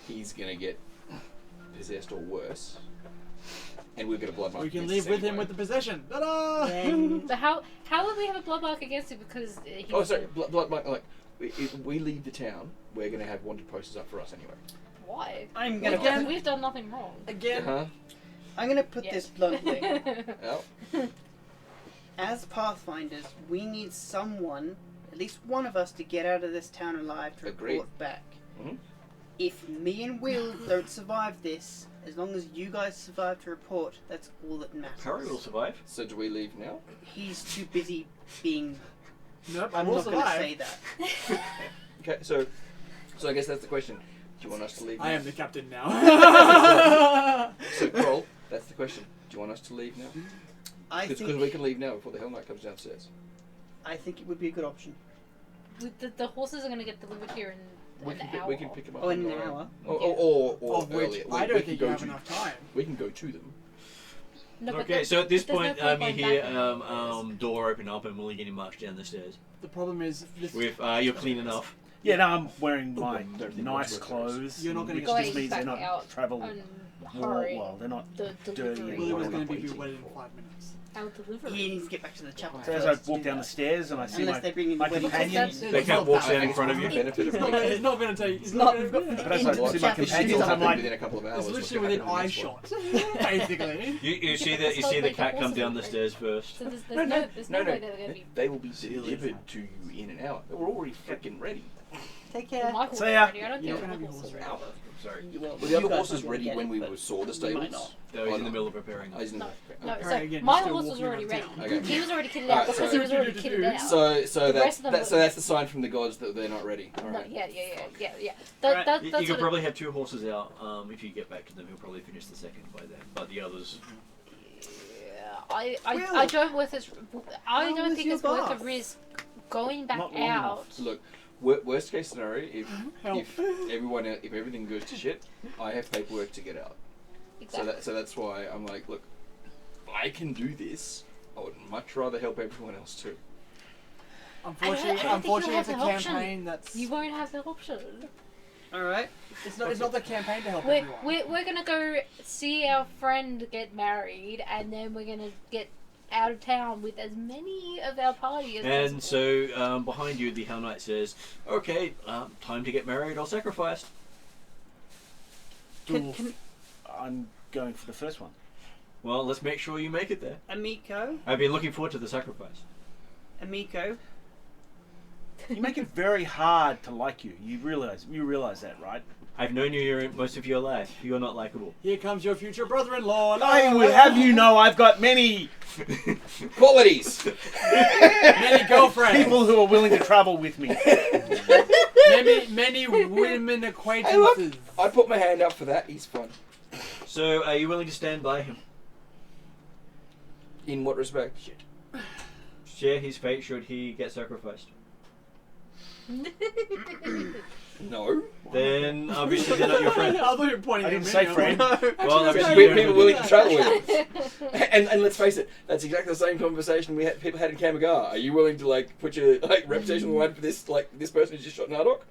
he's gonna get possessed or worse, and we've got a blood mark. We can against leave us with him anyway. with the possession. Ta-da! Then But how would we have a blood mark against him because he Oh, was sorry, blood mark. Like, if we leave the town, we're gonna have wanted posters up for us anyway. why? I'm gonna Because we've done nothing wrong. Again. Uh-huh. I'm gonna put Yes. this bluntly. Well, As Pathfinders, we need someone, at least one of us, to get out of this town alive to Agreed. report back. Mhm. If me and Will don't survive this, as long as you guys survive to report, that's all that matters. Perry will survive. so do we leave now? He's too busy being. Nope, I'm we'll not going to survive. say that. Okay, so I guess that's the question. Do you want us to leave now? I am the captain now. So, Kroll, that's the question. Do you want us to leave now? I Because think we can leave now before the Hell Knight comes downstairs. it would be a good option. The horses are going to get delivered here in We an can, hour. we can pick them up. Oh, in on an the way. hour. Or Of which earlier. I We don't can think go you have to- enough time. We can go to them. No, but Okay, the- so at this but there's point, no you point hear going back. door open up and Willie getting marched down the stairs. The problem is, this, With you're clean enough. Yeah, no, I'm wearing my Don't think nice much work for us. clothes. You're not gonna which go just means back they're not out travel. and Well, hurry they're not the dirty. delivery. Willie was Well, going to be waiting. wedded in 5 minutes. Our delivery. He needs to get back to the chapel So first. as I to walk do down the that. stairs and I see Unless they bring in my wedding companions, They They can't walk stand in front of you. Benefit of It's not going to take. It's Not- not. we've got- but as I Into see the my chapel. It companions, will I'm happen like, within a couple of hours. It's what's literally gonna within happen eye in this one. shot, basically. You see the It's not the like cat the come horses down the are- stairs first. So there's no way they're going to be. They will be delivered to you in an hour. We're already freaking ready. Take Well, care. my horse So, is yeah. ready. I don't You're think gonna the be horse is horse ready. Sorry. Well, Were the you other guys horses might ready get when it, we but saw the you stables? might not. No, he's in no. the middle of repairing. Oh, he's in No. the- No, okay. so Again, my you're still horse was walking already ready. around town. He was already kitted Alright, out because so- he was already kitted out. So The rest of them were- that's the sign from the gods that they're not ready. All No, right. yeah. Alright. That's You what could it- probably have two horses out. If you get back to them, he'll probably finish the second by then. But the others, Yeah, I Will, don't worth it. I how don't was think your it's worth the bath? risk going back Not long out. Look, worst case scenario, if everything goes to shit, I have paperwork to get out. Exactly. So that's why I'm like, look, I can do this. I would much rather help everyone else too. Unfortunately, I don't think you'll it's a have the option. campaign that's. You won't have the option. Alright. It's not the campaign to help We're, everyone. we're gonna go see our friend get married, and then we're gonna get out of town with as many of our party as and possible. so behind you, the Hell Knight says, "Okay, time to get married or sacrificed." Can I'm going for the first one. Well, let's make sure you make it there. Amico, I've been looking forward to the sacrifice. You make it very hard to like you. You realize that, right? I've known you most of your life. You're not likable. Here comes your future brother-in-law. I would have you know I've got many Qualities. many girlfriends, people who are willing to travel with me. many women Hey, acquaintances. look, I put my hand up for that. He's fun. So, are you willing to stand by him? In what respect? Share his fate should he get sacrificed. No. Then obviously they're not your friend. I thought you were pointing I at didn't me. say was friend. like, Well, obviously People they're willing to travel with you. And let's face it, that's exactly the same conversation people had in Kamigar. Are you willing to like put your reputation on the line for this person who just shot Nardok?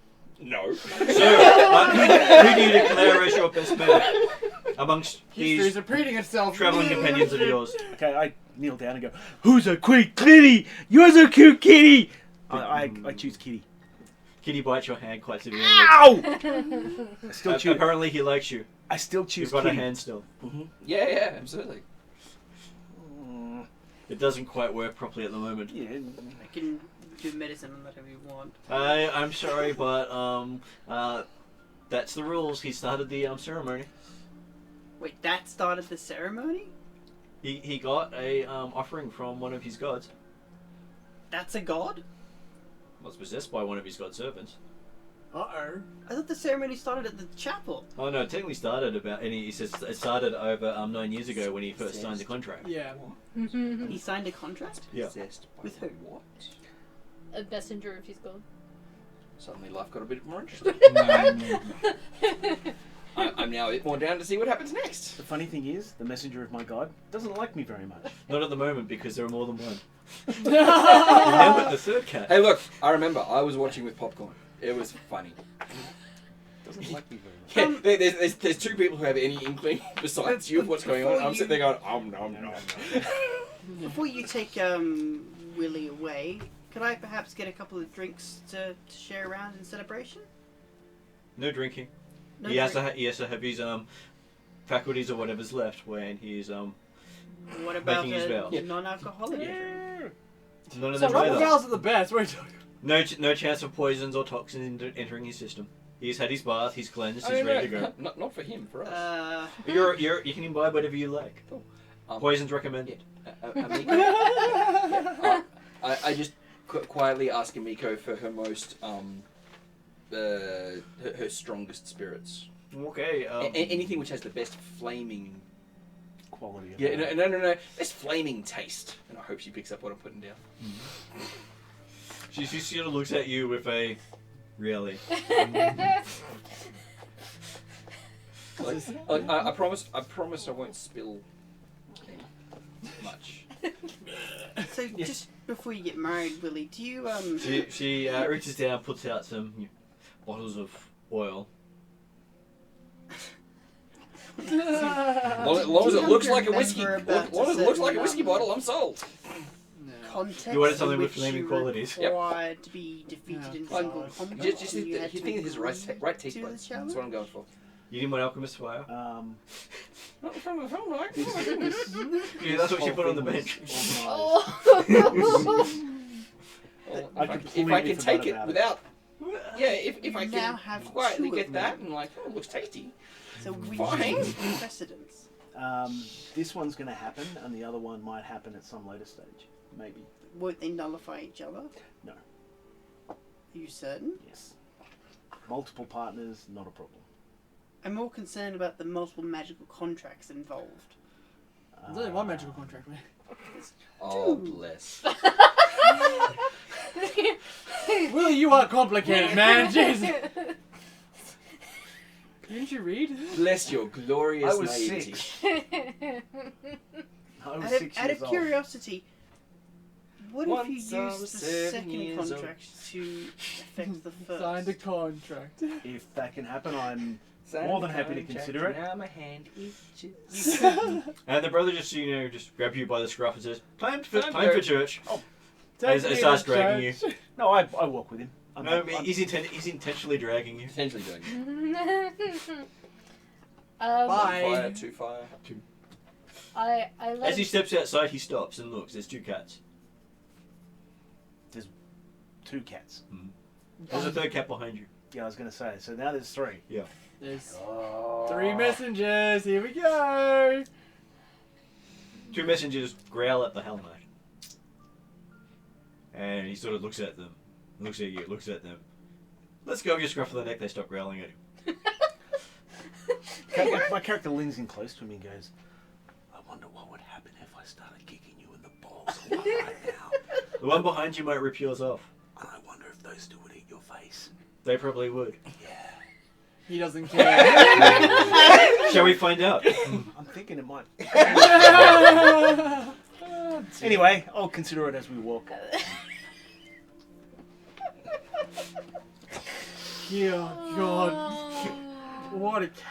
No. So, who do you declare as your best man amongst History's these repeating itself. travelling companions of yours? Okay, I kneel down and go, who's a quick kitty? You're a cute kitty! I choose kitty. Kitty bites your hand quite severely. Ow! I still choose. Apparently he likes you. I still choose You've got kitty. a hand still. Yeah, absolutely. It doesn't quite work properly at the moment. Yeah. I can do medicine on whatever you want. I'm sorry, but that's the rules. He started the ceremony. Wait, that started the ceremony? He got a offering from one of his gods. That's a god? Was possessed by one of his god servants. Uh-oh. I thought the ceremony started at the chapel. Oh no, it technically started about, and he says it started over 9 years ago when he first signed the contract. Yeah. He signed a contract? Yeah. With who? What? A messenger if he's gone. Suddenly life got a bit more interesting. I'm now a bit more down to see what happens next. The funny thing is, the messenger of my god doesn't like me very much. Not at the moment because there are more than one. Remember the third cat. Hey, look, I remember I was watching with popcorn. It was funny. Doesn't like me very much. Yeah, there's two people who have any inkling besides you of what's going on. I'm sitting there going, nom. Before you take Willie away, could I perhaps get a couple of drinks to share around in celebration? No drinking. No he has drink. to have his faculties or whatever's left when he's What about making his vow. a non-alcoholic drink? None of So them Rubble either. Gals are the best. What are you talking No chance of poisons or toxins entering his system. He's had his bath, he's cleansed, I he's mean, ready to go. Not for him, for us. You can imbibe whatever you like. Cool. Poisons recommended. I just quietly ask Amiko for her most her strongest spirits. Okay. Anything which has the best flaming. Quality of Yeah, life. no. Best flaming taste. And I hope she picks up what I'm putting down. She sort of looks at you with a really. I promise I won't spill much. So just before you get married, Willie, do you She reaches down, puts out some bottles of oil. As long as it looks like a whiskey, remember as about long as it looks like a certain, whiskey bottle, I'm sold. context You wanted something in with which flaming you qualities. Yep. required to be defeated Yeah. in single combat? Just and you had you to think it has the right agree taste to the buds. challenge? That's what I'm going for. You didn't want alchemist fire? Not from the film, right? Oh my goodness. Yeah, that's what she put on the bench. Well, I if I completely can forgot take it about it. without, if I Now can have quietly two get of that them. and like, oh, it looks tasty. So we Fine. choose precedence. This one's going to happen, and the other one might happen at some later stage. Maybe. Won't they nullify each other? No. Are you certain? Yes. Multiple partners, not a problem. I'm more concerned about the multiple magical contracts involved. There's only one magical contract, man. Oh, bless. Willie, you are complicated, man. Jeez. Didn't you read? Bless your glorious I was naivety. 6. I was Out of, 6 out years of old. curiosity, what if you Once I was use the 7 second years old. contract to affect the first? Signed a contract. If that can happen, I'm more than happy to consider it. Now my hand itches. And the brother just just grabs you by the scruff and says, "Time for church." Take It me starts to dragging you. church. No, I walk with him. No, he's intentionally dragging you. Potentially doing it. Bye. Fire, two fire. I As he steps outside, he stops and looks. There's 2 cats. 2 cats. There's a 3rd cat behind you. Yeah, I was going to say. So now there's 3. There's 3 messengers. Here we go. 2 messengers growl at the Hell Knight. And he sort of looks at them. Looks at you, looks at them. Let's go over your scruff of the neck, they stop growling at him. My character leans in close to him and goes, I wonder what would happen if I started kicking you The one behind you might rip yours off. I wonder if those two would eat your face. They probably would. He doesn't care. Shall we find out? I'm thinking it might. Anyway, I'll consider it as we walk. Yeah, God. What a character.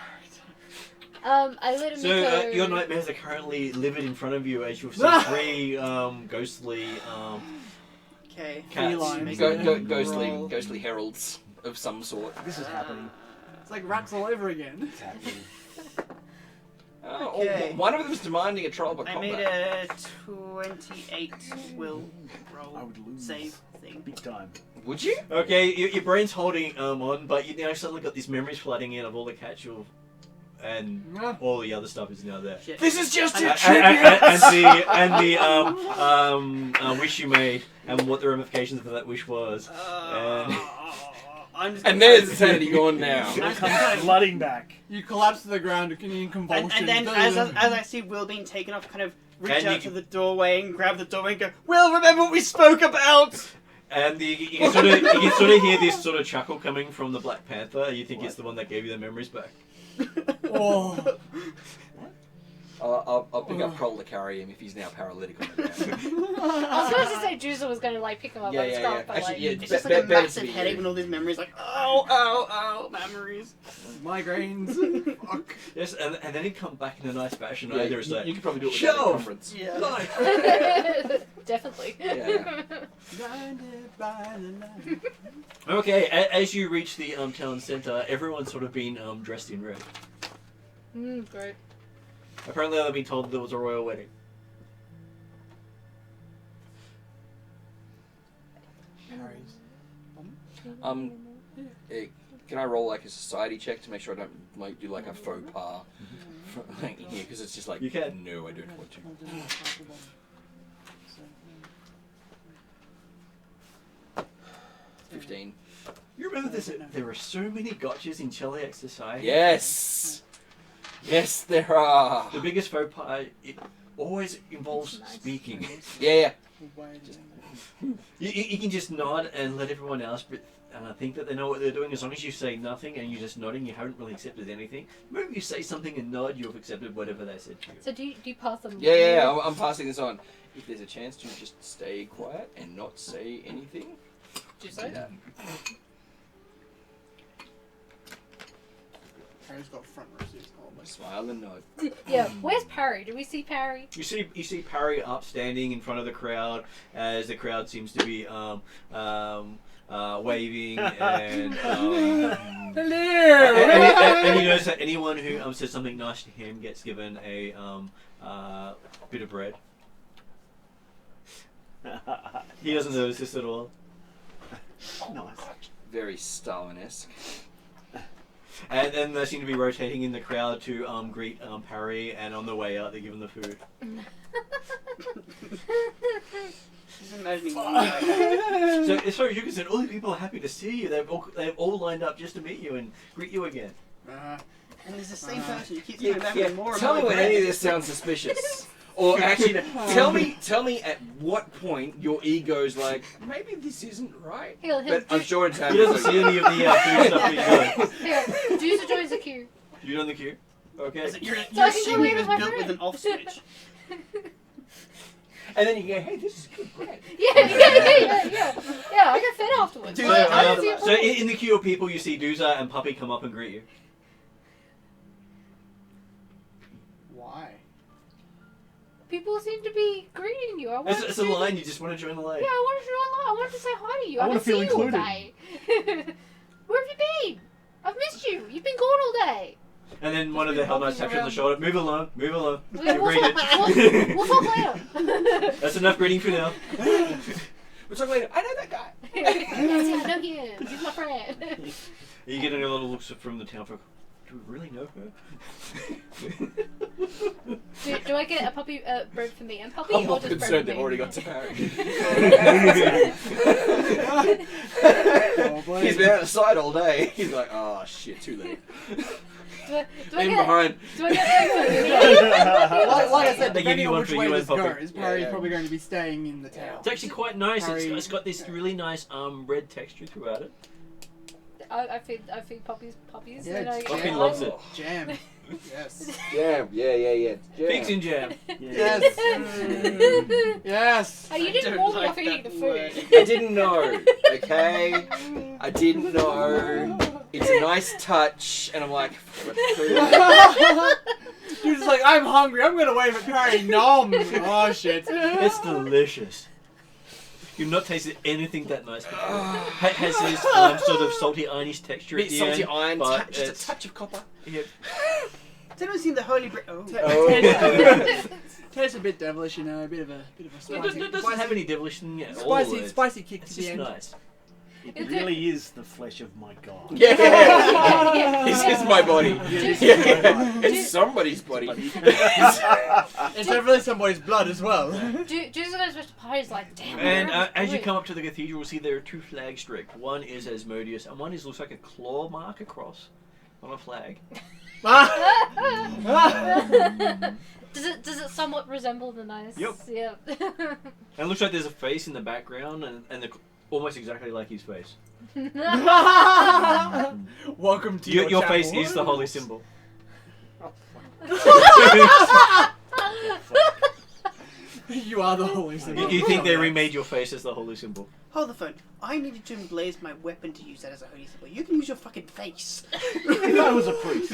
I let him So your nightmares are currently livid in front of you as you've seen three ghostly Okay. cats. Felines. Ghostly heralds of some sort. This is happening. It's like rats all over again. It's happening. Okay. One of them is demanding a trial by I combat. made a 28 will roll I would lose. save thing. Big time. Would you? Okay, your brain's holding on, but you now suddenly got these memories flooding in of all the cats you've... And all the other stuff is now there. Shit. This is just a And tribute. the wish you made and what the ramifications of that wish was. I'm just And there's the sanity gone now. I'm Comes flooding back. You collapse to the ground in convulsions. and then as I see Will being taken off, kind of reach And out you- to the doorway and grab the doorway and go, Will, remember what we spoke about? And you can sort of hear this sort of chuckle coming from the Black Panther. You think it's the one that gave you the memories back. Oh. I'll pick up Kroll to carry him if he's now paralytic on the ground. I was supposed to say Juicer was going to like pick him up Yeah, by the yeah, scruff, yeah. but Actually, like, yeah, It's just like a better to massive be headache you. when all these memories like, oh, memories. Migraines. Fuck. Yes, and then he'd come back in a nice fashion. Yeah, Either it's you, like, you could probably do it with Shove! a conference. Yeah. definitely. Yeah. Blinded by the light. Okay, as you reach the town centre, everyone's sort of been dressed in red. Great. Apparently, they've been told there was a royal wedding. Harry's. Can I roll like a society check to make sure I don't like do like a faux pas? Like, yeah, because it's just like You can. No, I don't want to. 15. You remember there are so many gotchas in Cheliac society? Yes. Yes, there are. The biggest faux pas, it always involves speaking. Yeah. You can just nod and let everyone else think that they know what they're doing. As long as you say nothing and you're just nodding, you haven't really accepted anything. The moment you say something and nod, you've accepted whatever they said to you. So do you pass them? Yeah. I'm passing this on. If there's a chance to just stay quiet and not say anything, Do you say? that. Harry's got front row seats. Smile and nod. Yeah. Where's Parry? Do we see Parry? You see Parry up standing in front of the crowd as the crowd seems to be waving and Hello! and you notice that anyone who says something nice to him gets given a bit of bread. He doesn't notice this at all. Nice. Very Stalin-esque. And then they seem to be rotating in the crowd to greet Parry, and on the way out they give him the food. Just imagining So as far as you're concerned, all the people are happy to see you. They've all lined up just to meet you and greet you again. and there's the same person who keeps Yeah, coming back yeah. with more Tell me and more when any of bread. this sounds suspicious. Or actually, tell me at what point your ego's like, maybe this isn't right. But I'm sure it's He happening. doesn't see any of the food stuff that you're doing. Here, Juicer joins the queue. You on the queue? Okay. You're So I can go assuming in it was with my built with friend. an off switch. And then you go, hey, this is good bread. Yeah, I get fed afterwards. Dude, So, I don't see a so problem. in the queue of people, you see Duza and Puppy come up and greet you. Why? People seem to be greeting you. It's a line. You just want to join the line. Yeah, I wanted to join the line. I wanted to say hi to you. I I wanna haven't seen feel you all included. day. Where have you been? I've missed you. You've been gone all day. And then one of the Hell Knights taps you on the shoulder. Move along. Move along. We'll You're greeted. we'll talk later. That's enough greeting for now. We'll talk later. I know that guy. Yes, I know him. He's my friend. You get a little looks from the town folk. Do we really know her? Do I get a puppy bread for me and puppy, I'm or more just bread concerned for they've me? already got to Parry. Oh, boy. He's been outside all day. He's like, oh shit, too late. I In get, behind. do I get Like I said, They give depending you on one which for way you this and Poppy. goes, Parry's Yeah. probably going to be staying in the town. It's actually quite nice. Harry- It's got this really nice red texture throughout it. I feed puppies. Yeah, You know, it's Poppy jam. loves it. Jam. Yes. Jam. Yeah. Jam. Pigs and jam. Yes. Yes. Oh, you didn't don't warn me like off eating the that food. I didn't know. Okay. I didn't know. It's a nice touch, and I'm like, You're just like, I'm hungry. I'm gonna wave at Parry. Nom. Oh shit. It's delicious. You've not tasted anything that nice before. Has this sort of salty ironish texture bit at the salty end, iron, but just a it's- touch of copper. Yep. Has anyone seen the Holy Bread? Oh. Oh. Tastes a bit devilish, you know, a bit of a It spicy, doesn't have any devilish in it at all. spicy kick It's to the just end. nice. It really is the flesh of my god. Yeah. This is my body. This Yeah. is my body. It's somebody's body. It's definitely somebody's blood as well. Juice goes to Parry's like, damn. And we're as you good. come up to the cathedral, you'll see there are two flags streaked. One is Asmodeus, and one looks like a claw mark across on a flag. Does it somewhat resemble the nice? Yep. Yep. And it looks like there's a face in the background, and almost exactly like his face. Welcome to Your your face chapel. is the holy symbol. You are the holy symbol. You think they remade your face as the holy symbol? Hold the phone. I needed to emblaze my weapon to use that as a holy symbol. You can use your fucking face. If I was a priest.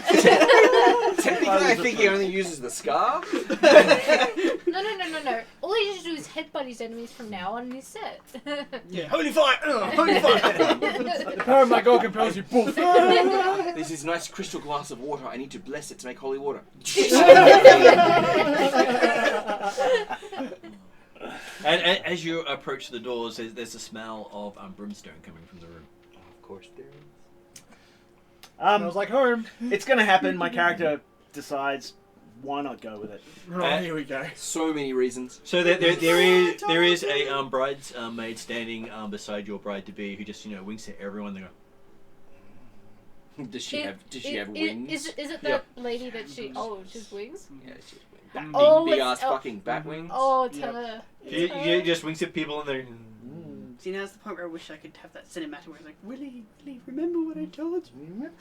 Technically, I think he only uses the scar. No. All he needs to do is headbutt his enemies from now on and he's set. Yeah. Holy fire! Holy fire! The power of my god compels you. Poof. There's this nice crystal glass of water. I need to bless it to make holy water. And as you approach the doors, there's a smell of brimstone coming from the room. Of course there is. Smells like home. It's going to happen. My character decides, why not go with it? Oh, here we go. So many reasons. So there is a bridesmaid standing beside your bride to be who just winks at everyone. They go, Does she have wings? Is it the lady that she? Oh, she's wings. Yeah, she has wings. Oh, Big it's- ass oh. fucking bat wings. Oh, it's Yep. her. you just winks at people and they're. See, now's the point where I wish I could have that cinematic where it's like, Willie, remember what I told you?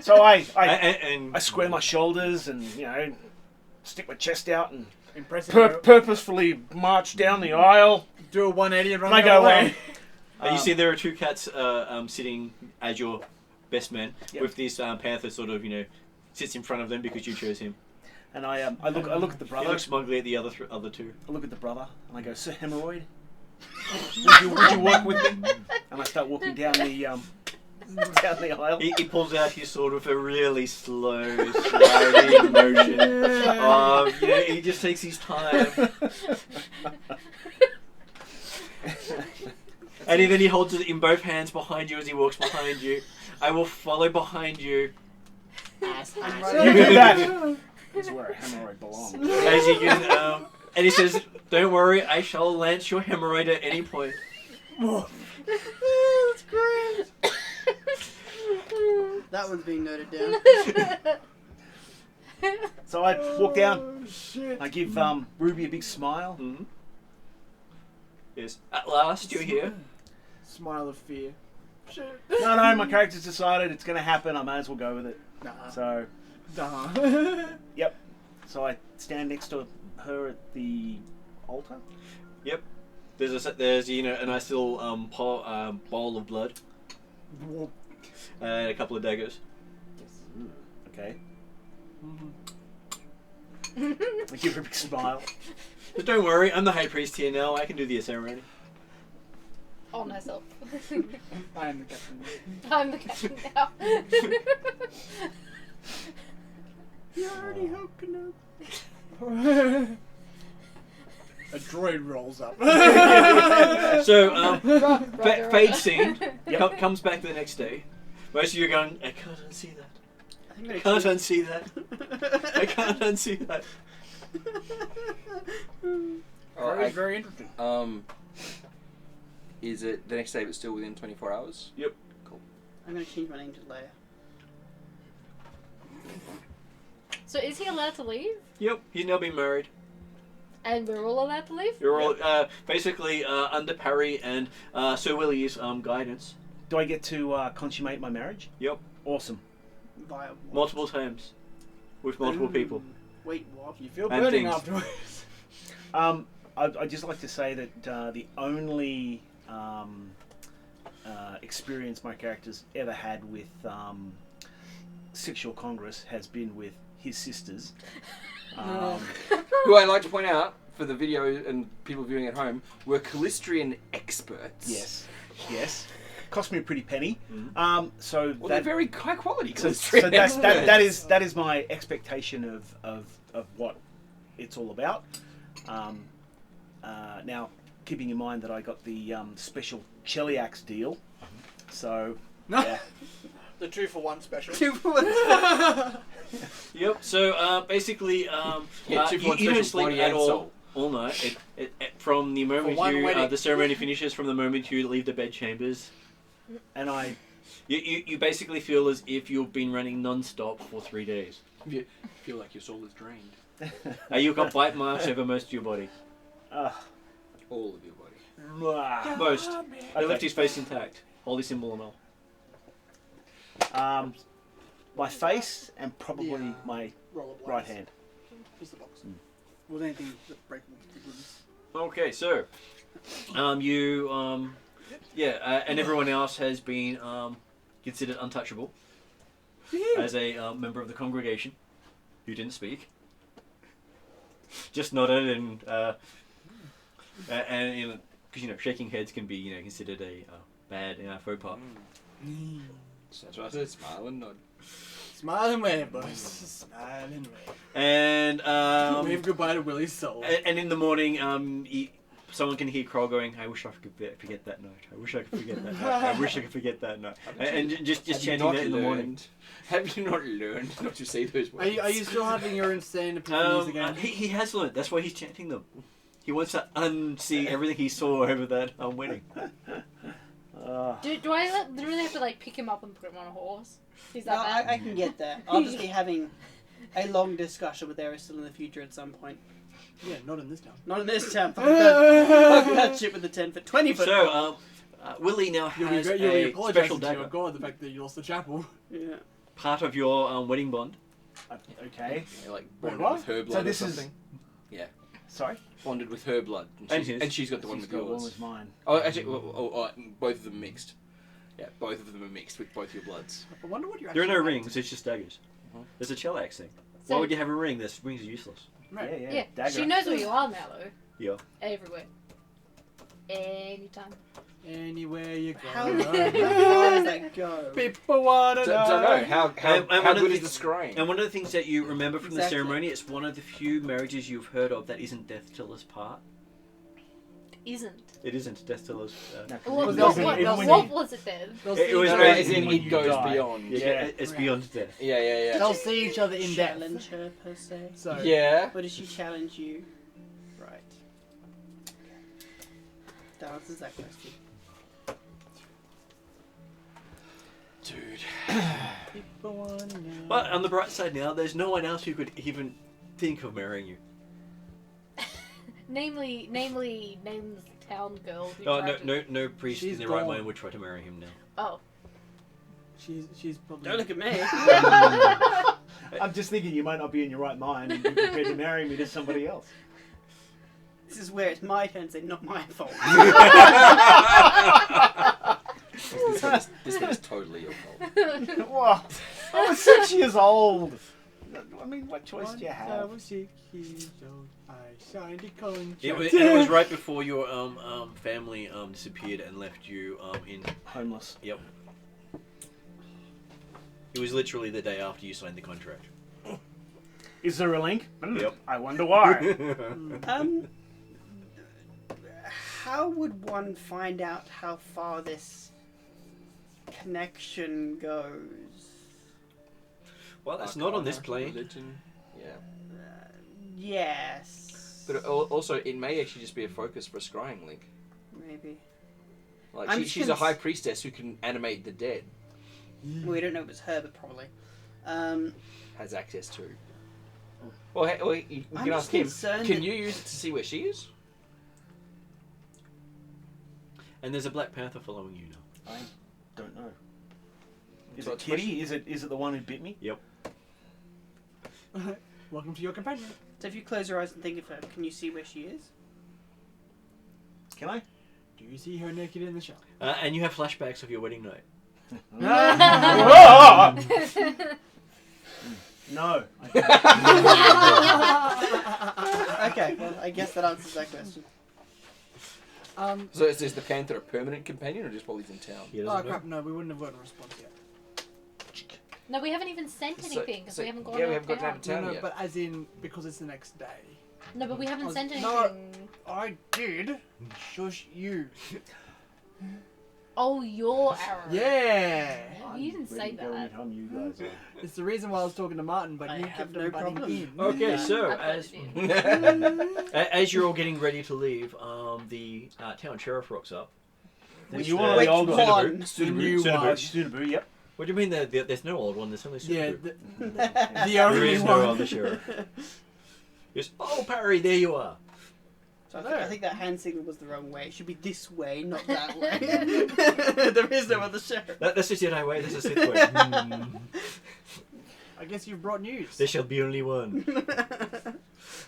So I And square my shoulders and, stick my chest out and Impressive. purposefully march down the aisle. Do a 180 and run And I the go other way. you see there are two cats sitting as your best man Yep. with this panther sort of sits in front of them because you chose him. And I look at the He brother. looks smugly at the other two. I look at the brother and I go, Sir Hemorrhoid, would you work with me? And I start walking down the aisle. He pulls out his sword with a really slow, sliding motion. He just takes his time. And then he holds it in both hands behind you as he walks behind you. I will follow behind you. You do that. That's where a hemorrhoid belongs. As you can, and he says, "Don't worry, I shall lance your hemorrhoid at any point." That's great. That one's being noted down. So I walk down. Oh, shit. I give Ruby a big smile. Mm-hmm. Yes. At last, you're here. Smile of fear. Shit. No, my character's decided it's going to happen. I may as well go with it. Nah. So, Nah. so I stand next to her at the altar. There's a nice little bowl of blood and a couple of daggers. Okay. I give her a big smile. But don't worry, I'm the high priest here now. I can do the ceremony. On myself. I am the captain. I'm the captain now. You're already hooking up. A droid rolls up. So, Roger, fade Roger. scene comes back the next day. Most of you are going, I can't unsee that. I think I I can't unsee that. I can't unsee that. Very interesting. Is it the next day but still within 24 hours? Yep. Cool. I'm going to change my name to Leia. So is he allowed to leave? Yep. He's now been married. And we're all allowed to leave? You're all basically under Parry and Sir Willie's guidance. Do I get to consummate my marriage? Yep. Awesome. Via what? Multiple times. With multiple people. Wait, what? You feel And burning things. afterwards. I'd just like to say that the only experience my character's ever had with sexual congress has been with his sisters. Who I'd like to point out, for the video and people viewing at home, were Callistrian experts. Yes. Cost me a pretty penny. So Well, they're very high quality so Callistrian experts. that is my expectation of what it's all about. Now, keeping in mind that I got the special Cheliax deal, so yeah. The 2-for-1 special. 2-for-1. Yep. So basically, Yeah, 2 for 1 you don't special sleep body at and soul. all night. From the moment one you wedding. the ceremony finishes, from the moment you leave the bedchambers, And I you basically feel as if you've been running non-stop for 3 days. You feel like your soul is drained. You've got bite marks over most of your body. All of your body. Most. They Okay. left his face intact. Holy symbol and all. My face and probably Yeah. my Roll of right blades. hand. Where's the box? Was anything that breakable to goodness? Okay, so and everyone else has been considered untouchable as a member of the congregation who didn't speak. Just nodded and because shaking heads can be considered a bad faux pas. So that's why I said smile and nod. Smile and wave, boys. Smile and wave. And Wave goodbye to Willie's soul. and in the morning, someone can hear Kroll going, "I wish I could forget that note. I wish I could forget that note. I wish I could forget that note." And just Have you chanting not that in the morning. learned- Have you not learned not to say those words? Are you still having your insane epiphanies again? He has learned. That's why he's chanting them. He wants to unsee everything he saw over that wedding. Do I really have to pick him up and put him on a horse? Is No, that bad? I can get there. I'll just be having a long discussion with Aristotle in the future at some point. Yeah, not in this town. Not in this town. Fuck that shit with the 10-foot, 20-foot. So, Willie now has You'll be a apologising special to your dagger. god the fact that you lost the chapel. Yeah. Part of your wedding bond. Okay. Yeah, like Wait, bonded what? with her blood So this or is- something. Yeah, Sorry. bonded with her blood, And his. and she's got the one She's with got one yours. with mine. Oh, actually, both of them mixed. Yeah, both of them are mixed with both your bloods. I wonder what you're There are actually no like. rings. It's just daggers. There's a Chelax thing. So- Why would you have a ring? This rings are useless. Right. Yeah, Dagger. she knows where you are now, though. Yeah. Everywhere. Anytime. Anywhere you go. How far does that go? People wanna So, know. no, how And one of good the- is the scrying? And one of the things that you remember from the Exactly. ceremony, it's one of the few marriages you've heard of that isn't Death Tiller's part. Isn't. It isn't Death Tiller's. No, 'cause What, even- what, even what, when what you- was it then? They'll It see was each No, other as in when it you goes die. beyond. Yeah. It's beyond death. Yeah. They'll see each other in depth. Challenge her, per se. So Yeah. Or does she challenge you? Right. That answers that question. Dude. people wanna know. But on the bright side now, there's no one else who could even think of marrying you. Namely, names the town girl who Oh, tried to... no priest She's in their right gone. mind would try to marry him now. Oh. She's probably. Don't look at me. I'm just thinking you might not be in your right mind and be prepared to marry me to somebody else. This is where it's my turn to say, not my fault. This one is totally your fault. Whoa. I was 6 years old. I mean, what choice do you have? I was 6 years old. I signed a contract. It was right before your family disappeared and left you in. Homeless. Yep. It was literally the day after you signed the contract. Is there a link? Yep. I wonder why. How would one find out how far this connection goes? Well, that's not on this plane. Religion. Yeah. Yes. But also, it may actually just be a focus for a scrying link. Maybe. Like I'm she's a high priestess who can animate the dead. We don't know if it's her, but probably. Has access to. Well, you I'm can just ask him. concerned Can that- you use it to see where she is? And there's a Black Panther following you now. I don't know. Is So it it's Kitty? Is it the one who bit me? Yep. Welcome to your companion. So if you close your eyes and think of her, can you see where she is? Can I? Do you see her naked in the shower? And you have flashbacks of your wedding night. No. Okay, well, I guess that answers that question. So is the Panther a permanent companion or just while he's in town? He Oh doesn't know. crap! No, we wouldn't have gotten a response yet. No, we haven't even sent anything because we haven't gone yeah, we out haven't gotten out of of town. town No, yet. but as in because it's the next day. No, but we haven't sent anything. No. I did. Shush you. Oh, your arrow. Yeah. You didn't say Ready to go that. anytime you guys are. It's the reason why I was talking to Martin, but I you have kept no on butting problem. in. Okay, so I thought as it did. as you're all getting ready to leave, the town sheriff rocks up. Well, you want the old one? one? The new Sunabu. one. Sunabu, yep. What do you mean there's no old one? There's only Yeah, Sunabu. the There only is no one. other sheriff. Yes. Oh, Parry, there you are. So I think that hand signal was the wrong way. It should be this way, not that way. There is no other sheriff. That's just your way. This is Sith way. I guess you've brought news. There shall be only one.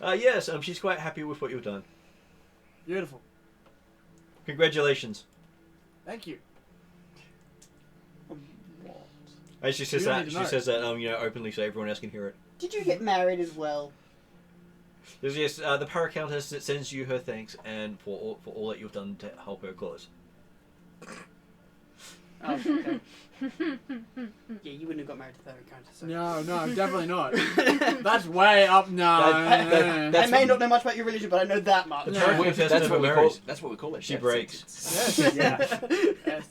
Yes, she's quite happy with what you've done. Beautiful. Congratulations. Thank you. And she says You don't that. need to She know. says that openly so everyone else can hear it. Did you get married as well? There's yes, the Paracountess that sends you her thanks and for all that you've done to help her cause. Oh, okay. Yeah, you wouldn't have got married to the encounter. So. No, definitely not. That's way up now. I may not know much about your religion, but I know that much. The No. Paracountess never marries. That's what we call it. She death breaks. sentence. Yes. Yeah. Yes.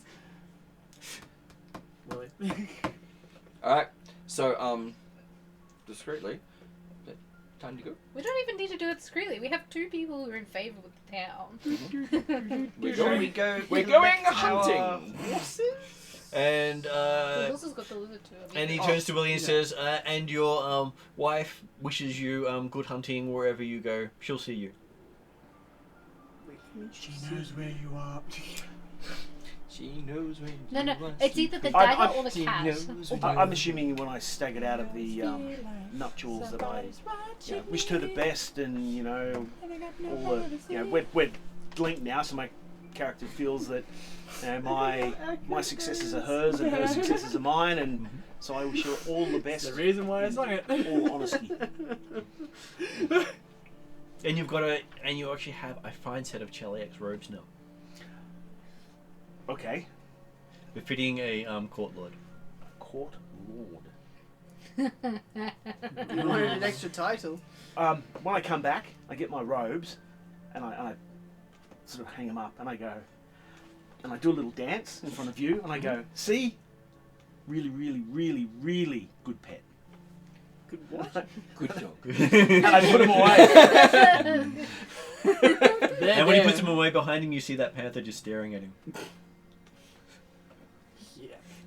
Really? All right. So discreetly, time to go. We don't even need to do it discreetly. We have two people who are in favour with the town. We're Shall going. we go? We're to going our hunting. horses? And The horse has got delivered to him. and he turns to Willie and says, "And your wife wishes you good hunting wherever you go. She'll see you." Wait, let me She just knows see. where you are. She knows when. No, you are it's either the sleeping. dagger or the She cat. knows when I'm assuming when I staggered out of the nuptials that I wished her the best, and all the we're linked now, so my character feels that my successes are hers and her successes are mine, and so I wish her all the That's best. the reason why I sung it. All honesty. And you actually have a fine set of Cheliax robes now, Okay. befitting a court lord. Court Lord. You wanted an extra title. When I come back, I get my robes, and I sort of hang them up, and I go, and I do a little dance in front of you, and I go, see, really, really, really, really good pet. Good what? Good dog. And I put them away. And when he puts them away behind him, you see that panther just staring at him.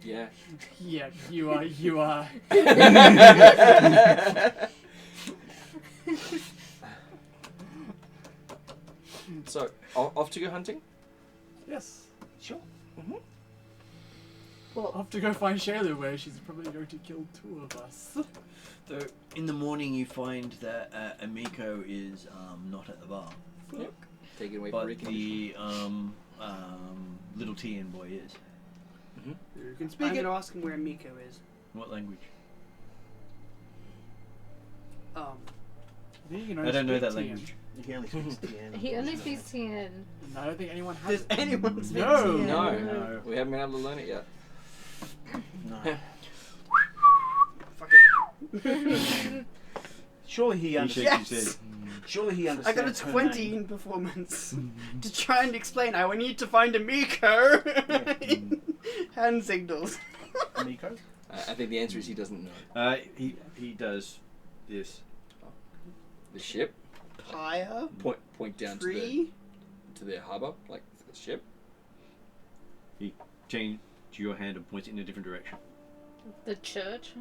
Yeah. Yeah, you are. So off to go hunting. Yes. Sure. Well, I'll have to go find Shayla where she's probably going to kill two of us. So in the morning, you find that Amiko is not at the bar, Take it away from but Rick. the little TN boy is. You can I'm speak going it. to ask him where Miko is. What language? I think you can I don't know only that speak language. He only speaks TN. He only speaks TN. TN. I don't think anyone has Does it. anyone speak No. TN? No, No. we haven't been able to learn it yet. No. Fuck it. Surely he He understands. shakes his Yes! head. Surely he I understands. got a her 20 name. in performance to try and explain how I need to find a Miko. Hand signals. Miko. I think the answer is he doesn't know. He does this. The ship. Pyre. Point down Tree. to the harbour, like the ship. He changed your hand and points it in a different direction. The church?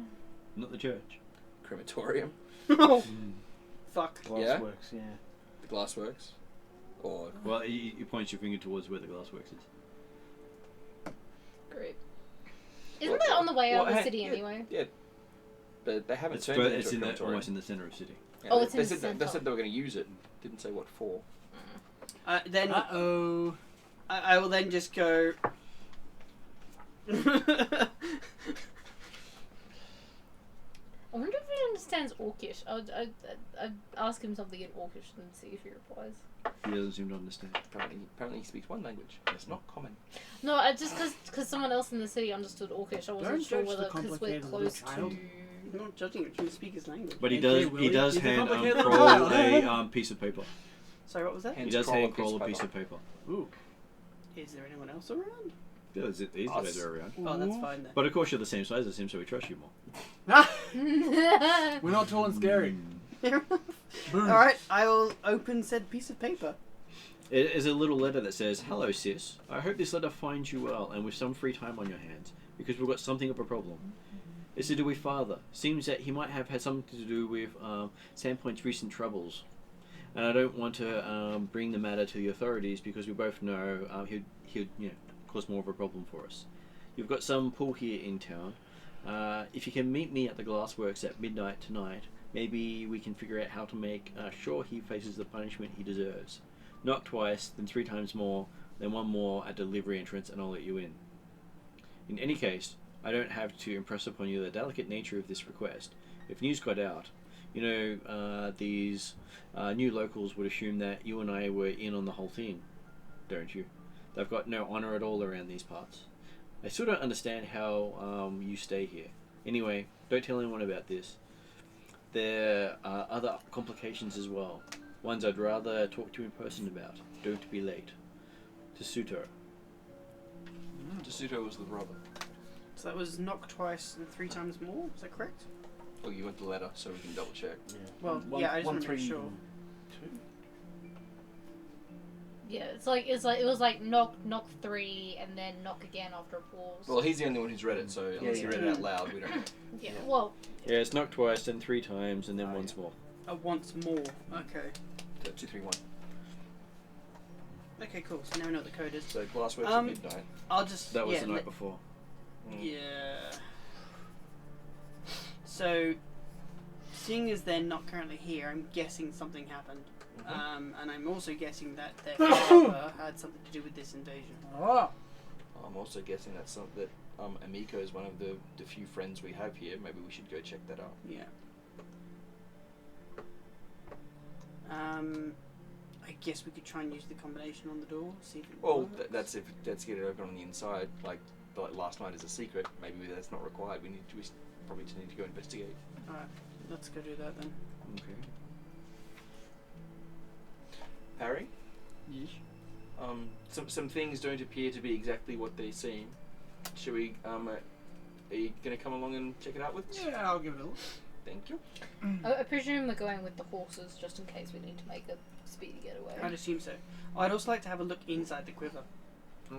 Not the church. Crematorium. Oh, fuck. Glassworks, yeah. The glassworks. Or Well, he points your finger towards where the glassworks is. Great. Isn't that on the way out of the hey, city anyway? Yeah. But they haven't It's, turned it it's into a in crematorium. almost in the center of the city. Yeah, Oh, they, it's in they the said centre. they said they were going to use it. Didn't say what for. Then Uh-oh. I will then just go. I wonder if he understands Orcish. I'd ask him something in Orcish and see if he replies. He doesn't seem to understand. Apparently he speaks one language. And it's not common. No, I just because someone else in the city understood Orcish, I wasn't Don't sure judge the whether because we're complicated little close child. to. I'm not judging him. Can speak his language. But he Okay, does. Willie, He does he's a hand complicated Kroll child. a piece of paper. Sorry, what was that? He Hands does Kroll hand a Kroll a piece piece of of paper. Ooh. Is there anyone else around? Yeah, these Us. guys are around. Oh, that's fine then. But of course, you're the same size as him, so we trust you more. We're not tall and scary. Boom. Alright, I will open said piece of paper. It is a little letter that says, "Hello, sis. I hope this letter finds you well and with some free time on your hands, because we've got something of a problem. It's to do with Father. Seems that he might have had something to do with Sandpoint's recent troubles. And I don't want to bring the matter to the authorities because we both know he'd cause more of a problem for us. You've got some pull here in town. If you can meet me at the glassworks at midnight tonight, maybe we can figure out how to make sure he faces the punishment he deserves. Knock twice, then 3 times more, then 1 more at delivery entrance, and I'll let you in. In any case, I don't have to impress upon you the delicate nature of this request. If news got out, these new locals would assume that you and I were in on the whole thing, don't you? They've got no honour at all around these parts. I still don't understand how you stay here. Anyway, don't tell anyone about this. There are other complications as well. Ones I'd rather talk to you in person about. Don't be late. Tasuto. Tasuto was the brother. So that was knock twice and 3 times more? Is that correct? Oh, you want the letter so we can double check. Yeah. Well, yeah, I just want to make sure. 2. Yeah, it was like knock 3 and then knock again after a pause. Well, he's the only one who's read it, so unless he yeah. read it out loud, we don't know. yeah, well, Yeah, it's knock twice, then 3 times, and then once more. Once more. Okay. 2, 3, 1. Okay, cool. So now we know what the code is. So glassworks at midnight. I'll just. That was yeah, the night before. Yeah. So, seeing as they're not currently here, I'm guessing something happened. And I'm also guessing that their father had something to do with this invasion. Oh. I'm also guessing that Amiko is one of the few friends we have here. Maybe we should go check that out. Yeah. I guess we could try and use the combination on the door, see if it Well, works. let's get it open on the inside. Like last night is a secret. Maybe that's not required. We probably just need to go investigate. Alright, let's go do that then. Okay. Harry, Yeesh. some things don't appear to be exactly what they seem. Should we? Are you gonna come along and check it out with us? Yeah, I'll give it a look. Thank you. I presume we're going with the horses just in case we need to make a speedy getaway. I'd assume so. I'd also like to have a look inside the quiver.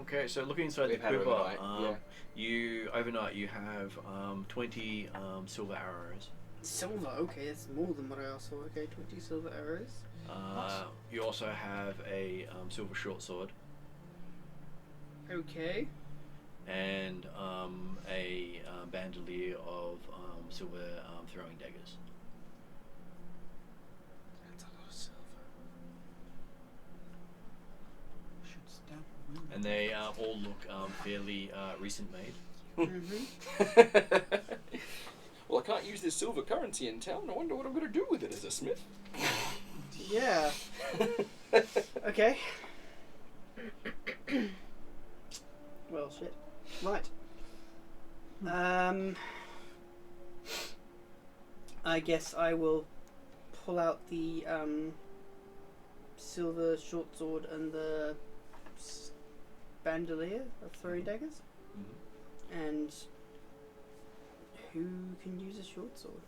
Okay, so looking inside We've the had quiver, overnight, overnight you have 20 silver arrows. Silver, okay, that's more than what I asked for. Okay, 20 silver arrows. You also have a silver short sword Okay. and a bandolier of silver throwing daggers. That's a lot of silver. Should stab women. And they all look fairly recent made. Well, I can't use this silver currency in town. I wonder what I'm going to do with it as a smith. Yeah. Okay. Well, shit. Right. I guess I will pull out the silver short sword and the bandolier of throwing daggers. And who can use a short sword?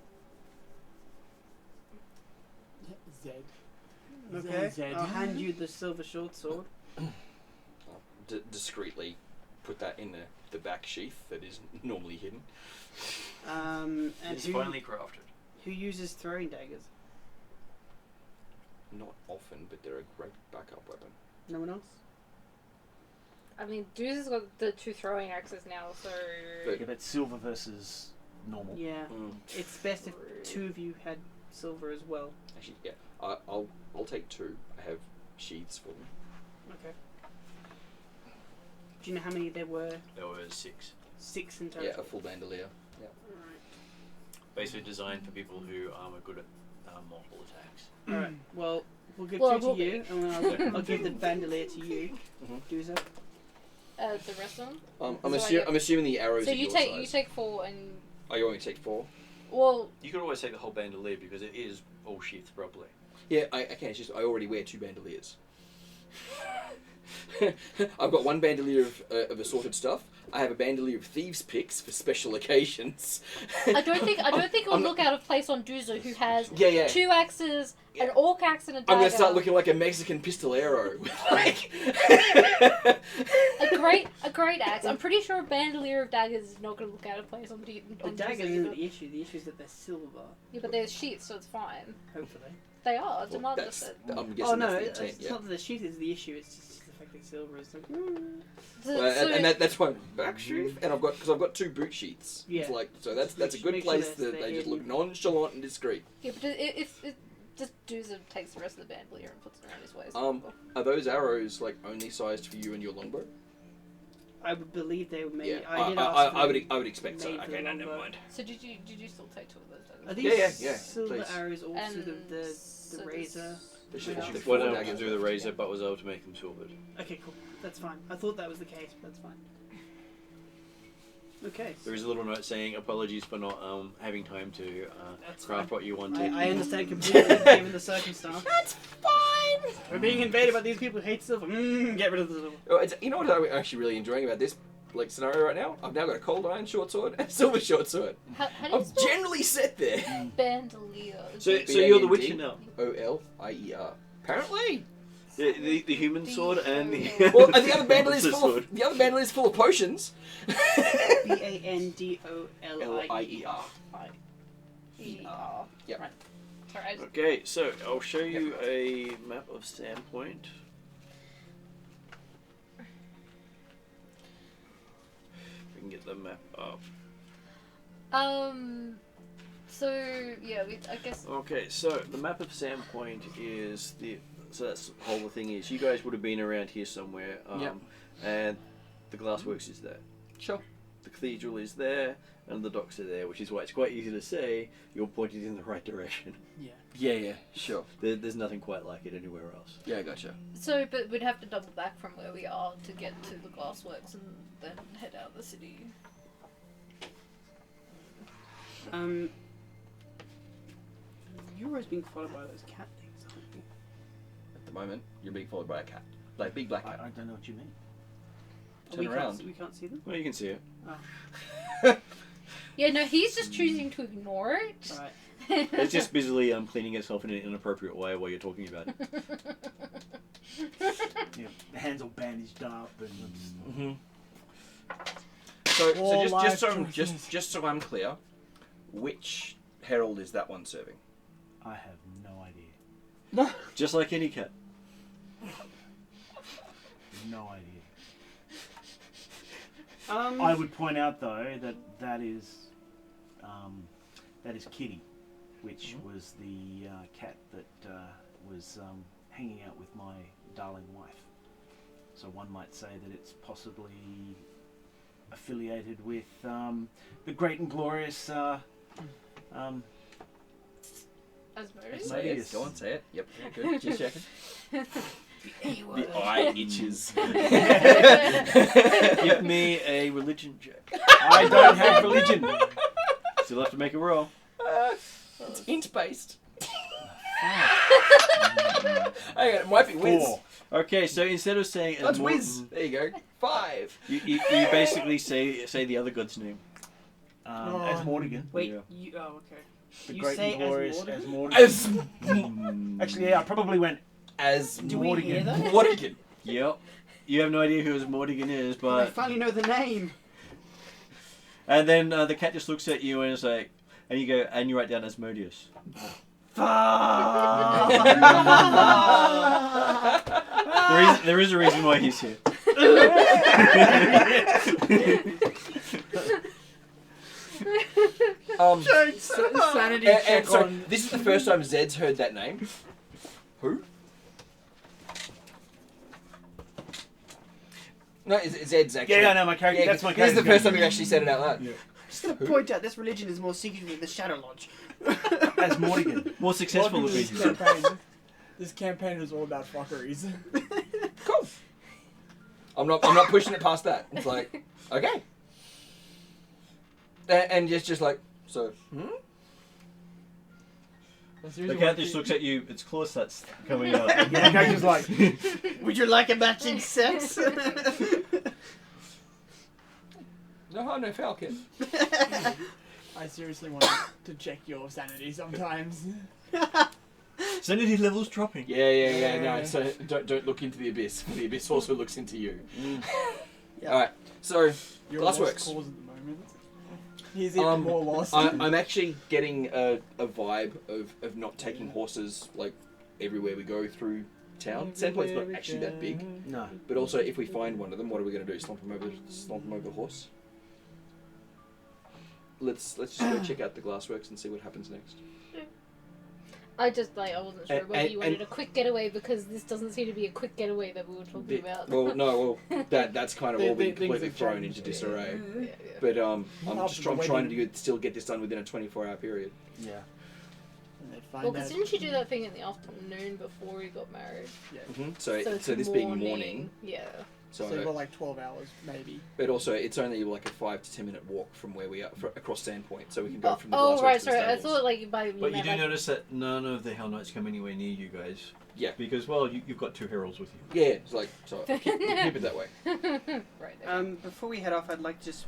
Zed. Okay, Zed. I'll hand you the silver short sword. Discreetly put that in the back sheath that is normally hidden. And It's finely crafted. who uses throwing daggers? Not often, but they're a great backup weapon. No one else? I mean, Deuce has got the 2 throwing axes now, so... Yeah, but silver versus normal. Yeah. It's best if 2 of you had silver as well. Actually, yeah. I'll take 2. I have sheaths for them. Okay. Do you know how many there were? There was 6. 6 in total. Yeah, a full bandolier. Yeah. Alright. Basically designed for people who are good at multiple attacks. Alright. Well, we'll give Well, 2 we'll to you, and then I'll give the bandolier to you. Doozer. The rest of them? I'm assuming the arrows. So are you your take size. you take 4 and... Oh, you want me to take 4? Well... You could always take the whole bandolier because it is all sheathed properly. Yeah, I can. It's just I already wear 2 bandoliers. I've got 1 bandolier of assorted stuff. I have a bandolier of thieves' picks for special occasions. I don't think it would look out of place on Doozer, who has 2 axes, an orc axe, and a dagger. I'm gonna start looking like a Mexican pistolero. Like a great axe. I'm pretty sure a bandolier of daggers is not gonna look out of place on The Doozer. daggers isn't the issue. The issue is that they're silver. Yeah, but they're sheaths, so it's fine. Hopefully. They are. Well, Demand that's, listed. I'm guessing Oh no, that's the intent. it's Yeah. not that the sheath is the issue. It's just the fact that silver is like. That's my back sheath, and I've got 2 boot sheaths. Yeah. It's like so that's a good Make sure place they're that they just hidden. look nonchalant and discreet. Yeah, but if just Doozer takes the rest of the bandolier and puts it around his waist. Are those arrows like only sized for you and your longbow? I would believe they were made. Yeah, I did ask I them would expect so. made for Okay, no, the never longbow. mind. So did you still take 2 of those daggers? Are these Yeah, silver please. arrows also And the so razor? They should Yeah. have One 4 of them daggers. through the razor, but was able to make them silvered. Okay, cool. That's fine. I thought that was the case, but that's fine. Okay. There is a little note saying apologies for not having time to That's craft fine. what you wanted. I understand completely, given the circumstance. That's fine! We're being invaded by these people who hate silver. Get rid of the silver. Oh, you know what I'm actually really enjoying about this scenario right now? I've now got a cold iron short sword and a silver short sword. How do you I'm spell generally set there. bandolier? So you're the Witcher now. Olier. Apparently. The human sword and the Well, and the other bandolier is full of potions. Bandolier. E-R. Yep. Right. Sorry, Okay, so I'll show you a map of Sandpoint. We can get the map up. So yeah, I guess. Okay, so the map of Sandpoint is so that's the whole thing is. You guys would have been around here somewhere, and the glassworks is there. Sure. The cathedral is there, and the docks are there, which is why it's quite easy to say you're pointed in the right direction. Yeah, sure. There's nothing quite like it anywhere else. Yeah, gotcha. So, but we'd have to double back from where we are to get to the glassworks and then head out of the city. You're always being followed by those cat things, aren't you? At the moment, you're being followed by a cat. Like big black cat. I don't know what you mean. Turn around. We can't see them? Well, you can see it. Yeah, no, he's just choosing to ignore it. Alright. It's just busily cleaning itself in an inappropriate way while you're talking about it. Yeah, the hands all bandaged up and So All life just so I'm clear, which herald is that one serving? I have no idea. Just like any cat. No idea. Um, I would point out though that is Kitty, which was the cat that was hanging out with my darling wife. So one might say that it's possibly affiliated with the great and glorious Asmodeus? Say it. Yes. Go on, say it. Yep, yeah, good. Just checking. The The eye itches. Give me a religion check. I don't have religion. Still have to make a roll. It's int based. Hang on, it might be whiz. 4. Okay, so instead of saying That's whiz. There you go. 5. you basically say the other god's name. As Mordigan. Wait, Yeah. you. Oh, okay. The You great say and as glorious Mordigan? as Mordigan. As Actually, yeah, I probably went as Do we hear that? Mordigan. Yep. You have no idea who Mordigan is, I but finally know the name. and then the cat just looks at you and is like, and you go, and you write down Asmodeus. There is a reason why he's here. Sanity and check so on. this is the first time Zed's heard that name. Who? No, Zed's actually. Yeah, no, my character. That's my This is character. the first time you actually said it out loud. Yeah. Just gonna point out this religion is more secret than the Shadow Lodge. As Mordigan. More successful Welcome at to being. this campaign. This campaign is all about fuckeries. Cool. I'm not pushing it past that. It's like, okay. And it's just like, so, The cat just looks at you. Its claw starts coming out. My character's like, Would you like a matching sex? no harm, no foul, kid. I seriously want to check your sanity sometimes. Sanity levels dropping. Yeah. No, so don't look into the abyss. The abyss also looks into you. Yeah. All right. So You're Glassworks. lost cause at the moment. He's even more lost. I'm actually getting a vibe of not taking horses like everywhere we go through town. Sandpoint's not actually that big, no. but also if we find one of them, what are we going to do? Slump them over the horse? Let's just go check out the Glassworks and see what happens next. I wasn't sure whether And- you wanted and- a quick getaway because this doesn't seem to be a quick getaway that we were talking about. Well, that's kind of all been Things completely have thrown changed. into disarray. Yeah. But I'm After the trying wedding. to still get this done within a 24-hour period. Yeah. And they find Well, because out- didn't you do that thing in the afternoon before you got married? Yeah. So it's this being morning, Yeah. So you've got like 12 hours, maybe. but also it's only like a 5 to 10 minute walk from where we are across Sandpoint, so we can go from the Oh, Glassworks right, to the sorry. I stables. thought like by But you meant, do like, notice that none of the Hell Knights come anywhere near you guys. Yeah. Because, well, you've got 2 heralds with you. Yeah, it's like so keep it that way. right. There. Before we head off, I'd like to just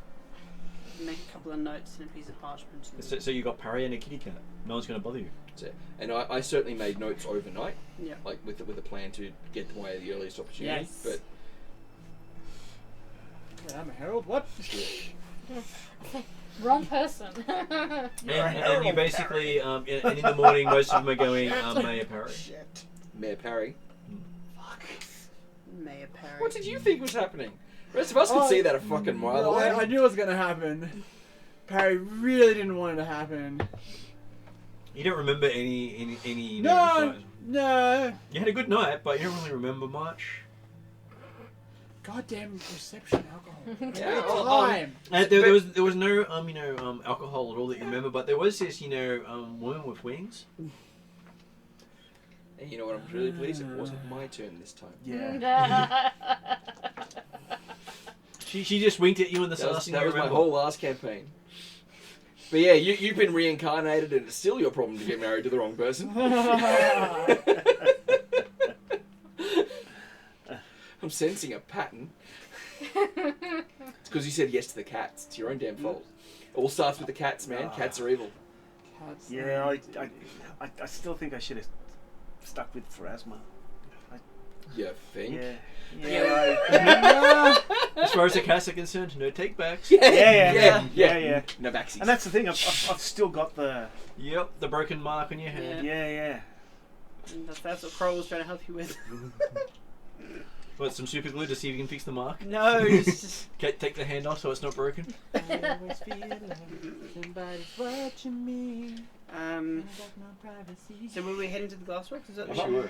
make a couple of notes in a piece of parchment. So you got Parry and a kitty cat. No one's going to bother you. That's it. And I certainly made notes overnight, Yeah. like with a plan to get them away at the earliest opportunity. Yes. But Yeah, I'm a herald. What? Wrong person. And you basically, and in the morning, most of them are going, Mayor Parry. Shit. Mayor Parry. Fuck. Mayor Parry. What did you think was happening? The rest of us could see that a fucking mile No, away. I knew it was gonna happen. Parry really didn't want it to happen. You don't remember any No, no. You had a good night, but you don't really remember much. Goddamn reception alcohol. Yeah, Every well, time. There was no alcohol at all that you remember, but there was this woman with wings. And you know what? I'm really pleased it wasn't my turn this time. Yeah. She just winked at you in the That was, last thing that you was my remember. whole last campaign. But yeah, you've been reincarnated, and it's still your problem to get married to the wrong person. I'm sensing a pattern. It's because you said yes to the cats. It's your own damn fault. It all starts with the cats, man. Cats are evil. Yeah, I still think I should have stuck with Pharasma. You think? Yeah. Yeah. As far as the cats are concerned, no take backs. Yeah. No backsies. And that's the thing. I've still got the. Yep, the broken mark on your head. Yeah. And that's what Kroll was trying to help you with. What, some super glue to see if you can fix the mark? No, it's just... Okay, take the hand off so it's not broken. I always feel like somebody's watching me. So will we head into the Glassworks? Is that the Sure.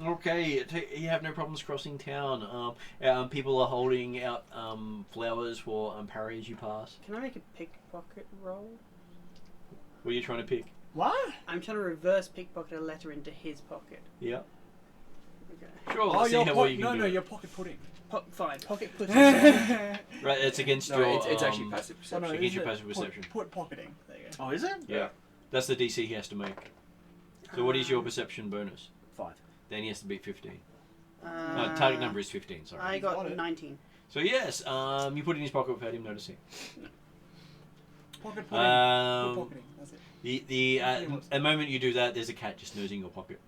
Okay. Okay, you have no problems crossing town. People are holding out flowers for Parry as you pass. Can I make a pickpocket roll? What are you trying to pick? What? I'm trying to reverse pickpocket a letter into his pocket. Yeah. Okay. Sure, let's see how well you can do it. your pocket pudding. Fine, pocket pudding. Right, it's against No, your... it's actually passive Oh, no, perception. Against your isn't it? passive perception. Put pocketing. There you go. Oh, is it? Yeah. That's the DC he has to make. So what is your perception bonus? 5. Then he has to beat 15. Uh, Target number is 15, sorry. I Got got it. 19. So yes, you put it in his pocket without him noticing. Pocket pudding. Um, Put pocketing. That's it. The moment you do that, there's a cat just nosing your pocket.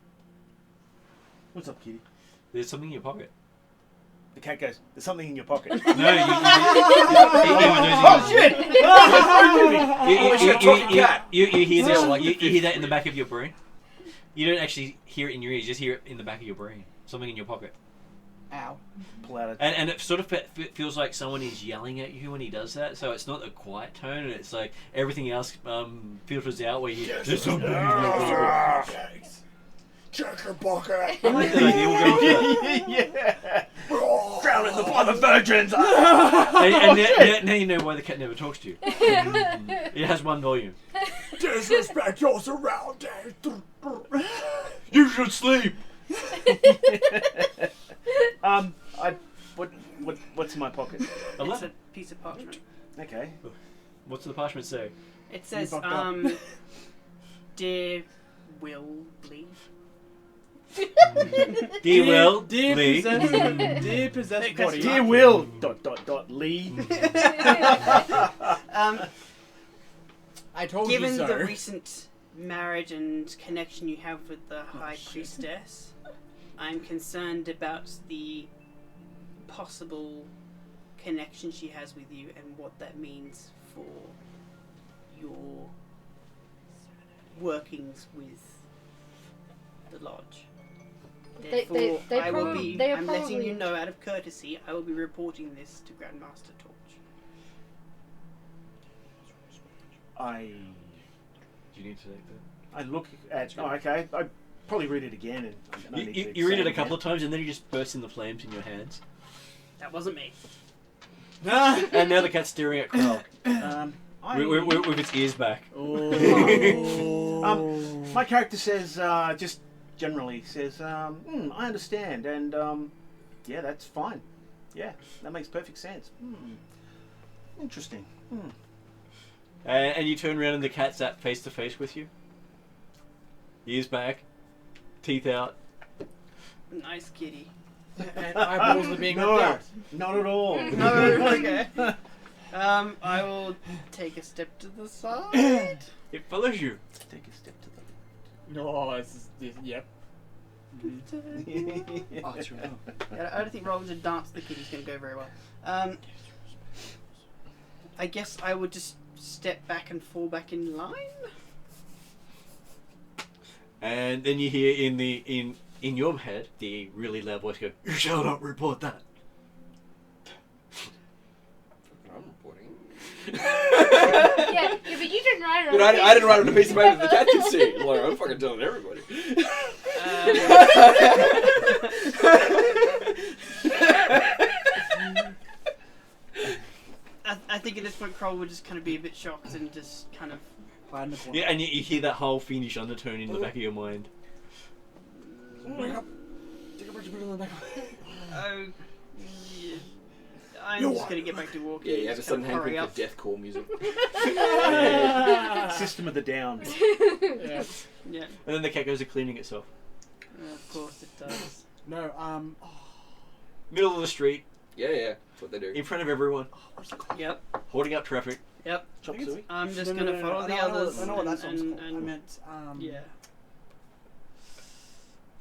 What's up, kitty? There's something in your pocket. The cat goes, "There's something in your pocket." No, Oh shit! You hear this, like you hear that in the back of your brain. You don't actually hear it in your ears; you just hear it in the back of your brain. Something in your pocket. Ow. Pull out a... And it sort of feels like someone is yelling at you when he does that. So it's not a quiet tone, and it's like everything else filters out where you. There's something in your pocket. Check your pocket. I like that idea. We'll go with that. Yeah. Drown in the blood of virgins. And now you know why the cat never talks to you. It has one volume. Disrespect your surroundings. You should sleep. What's in my pocket? It's a piece of parchment. Okay. What's the parchment say? It says, fucked up. Dear Will Lee. Dear Will, dear Lee. Dear possessed body. Dear Will. ... Lee. I told Given you so. the recent marriage and connection you have with the High Priestess, I'm concerned about the possible connection she has with you and what that means for your workings with the lodge. Therefore, I'm letting you know out of courtesy, I will be reporting this to Grandmaster Torch. Do you need to take that? I look at... Oh, okay. I probably read it again. And I don't need to You read say it a couple of times and then you just burst into flames in your hands. That wasn't me. And now the cat's staring at Crow. With its ears back. My character says, just generally says, I understand, and yeah, that's fine. Yeah, that makes perfect sense. Interesting. And you turn around and the cat's at face to face with you. Ears back, teeth out. Nice kitty. And eyeballs are being ripped No, out. not at all. No, okay. I will take a step to the side. It follows you. Take a step to the... No, yep. Oh, it's right. Yeah, I don't think rolling a dance the kitty's going to go very well. I guess I would just step back and fall back in line. And then you hear in your head the really loud voice go, "You shall not report that." I'm reporting. yeah, but you didn't write it on But I didn't write it on a piece of paper that the cat can see. Like, I'm fucking telling everybody. I think at this point Kroll would just kind of be a bit shocked and just kind of... Yeah, and you hear that whole fiendish undertone in the back of your mind. Wake up. Take a break to put it on the back. Oh, yeah. I'm just going to get back to walking. Yeah, you have a Just sudden kinda hankering hurry for up. deathcore music. System of the Down. Yeah. Yeah, And then the cat goes to cleaning itself. of course it does. No, Middle of the street, Yeah, that's what they do. in front of everyone, Yep, holding up traffic. yep. Chop suey. I'm just going to follow the others. I know what that song's and, called. I meant, yeah.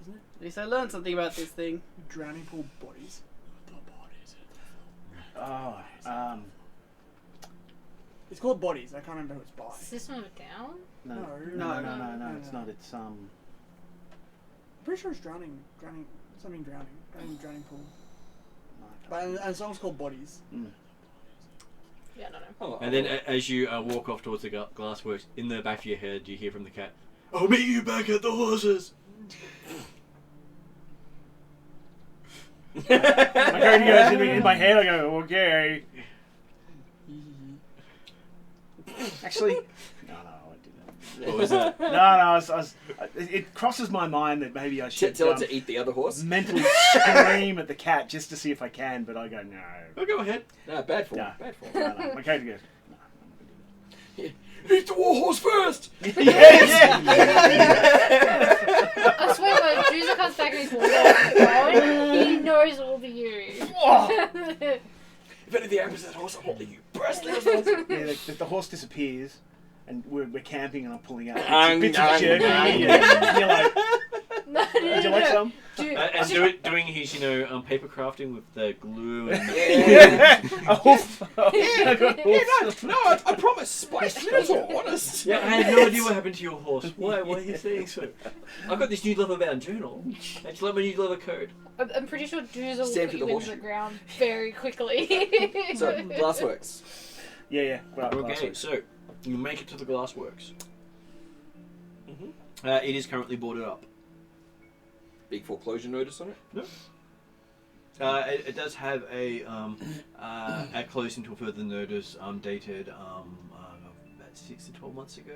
Isn't it At least I learned something about this thing. Drowning Pool Bodies? The Bodies. Oh, It's called Bodies. I can't remember who it's by. System of a Down? no, No. no, it's not. It's I'm pretty sure it's drowning pool. But and the song's called Bodies. Yeah, I don't know. Oh, And then as you walk off towards the glassworks, in the back of your head, you hear from the cat, "I'll meet you back at the horses." My character goes in my head. I go, okay. Actually, no, I won't do that. What was that? No, it crosses my mind that maybe I should tell it to eat the other horse. mentally scream at the cat just to see if I can, but I go, no. Oh, go ahead. No, bad form. No. Bad form. No. My character goes, no, I'm not going to do Eat the war horse first! that. Yes! I swear when Juicer comes back and he's walking off, he knows it will be you. If anything happens to that horse, I'm holding you breathless. Yeah, the horse disappears, and we're camping, and I'm pulling out Ang, bits of ang, jerky, ang. and you're like, No, Would you like some? Dude, doing his, paper crafting with the glue and Yeah. I promise, spice. That's all honest. Yeah, I had no idea what happened to your horse. Why are you saying so? I've got this new leather-bound journal. I just like my new leather code. I'm pretty sure Doozer will Stand put for the you into horse. the ground very quickly. So, Glassworks. Yeah. Right, Okay, so you make it to the glassworks. Mm-hmm. It is currently boarded up. Big foreclosure notice on it? No. It does have a close until further notice dated about 6 to 12 months ago.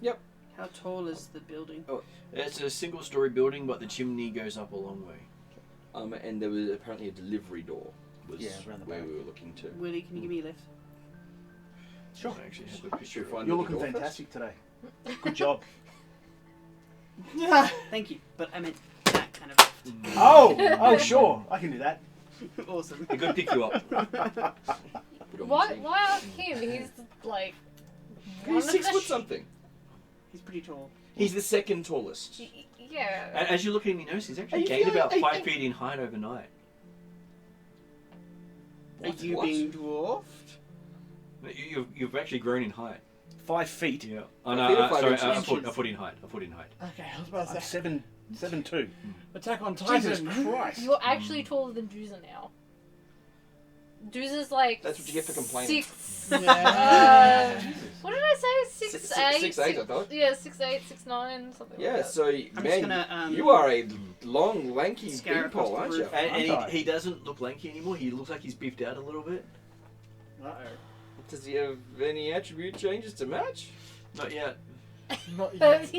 Yep. How tall is the building? It's a single-story building, but the chimney goes up a long way. And there was apparently a delivery door. Was around the where back. we were looking to. Willie, can you give me a lift? Sure. I actually have a picture. Find You're the looking door first? fantastic today. Good job. Thank you, but I meant that kind of lift. Oh, sure. I can do that. Awesome. They're going to pick you up. Put on why the team. ask him? He's like one He's of 6 the foot something. He's pretty tall. He's the second tallest. Yeah. As you're looking at your nose, he's Are actually you gained feeling- about are you- 5 feet in height overnight. Are you being dwarfed? You've actually grown in height. 5 feet. Yeah. I feel if I Sorry, mentioned a foot inches. in height. A foot in height. Okay, I was about to I'm say. 7'2". Attack on Jesus Titan. Christ. You're actually taller than Doozer now. Doozer's like That's what you get for complaining. 6. Yeah. What did I say? 6'8". 6'8", I thought. Yeah, 6'8", 6'9", something Yeah, like that. so, just man, gonna, you are a long, lanky scare across beanpole, the aren't you? roof. And Okay. he doesn't look lanky anymore. He looks like he's beefed out a little bit. Uh-oh. Does he have any attribute changes to match? Not yet. Not yet.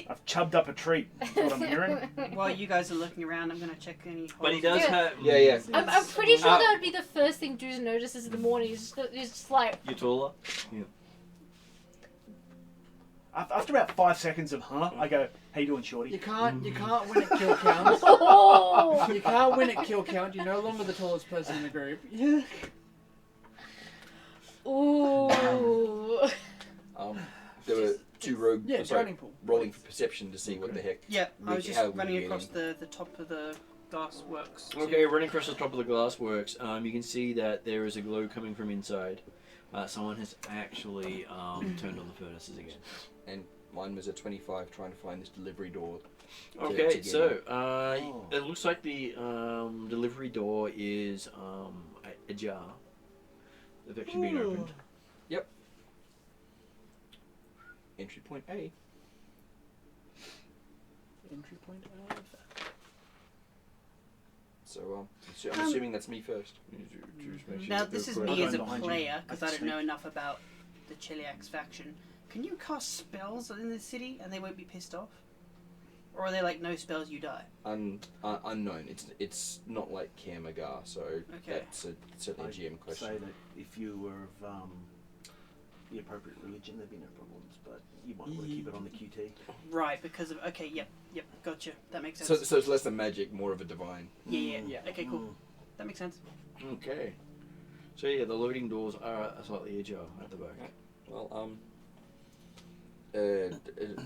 I've chubbed up a treat. That's what I'm hearing. While you guys are looking around, I'm gonna check any holes. But he does Yeah. have. Yeah. I'm pretty sure Ah. that would be the first thing Doozer notices in the morning. He's just like, You're taller. After about 5 seconds of I go, how you doing, shorty? You can't win at kill count. oh. You can't win at kill count. You're no longer the tallest person in the group. Yeah. Ooh. There were two rogue drowning pool. rolling for perception to see what the heck. Yeah, I was How just we running get across in. the top of the glass works. Okay, running across the top of the glassworks, you can see that there is a glow coming from inside. Someone has actually turned on the furnaces again. And mine was a 25 trying to find this delivery door. Okay, get so it looks like the delivery door is ajar. They've actually been opened. Entry point A. Entry point. So I'm assuming that's me first. Now this is I'll me go as a behind you. player because I don't Sneak. know enough about the Cheliax faction. Can you cast spells in the city and they won't be pissed off? Or are they like no spells you die? Unknown. It's not like Kamagar, so that's certainly a GM question. Say that if you were of the appropriate religion, there'd be no problems, but you might want to keep it on the QT. Right, because of yep, gotcha. That makes sense. So it's less than magic, more of a divine. Yeah. Okay, cool. That makes sense. Okay. So yeah, the loading doors are slightly ajar at the back. Well,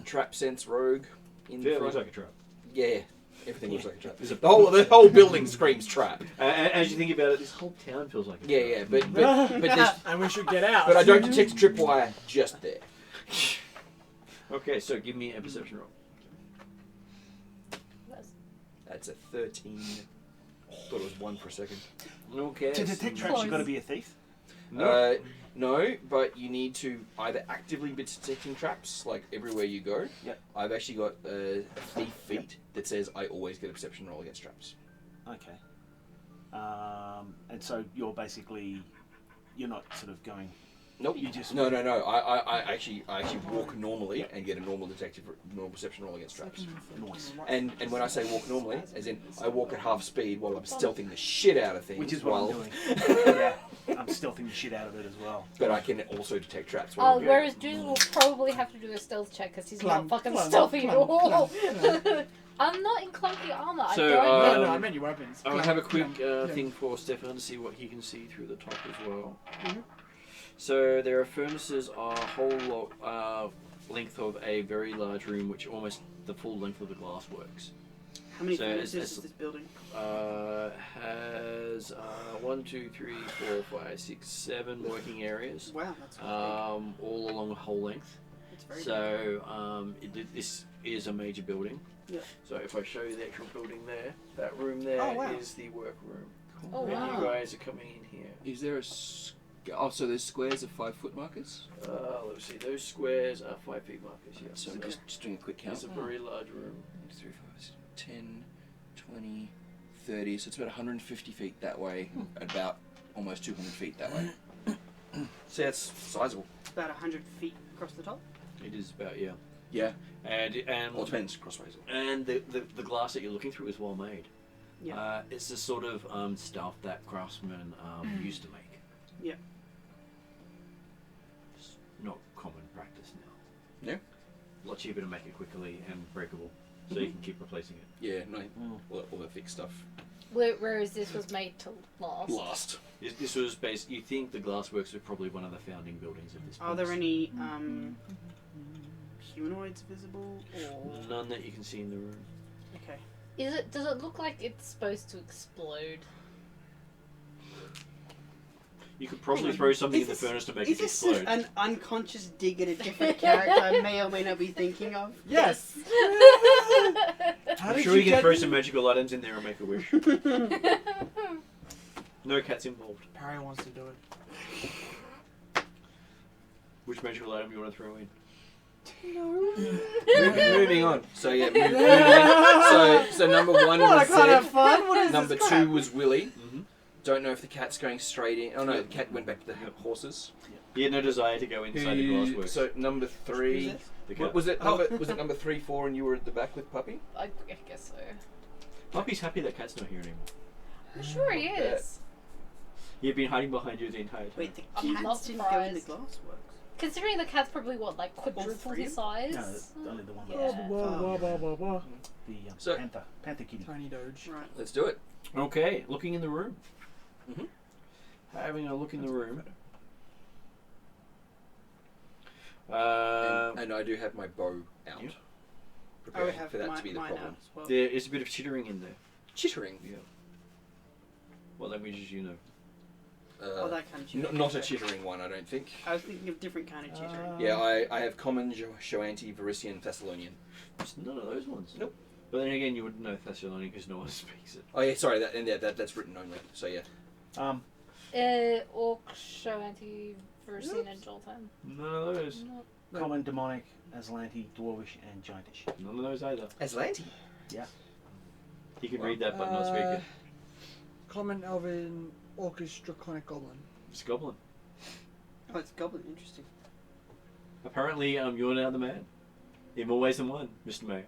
trap sense rogue in Yeah, it front. looks like a trap. Yeah, everything looks like a trap. There's a- The whole building screams trap. As you think about it, this whole town feels like a Yeah, trap. but And we should get out. I don't detect a tripwire just there. Okay, so give me a perception roll. That's a 13. Thought it was 1 for a second. Okay. To detect traps, you've got to be a thief. No, but you need to either actively be detecting traps, like everywhere you go. Yep. I've actually got a thief feat that says I always get a perception roll against traps. Okay. And so you're not sort of going. Nope. You just No. I actually walk normally and get a normal perception roll against traps. Nice. And when I say walk normally, as in I walk at half speed while I'm stealthing the shit out of things. Which is what while, I'm doing. Yeah, I'm stealthing the shit out of it as well. But I can also detect traps. While I'm doing Whereas it. Doozer will probably have to do a stealth check because he's Clump, not fucking clump, stealthy at clump, all. clump. I'm not in clunky armor. So, I don't. No, I meant your weapons. I'll have a quick Clump. thing for Stefan to see what he can see through the top as well. Mhm. So there are furnaces a whole lot length of a very large room, which almost the full length of the glass works. How many So furnaces it's- is this building? Has 1, 2, 3, 4, 5, 6, 7 working areas, Wow, that's quite all along the whole length. big. It's very big. So this is a major building. Yeah. So if I show you the actual building there, that room there is Oh, wow. the workroom. Oh, And wow. you guys are coming in here. Is there a... so there's squares of 5 foot markers? Let's see, those squares are 5 feet markers, yeah. So I'm just doing a quick count. It's a very large room. 3, 5, 10, 20, 30. So it's about 150 feet that way. About almost 200 feet that way. So yeah, it's sizable. It's about 100 feet across the top. It is about, yeah. Yeah. And Well, it depends crossways. and the glass that you're looking through is well made. Yeah. It's the sort of stuff that craftsmen used to make. Yeah. It's not common practice now. No? A lot cheaper to make it quickly and breakable, so you can keep replacing it. Yeah, no, all the thick stuff. Whereas this was made to last. Last. This was based. You think the glassworks were probably one of the founding buildings of this place? Are there any humanoids visible, or None that you can see in the room. okay? Does it look like it's supposed to explode? You could probably Hang on, throw something is in the this- furnace to make Is it this explode. an unconscious dig at a different character I may or may not be thinking of? Yes. How I'm did sure you can get throw me? some magical items in there and make a wish. No cats involved. Parry wants to do it. Which magical item you want to throw in? Moving on. So yeah, moving on. So number 1 What, I was can't have Zed. fun? What is Number this 2 crap? was Willie. Mm-hmm. Don't know if the cat's going straight in. Oh no, the cat went back to the horses. He had no desire to go inside the glassworks. So number Who's 3. this? The What cat. was it? Was it number 3, 4, and you were at the back with Puppy? I guess so. Puppy's happy that cat's not here anymore. I'm sure he is. He'd been hiding behind you the entire time. Wait, the I'm not cats didn't go in the surprised. glassworks. Considering the cat's probably like quadruple three his of size. No, only the one. Yeah. The So- panther kitty. Tiny Doge. Right. Let's do it. Okay, looking in the room. Mhm. Having a look in the room. And I do have my bow out. Yep. I would Preparing have for that to be the mine problem. out as well. There is a bit of chittering in there. Chittering. Yeah. What languages you know? Oh, that kind of chittering. Not a chittering one, I don't think. I was thinking of different kind of chittering. Yeah, I have common, Shoanti, Varisian, Thassilonian. It's none of those ones. Nope. But then again, you wouldn't know Thassilonian because no one speaks it. Oh yeah, sorry, that's written only. So yeah. Orc, show anti Varisan and Joltan. None of those. Common, demonic, Aslanti, dwarvish, and giantish. None of those either. Aslanti. You can read that but not speak it. Common, Elven, Orcish, Draconic Goblin. It's Goblin. Oh, it's goblin. Interesting. Apparently, you're now the man. In more ways than one, Mr. Mayor.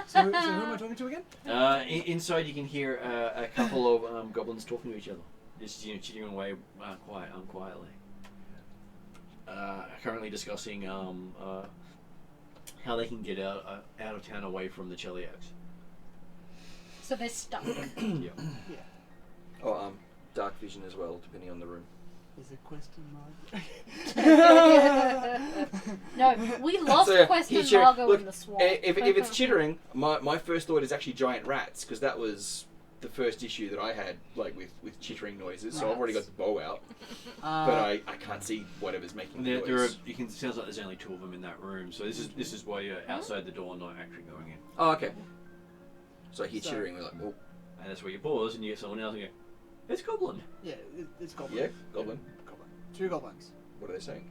So who am I talking to again? Inside, you can hear a couple of goblins talking to each other, just chittering away quietly. Currently discussing how they can get out of town away from the Cheliacs. So they're stuck. Yeah. Oh, dark vision as well, depending on the room. Is it question mark? No, we lost So, Quest and chitter- Margot look, in the swamp. If it's chittering, my first thought is actually giant rats, because that was the first issue that I had, like with chittering noises. So I've already got the bow out, but I can't see whatever's making the There are, noise. sounds like there's only 2 of them in that room, so this is why you're outside the door, not actually going in. Oh, okay. So I hear So- chittering, we're like, oh, And that's where you pause and you get someone else and go, it's Goblin. Yeah, it's goblin. yeah, goblin. Goblin. 2 goblins. What are they saying?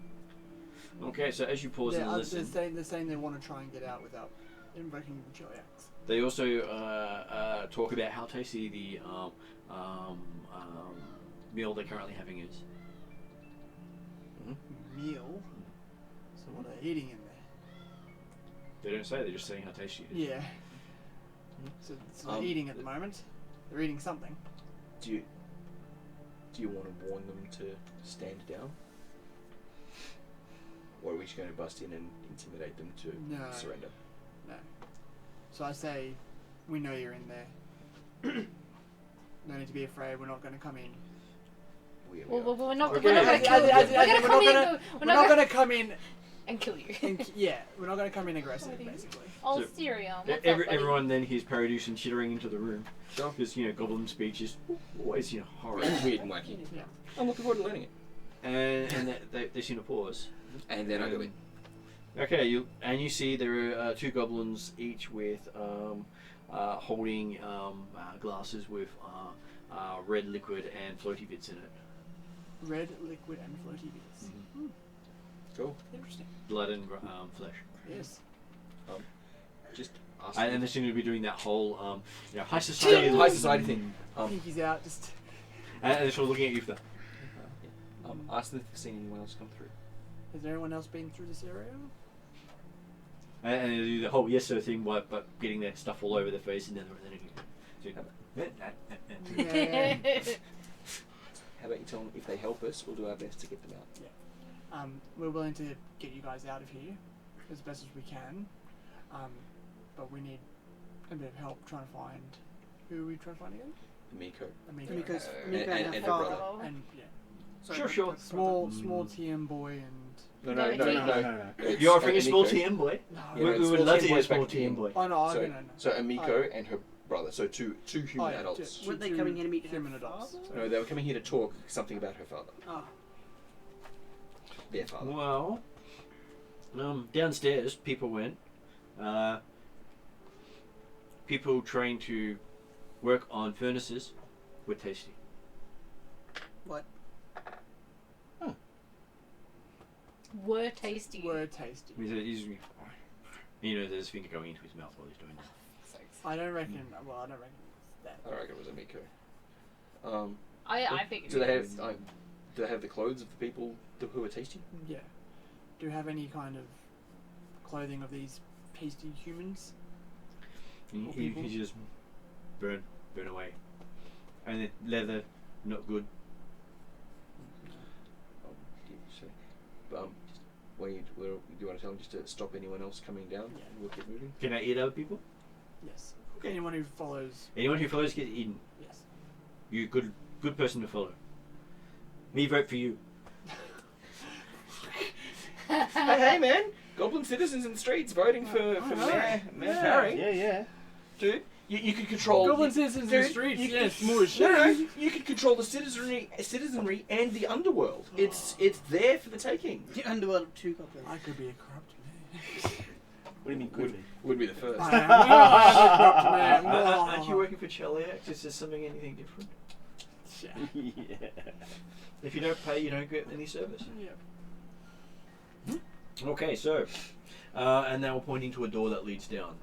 Okay, so as you pause and listen, They're saying they want to try and get out without invoking the Cheliacs. they also talk about how tasty the meal they're currently having is. Meal. So what are they eating in there? They don't say, they're just saying how tasty it is. Yeah. So they're eating at the moment. They're eating something. Do you want to warn them to stand down? Or are we just going to bust in and intimidate them to No. surrender? No. So I say, we know you're in there. No need to be afraid. We're not going to come in. Well, we're not Okay. going to kill you. We're not gonna come in. and kill you. Yeah, we're not gonna come in aggressive, basically. Oh, So, Syrian. What's up, buddy? Everyone then hears Paradise and chittering into the room. Sure. Because, goblin speech is always, horror. It's weird and wacky. Yeah. I'm looking forward to learning it. And they seem to pause. And then I go in. Okay, you see there are two goblins, each with holding glasses with red liquid and floaty bits in it. Red liquid and floaty bits. Mm-hmm. Cool. Interesting. Blood and flesh. Yes. Just ask And them. they seem to be doing that whole high society. High society thing. Pinky's out. Just. And they're sort of looking at you for that. Ask them if they've seen anyone else come through. Has anyone else been through this area? And they do the whole yes sir thing, but getting their stuff all over their face and then Yeah. How about you tell them if they help us, we'll do our best to get them out. We're willing to get you guys out of here as best as we can, but we need a bit of help trying to find. Who are we trying to find again? Miko. Amico. Because And- Miko and and her her father. brother. And yeah, Sorry, Sure. small TM boy and. No. You're offering a small Amico. TM boy? No, Yeah, We no, would small love TM to hear a boys small back to TM you. boy. Oh no, So, no. so Amico and her brother, so two human yeah, adults. two- Weren't they coming here to meet her human father? adults. No, they were coming here to talk something about her father. Oh. Their father. Well, downstairs people went. People trained to work on furnaces were tasty. What? Were tasty. Were tasty. There's a finger going into his mouth while he's doing that. I don't reckon. Well, I don't reckon that. I reckon it was Amico. I think. Do they have the clothes of the people who are tasty? Yeah. Do you have any kind of clothing of these pasty humans? He just burn away. And the leather, not good. Do you want to tell them just to stop anyone else coming down? Yeah. And we'll keep moving. Can I eat other people? Yes. Okay. Anyone who follows. Anyone who follows gets eaten. Yes. You good person to follow. Me vote for you. Hey man, goblin citizens in the streets voting for Mayor Harry. Yeah. Dude, you could control Goblin citizens in the dude, streets. you Yes. could- More shit. you could control the citizenry and the underworld. It's there for the taking. The underworld of two goblins. I could be a corrupt man. What do you mean could be? Would be the first. I am a corrupt man. Aren't you working for Cheliax? Is there something anything different? Yeah. If you don't pay, you don't get any service. Yeah. Okay, so, and now we're pointing to a door that leads down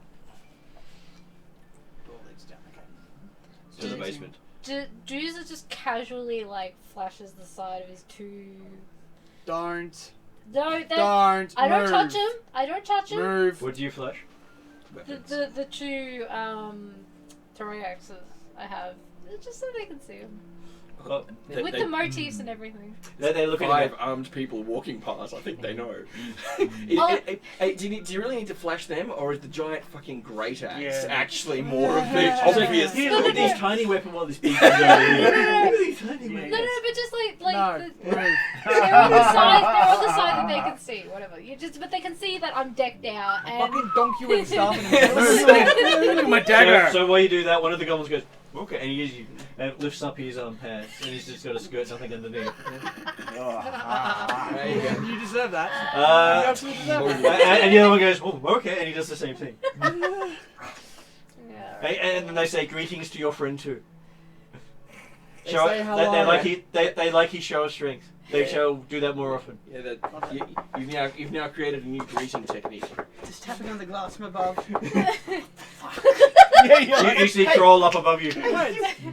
Door leads down. Okay. to the basement. Juicer just casually flashes the side of his two. Don't. Don't. Don't. I don't move. touch him. I don't touch him. Move. What do you flash? The two Tyraxes I have, just so they can see him. Oh, With the motifs and everything. they look at Five him. armed people walking past. I think they know. Oh. Do you really need to flash them, or is the giant fucking great axe Yeah. actually more of the Yeah. obvious? Here, No, look at no, this no. tiny weapon while this beast is over here. No, no, no. Look at these tiny Yeah. weapons. No, but just No. they're on Move. the side. They're on the side that they can see. Whatever. But they can see that I'm decked out and. Fucking donk you and stuff. Look at my dagger. So while you do that, one of the goblins goes, okay, and he lifts up his pants, and he's just got a skirt, nothing underneath. There you go. You deserve that. You Uh, absolutely deserve and, it. and the other one goes, oh, okay, and he does the same thing. Yeah. And then they say, greetings to your friend too. They say hello. They like his show of strength. They shall do that more often. Yeah, you've now created a new greeting technique. Just tapping on the glass from above. You see crawl up above you.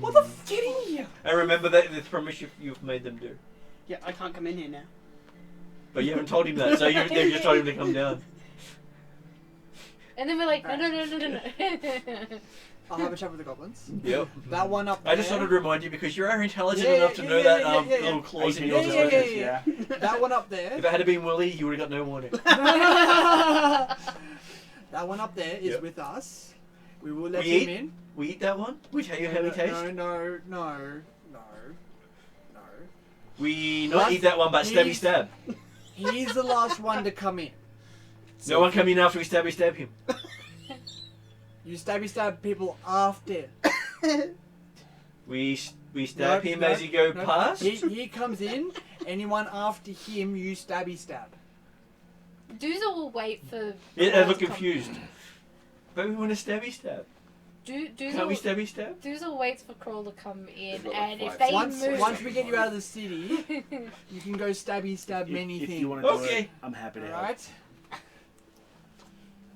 What the f? Get in here! And remember that the promise you've made them do. Yeah, I can't come in here now. But you haven't told him that, so they've just told him to come down. And then we're like, no. I'll have a chat with the goblins. Yep. That one up there. I just wanted to remind you because you are intelligent Yeah, enough to yeah, know yeah, that yeah, yeah, little yeah. clause in Yeah, yours. yeah, is yeah, like- yeah. That one up there. If it had been Willie, you would have got no warning. That one up there is Yep. with us. We will let We him eat? in. We eat that one? We tell you how we taste? No. We not What? eat that one, but stabby He's- stab. He's the last one to come in. No one come in after we stabby stab him. You stab people after. We stab No, him no, as he go no. past. He comes in. Anyone after him, you stab. Doozer will wait for. Yeah, Kroll I look to come- confused. But we want to stabby stab. Can't we stabby stab? Doozer waits for Kroll to come in, They've got, and like, if 5 they seconds. move. Once we get you out of the city, you can go stab many If things. you want to do Okay. it, I'm happy to help. Alright?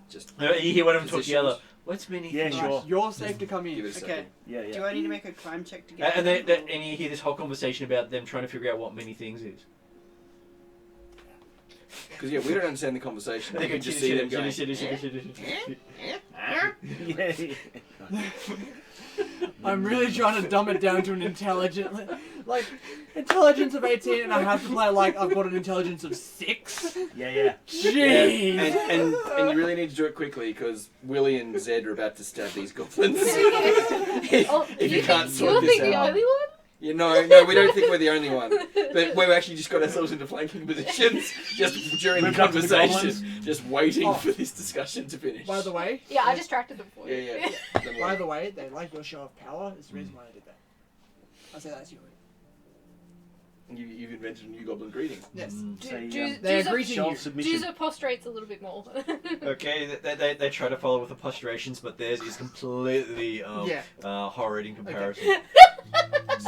Just You hear one of them talk Positions. together. What's many Yeah, things? sure. Right, you're safe to come give in. it a Okay. second. Yeah, yeah. Do I need to make a climb check to get? And in, or- you hear this whole conversation about them trying to figure out what many things is. Because yeah, we don't understand the conversation. They We go can just see them going. Yeah. I'm really trying to dumb it down to an intelligent, like, intelligence of 18, and I have to play like I've got an intelligence of 6. Yeah. Jeez. And you really need to do it quickly because Willie and Zed are about to stab these goblins. Oh, if you can't you sort don't this think the out. only one? Yeah, no, we don't think we're the only one. But we've actually just got ourselves into flanking positions just during the Moved up to the conversation, just waiting Oh. for this discussion to finish. By the way, Yeah, I distracted them for you. Yeah. Don't by worry. the way, they like your show of power. That's the reason why I did that. I say that's you. You've invented a new goblin greeting. Yes. They agree to you. Show of submission. Doozer postrates a little bit more. Okay, they try to follow with the posturations, but theirs is completely horrid in comparison.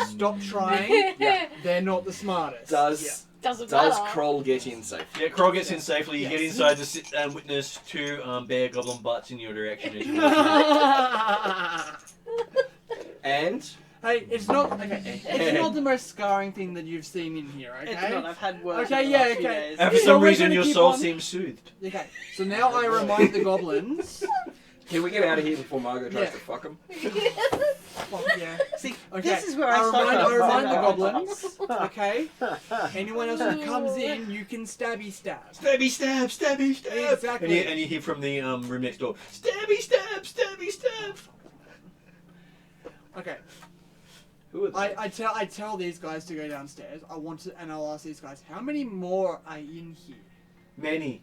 Stop trying. Yeah. They're not the smartest. Does Doesn't does matter. Kroll get in safe? Yeah, Kroll gets in safely. You get Yes. inside to sit and witness 2 bare goblin butts in your direction as you walk And Hey, it's not okay. It's not the most scarring thing that you've seen in here, okay? It's not. I've had worse. Okay, in the yeah, last few okay. days. And for So some we're reason, gonna your keep soul on- seems soothed. Okay, so now I remind the goblins. can we get out of here before Margot tries Yeah. to fuck him? Fuck yeah. See, Okay. this is where I I start. remind the goblins. Okay. Anyone else who comes in, you can stab. Stabby stab, stabby stab. Exactly. And you hear from the room next door, stabby stab, stabby stab. Okay. Who are they? I tell these guys to go downstairs. And I'll ask these guys, how many more are in here? Many.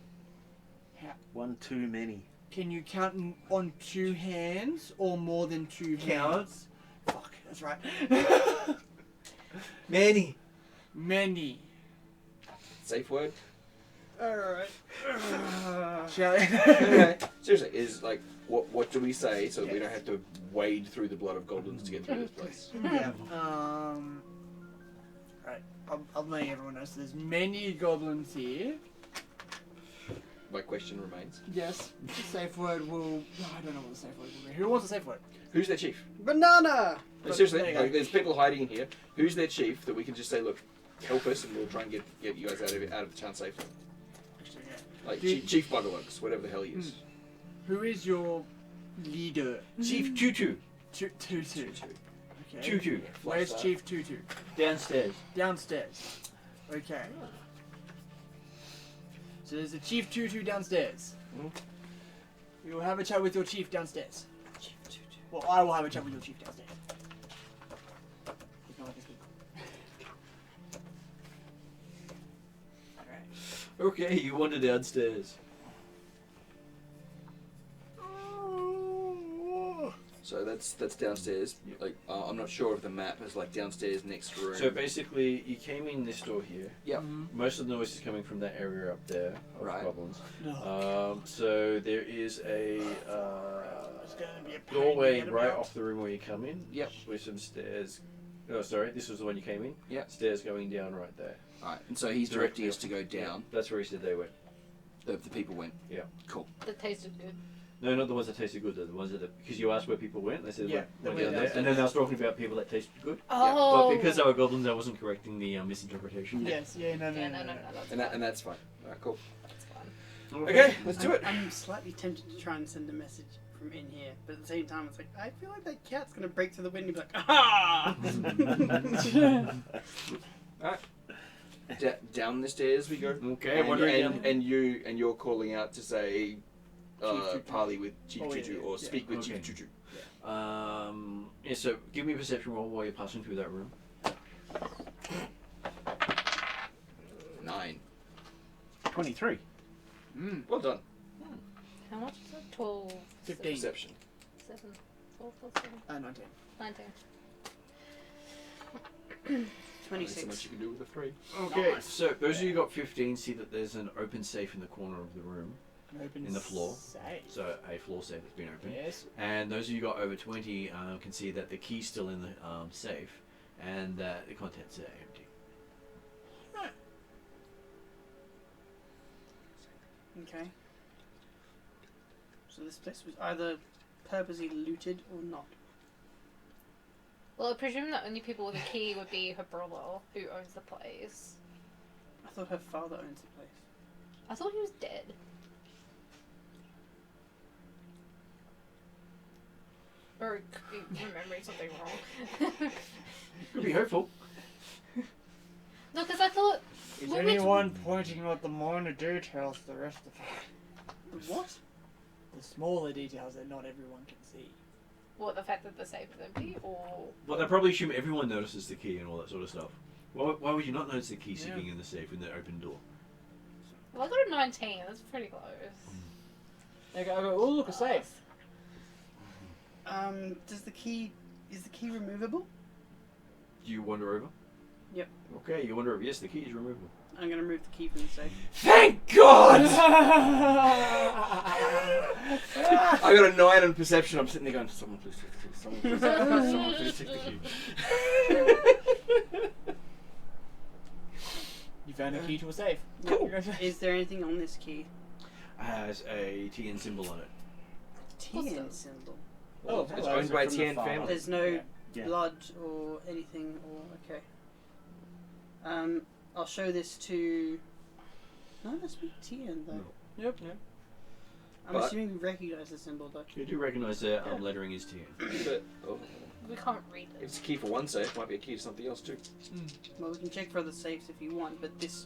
One too many. Can you count on 2 hands or more than 2 Count. hands? Fuck, that's right. Many. Many. Safe word? Alright. Shall I? Okay. Seriously, is like what do we say so that we don't have to wade through the blood of goblins to get through this place? Yeah. Right. I'll make everyone know. So there's many goblins here. My question remains. Yes. The safe word will. I don't know what the safe word will be. Who wants a safe word? Who's their chief? Banana. No, seriously, there you go. like, there's people hiding in here. Who's their chief that we can just say, look, help us and we'll try and get you guys out of the town safely? Actually, yeah. Like Do- Chief Buggerlugs, whatever the hell he is. Who is your leader? Chief Tutu. Tutu. Okay. Tutu. Where's Chief Tutu? Downstairs. Downstairs. Okay. So there's a Chief Tutu downstairs. Mhm. We will have a chat with your chief downstairs. Well, I will have a chat with your chief downstairs. Ignore this people. Alright. Okay, you wander downstairs. So that's downstairs. Like I'm not sure if the map is like downstairs next room. So basically, you came in this door here. Yep. Most of the noise is coming from that area up there of Right. goblins. No. So there is a It's gonna be a pain doorway to get right about. off the room where you come in. Yep. With some stairs. Oh, sorry, this was the one you came in. Yep. Stairs going down right there. Alright, and so he's directing us to go down. That's where he said they went. The people went. Yeah. Cool. That tasted good. No, not the ones that tasted good. The ones that because you asked where people went. They said Yeah, they went went down there, downstairs. and then I was talking about people that tasted good. Oh. But because they were goblins, I wasn't correcting the misinterpretation. Yes, yeah, no. Yeah, no. And that's fine. Alright, cool. That's fine. Okay, let's do it. I'm slightly tempted to try and send a message from in here, but at the same time, it's like I feel like that cat's gonna break through the window and be like, "Ah!" Down the stairs we go. Okay, and, wandering and, down. and you're calling out to say Tutu. parley with Chief Oh, yeah, Tutu yeah, or yeah. speak with Okay. Chief Tutu. Yeah, so give me a perception roll while you're passing through that room. 23. Well done. How much is it? 12. 15. Perception. 7. 12 plus 7. 19. 19. 26. So much you can do with a 3. Okay, so those of you who got 15 see that there's an open safe in the corner of the room. Open In the floor. safe. So a floor safe that's been opened. Yes. And those of you who got over 20 can see that the key's still in the safe and that the contents are empty. Okay. So this place was either purposely looted or not. Well, I presume the only people with a key would be her brother, who owns the place. I thought her father owns the place. I thought he was dead. Or could be remembering something wrong. Could be hopeful. No, because I thought... Is when we- anyone pointing out the minor details the rest of it? The what? The smaller details that not everyone can see. What, the fact that the safe is empty, or... Well, they probably assume everyone notices the key and all that sort of stuff. Why would you not notice the key sitting in the safe in the open door? Well, I got a 19, that's pretty close. They go, oh look, a safe. Is the key removable? Do you wander over? Yep. Okay, you wander over. Yes, the key is removable. I'm gonna remove the key from the safe. Thank God! I got a 9 on perception. I'm sitting there going, someone please take the key. Someone please take the key. Someone please take the key. You found a key to a safe. Cool. Is there anything on this key? Has a TN symbol on it. TN symbol. Oh, It's well, owned by from the TN father. family. There's no Yeah. blood or anything, or okay. I'll show this to. No, that's be TN though. No. Yep, yep. I'm But- assuming we recognise the symbol though. You do recognise the lettering is TN. But, oh, We can't read it. it's a key for one safe. Might be a key to something else too. Well, we can check for other safes if you want, but this.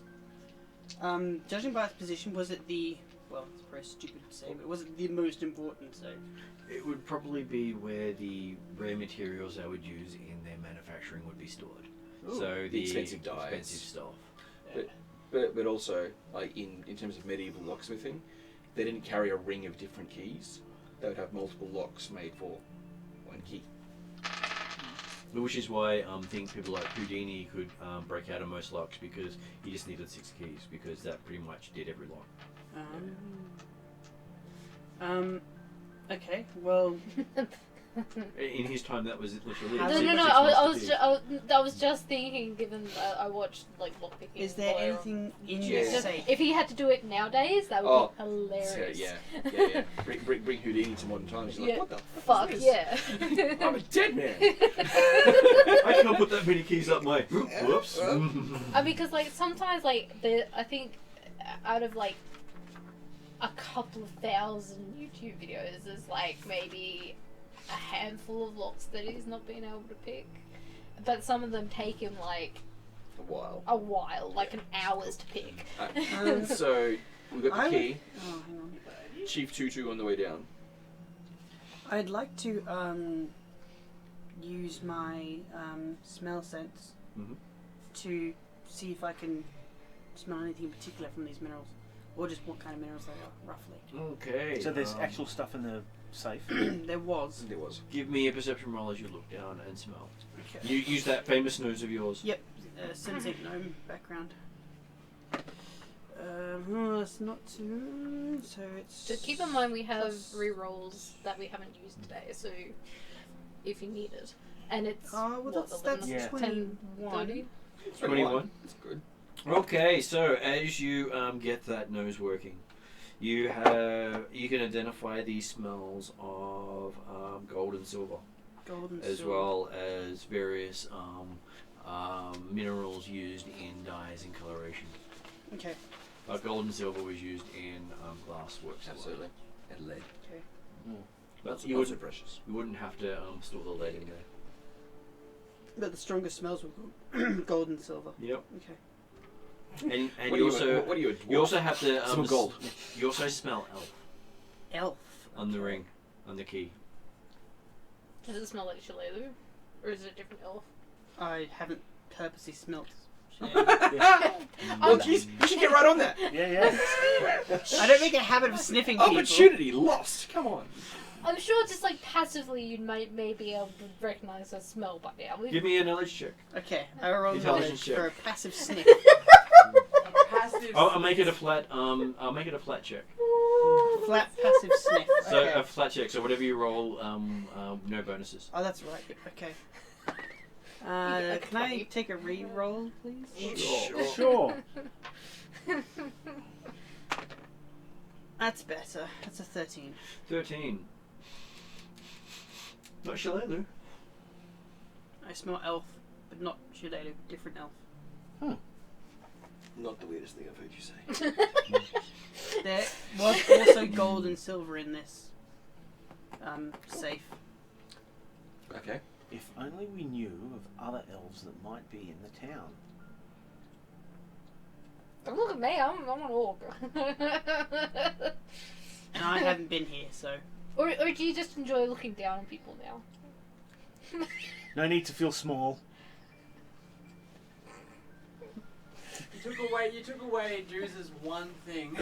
Judging by its position, was it the. Well, it's a very stupid save, but was it the most important save? It would probably be where the rare materials they would use in their manufacturing would be stored. Ooh, So the expensive dyes. expensive stuff. But also, like in terms of medieval locksmithing, they didn't carry a ring of different keys. They would have multiple locks made for one key. Which is why I think people like Houdini could break out of most locks because he just needed 6 keys because that pretty much did every lock. Okay, well. In his time, that was literally. No, No, Six no, no. I was just thinking, given that I watched like lockpicking. Is there Lawyer. anything in Yeah. this safe? If he had to do it nowadays, that would be hilarious. Yeah. Bring Houdini to modern times. You're Yeah. like, what the Fuck is this? yeah. I'm a dead man. I can't put that many keys up my. Whoops. I mean, because like sometimes like I think out of like a couple of thousand YouTube videos, there's like maybe a handful of locks that he's not been able to pick, but some of them take him like A while. like an hours to pick. So we've got the key. Oh, hang on. Chief Tutu on the way down. I'd like to use my smell sense Mhm. to see if I can smell anything in particular from these minerals, or just what kind of minerals they are, roughly. Okay. So there's actual stuff in the safe. There was. There was. Give me a perception roll as you look down and smell. Okay. You use that famous nose of yours. Yep. Sensei gnome background. It's not too. So it's. Just keep in mind we have plus- rerolls that we haven't used today, so if you need it, and it's Oh, well, what, that's Yeah. 21. 30? 21. That's good. Okay, so as you get that nose working, you can identify the smells of gold and silver, Gold and as silver. well as various minerals used in dyes and coloration. Okay. Gold and silver was used in glass works. a lot. Absolutely. And lead. Okay. But You you also wouldn't, precious. you wouldn't have to store the lead in there. But the strongest smells were gold and silver. Yep. Okay. And What you are also what are you? A dwarf? you also have to Smell gold. You also smell elf Elf. on the ring, on the key. Does it smell like Shillelagh? Or is it a different elf? I haven't purposely smelt Well, geez, you should get right on that. Yeah. I don't make a habit of sniffing people. Opportunity lost. Come on. I'm sure just like passively you may be able to recognize a smell by now. Give me a knowledge check. Okay, I roll Intelligence knowledge for a check. passive sniff. Passive. I'll make it a flat. I'll make it a flat check. Flat passive sniff. So Okay. a flat check. So whatever you roll, no bonuses. Oh, that's right. Okay. Can I take a re-roll, please? Sure. That's better. That's a 13. 13. Not Shalelu. I smell elf, but not Shadado. Different elf. Not the weirdest thing I've heard you say. There was also gold and silver in this safe. Okay. If only we knew of other elves that might be in the town. Don't look at me, I'm an orc. And I haven't been here, so... or do you just enjoy looking down on people now? No need to feel small. You took away Drew's one thing.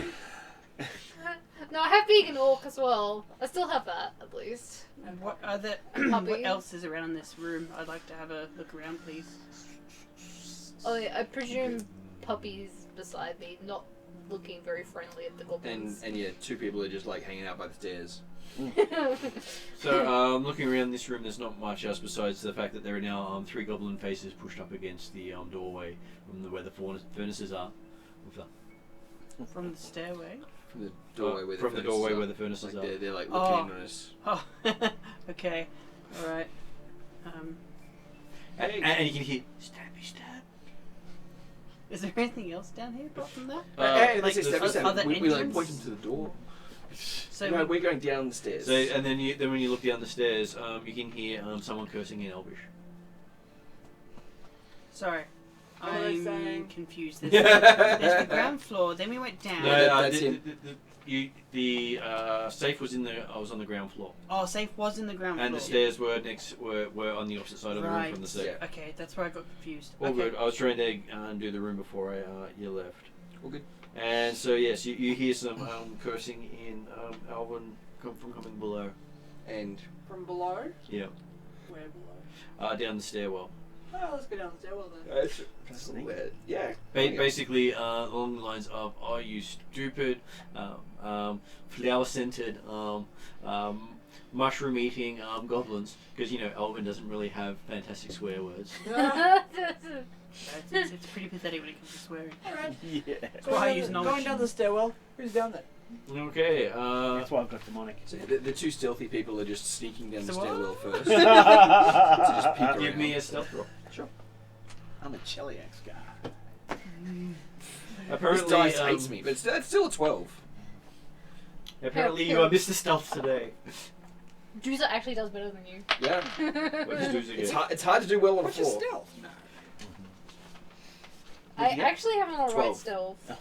No, I have being an orc as well. I still have that, at least. And what other... Puppy. what else is around this room? I'd like to have a look around, please. Oh, yeah, I presume Puppy's beside me, not looking very friendly at the goblins. And yeah, two people are just like hanging out by the stairs. So looking around this room, there's not much else besides the fact that there are now 3 goblin faces pushed up against the doorway from where the furnaces are. From the stairway? From the doorway where the from the furnaces doorway are. where the furnaces Like are. they're like looking in on us. Oh, okay. Alright. And you can hear stabby stab. Is there anything else down here apart from that? Hey, like this is the other we like entrance? point them to the door. So No, we're going down the stairs. So and then when you look down the stairs, you can hear someone cursing in Elvish. sorry. What are they I'm saying? confused. There's the ground floor, then we went down. No, that's him. the safe was was on the ground floor, Oh, safe was in the ground and floor. the stairs were on the opposite side of the room from the safe. Yeah. Okay, that's where I got confused. All okay. good. I was trying to do the room before you left. All good. And so yes, you hear some cursing in Elven from coming below. And From below? Yeah, Where below? down the stairwell. Oh, let's go down the stairwell then. yeah. Basically, along the lines of, "Are you stupid, flower-scented, mushroom-eating goblins?" Because Elven doesn't really have fantastic swear words. It's pretty pathetic when it comes to swearing. Alright. Yeah. That's why I use knowledge. Going down the stairwell. Who's down there? Okay. That's why I've got demonic. So the two stealthy people are just sneaking down the So what? stairwell first. To just peek Give me around. a stealth roll. I'm a Cheliax guy. Apparently, This dice hates me, but it's still a 12. Apparently, you are Mr. Stealth today. Juicer actually does better than you. Yeah. What does Doozy It's get? hard to do well on a What's your 4. stealth? No. I actually have an alright 12. stealth.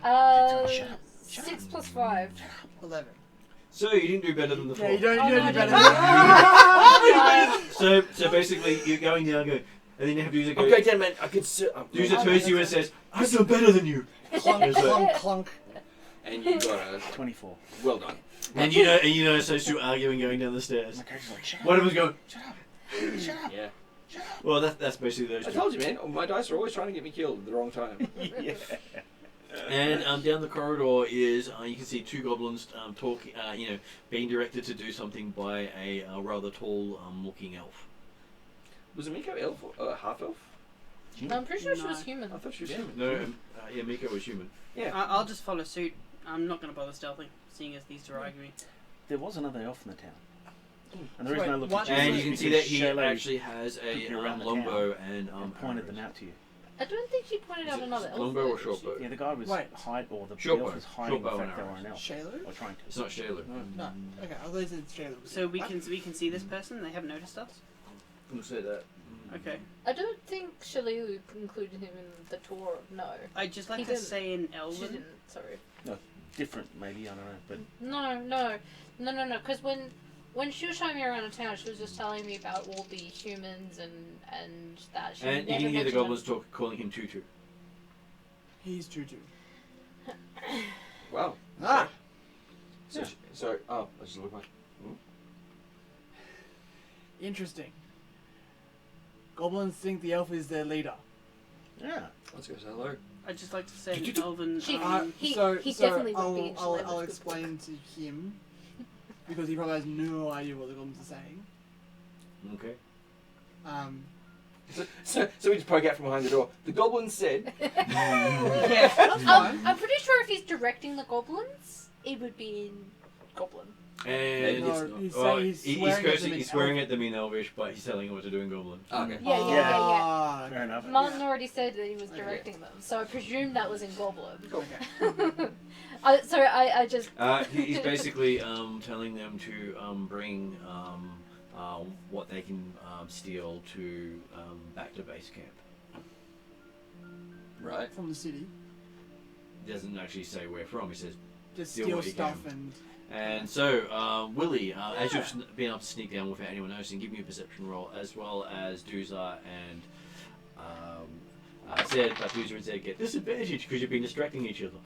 Oh fuck. 6 plus 5. 11. So you didn't do better than the Yeah, 4. you don't Oh, do no, any I better didn't. than So basically, you're going down, and then you have Doozy go. Okay, damn man, I could sit. Doozy turns to you and says, "I've done better than you." Clunk, clunk, clunk. And you got a 24. well done. And you know, so two arguing going down the stairs. My character's like, shut up. One of them's going. Shut up. Yeah. Well, that's basically those I two. told you, man. My dice are always trying to get me killed at the wrong time. Yeah. And down the corridor is you can see 2 goblins talking, being directed to do something by a rather tall looking elf. Was Miko elf or half elf? I'm pretty sure she No. was human. I thought she was Yeah. human. No, Miko was human. Yeah. I'll just follow suit. I'm not going to bother stealthing, seeing as these two are arguing. There was another elf in the town. And the reason Wait, I looked one- at you And was you can because see that he Shayla actually has a took you around the longbow and pointed arrows. them out to you. I don't think she pointed Is out it another elf. longbow or though, short did bow? Yeah, the guy was Wait. the Short elf bow. was hiding Short bow the and fact they were arrows. an elf. Shayla? Or trying to. It's not Shayla. No. Okay, I thought you said Shayla. So we can see this person. They haven't noticed us. We'll say that. Okay. I don't think Shalilu included him in the tour. No. I'd just like He to didn't. say in She Elven. didn't, sorry. Different, maybe, I don't know. But No. Because when When she was showing me around the town, she was just telling me about all the humans and that. She And you never can hear the mentioned goblins talk, calling him Tutu. He's Tutu. Wow. Ah! So, oh, I just look like. Interesting. Goblins think the elf is their leader. Yeah. Let's go say hello. I'd just like to say in Elven. She- he so definitely would be in I'll Shaleva's explain to him because he probably has no idea what the goblins are saying. Okay. So we just poke out from behind the door. The goblin said. Yeah. That's fine. I'm pretty sure if he's directing the goblins, it would be in Goblin. And No, he's well, saying he's he's swearing at cursing, them in he's swearing Elvish. at them in Elvish, but he's telling them what to do in Goblin. Oh, okay. Yeah. Ah, Fair enough. Martin already said that he was directing them, so I presume that was in Goblin. Okay. I just. He's basically telling them to bring what they can steal to back to base camp. Right. From the city. He doesn't actually say where from. He says, Just Steal steal what you stuff can. and... and so Willie, as you've been able to sneak down without anyone noticing, give me a perception roll, as well as Doozar and Zed. But Doozar and Zed get disadvantage because you've been distracting each other.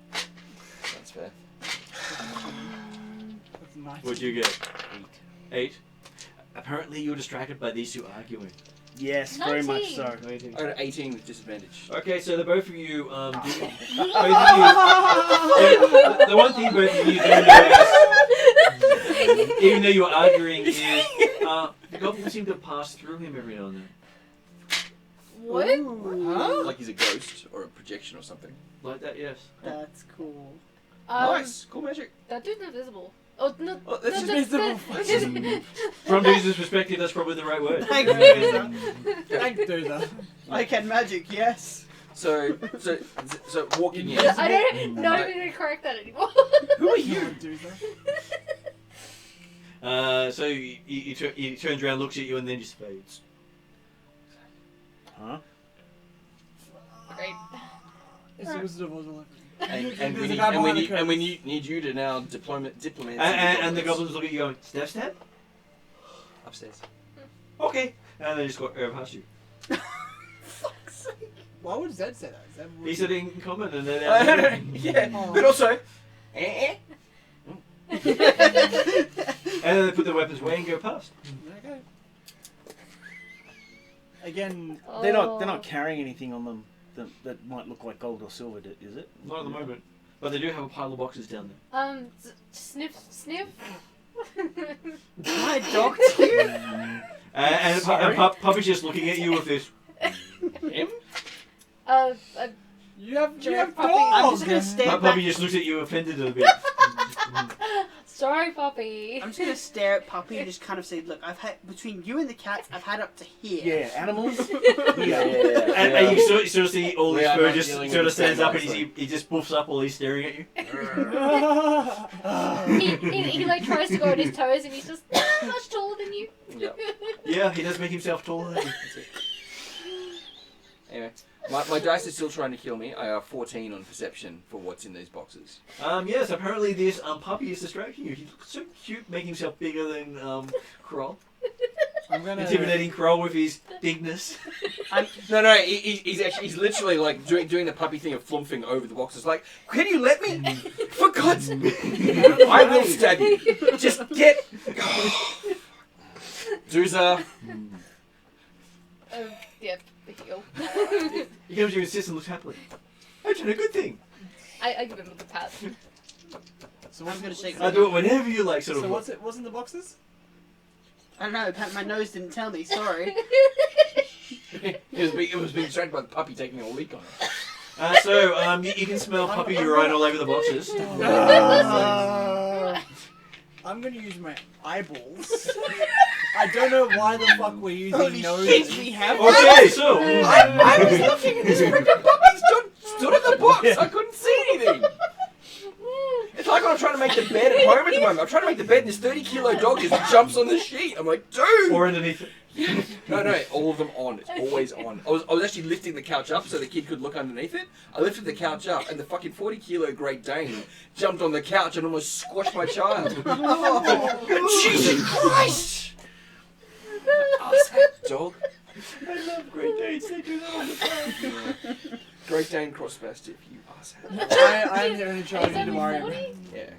That's fair. That's nice. What'd you get? 8. Apparently you're distracted by these two arguing. Yes, very much 19. so. I got 18 with disadvantage. Okay, so the both of you, both of you, the one thing both of you do notice, even though you're arguing, is the goblins seem to pass through him every now and then. What? Huh? Like he's a ghost or a projection or something. Like that, yes. That's cool. Nice. Cool magic. That dude's invisible. Oh, no. Oh, that's no, just visible. From Doozer's perspective, that's probably the right word. Thanks, Dozer. Thanks, Dozer. I can magic, yes. So walking in. I don't know if I'm going to correct that anymore. Who are you? Dozer. So he turns around, looks at you, and then just fades. Huh? Great. It's the Wizard of Oz all over. And There's we a guy behind the curtain. need you to now diplomat. And the goblins look at you going, stab, stab? upstairs. Okay. And they just got past you. Fuck's sake. Why would Zed say that? Zed He said it in common, and then... Yeah, Oh. but also. And then they put their weapons away and go past. Okay. Again, They're not carrying anything on them that might look like gold or silver, is it? Not at the moment. But they do have a pile of boxes down there. Sniff. I docked you? And Puppy's just looking at you with this. Him? you have Giraffe dogs. puppy. I'm just gonna stare Puppy back. just looks at you offended a bit. Sorry, puppy. I'm just gonna stare at Puppy and just kind of say, look, I've had between you and the cats, I've had up to here. Yeah, animals. And you sort of see all We his are fur not just dealing sort with of the stands same up and monster. he just poofs up while he's staring at you. he like tries to go on his toes and he's just much taller than you. Yep. Yeah, he does make himself taller than you. That's it. Anyway, my dice is still trying to kill me. I have 14 on perception for what's in these boxes. Yes, apparently this Puppy is distracting you. He looks so cute, making himself bigger than Kroll. I'm gonna Intimidating Kroll with his bigness. No, he's literally like doing the puppy thing of flumping over the boxes. Like, can you let me? For God's sake, I will stab you. Just get. Doozar. Yep, the heel. He comes to you and sits and looks happily. I've done a good thing. I give him a pat. So I'm gonna shake. I do it whenever you like, sort of. So what's in the boxes? I don't know. My nose didn't tell me. Sorry. It was being distracted by the puppy taking a leak on it. You can smell puppy urine all over the boxes. I'm gonna use my eyeballs. I don't know why the fuck we're using Holy noses. shit, we have Okay, so I was looking at this freaking puppy stood in the box. I couldn't see anything. It's like on a trying to make the bed at home at the moment. I'm trying to make the bed, and this 30-kilo dog just jumps on the sheet. I'm like, dude! Or underneath it. No, all of them on. It's always on. I was actually lifting the couch up so the kid could look underneath it. I lifted the couch up, and the fucking 40-kilo Great Dane jumped on the couch and almost squashed my child. Jesus Christ! Ass dog. I love Great Danes. They do that all the time. Yeah. Great Dane cross mastiff, you asshole. I'm the only child He's in only Mario. 40? Yeah.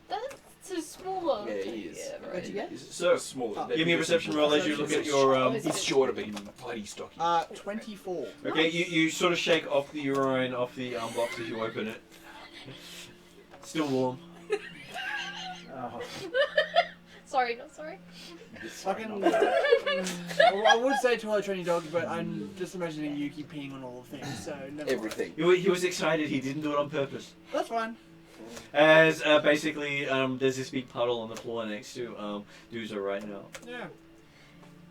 That's too smaller. Yeah, he is. Yeah, What'd you get? He's So, small. Give me a perception roll as you look at your. He's shorter, but he's bloody stocky. 24. Okay, you sort of shake off the urine off the box as you open it. Still warm. Oh, Sorry, not sorry. Fucking. I would say toilet training dog, but I'm just imagining Yuki peeing on all the things, so never mind. Everything. He was excited. He didn't do it on purpose. That's fine. As basically, there's this big puddle on the floor next to Doozer right now. Yeah.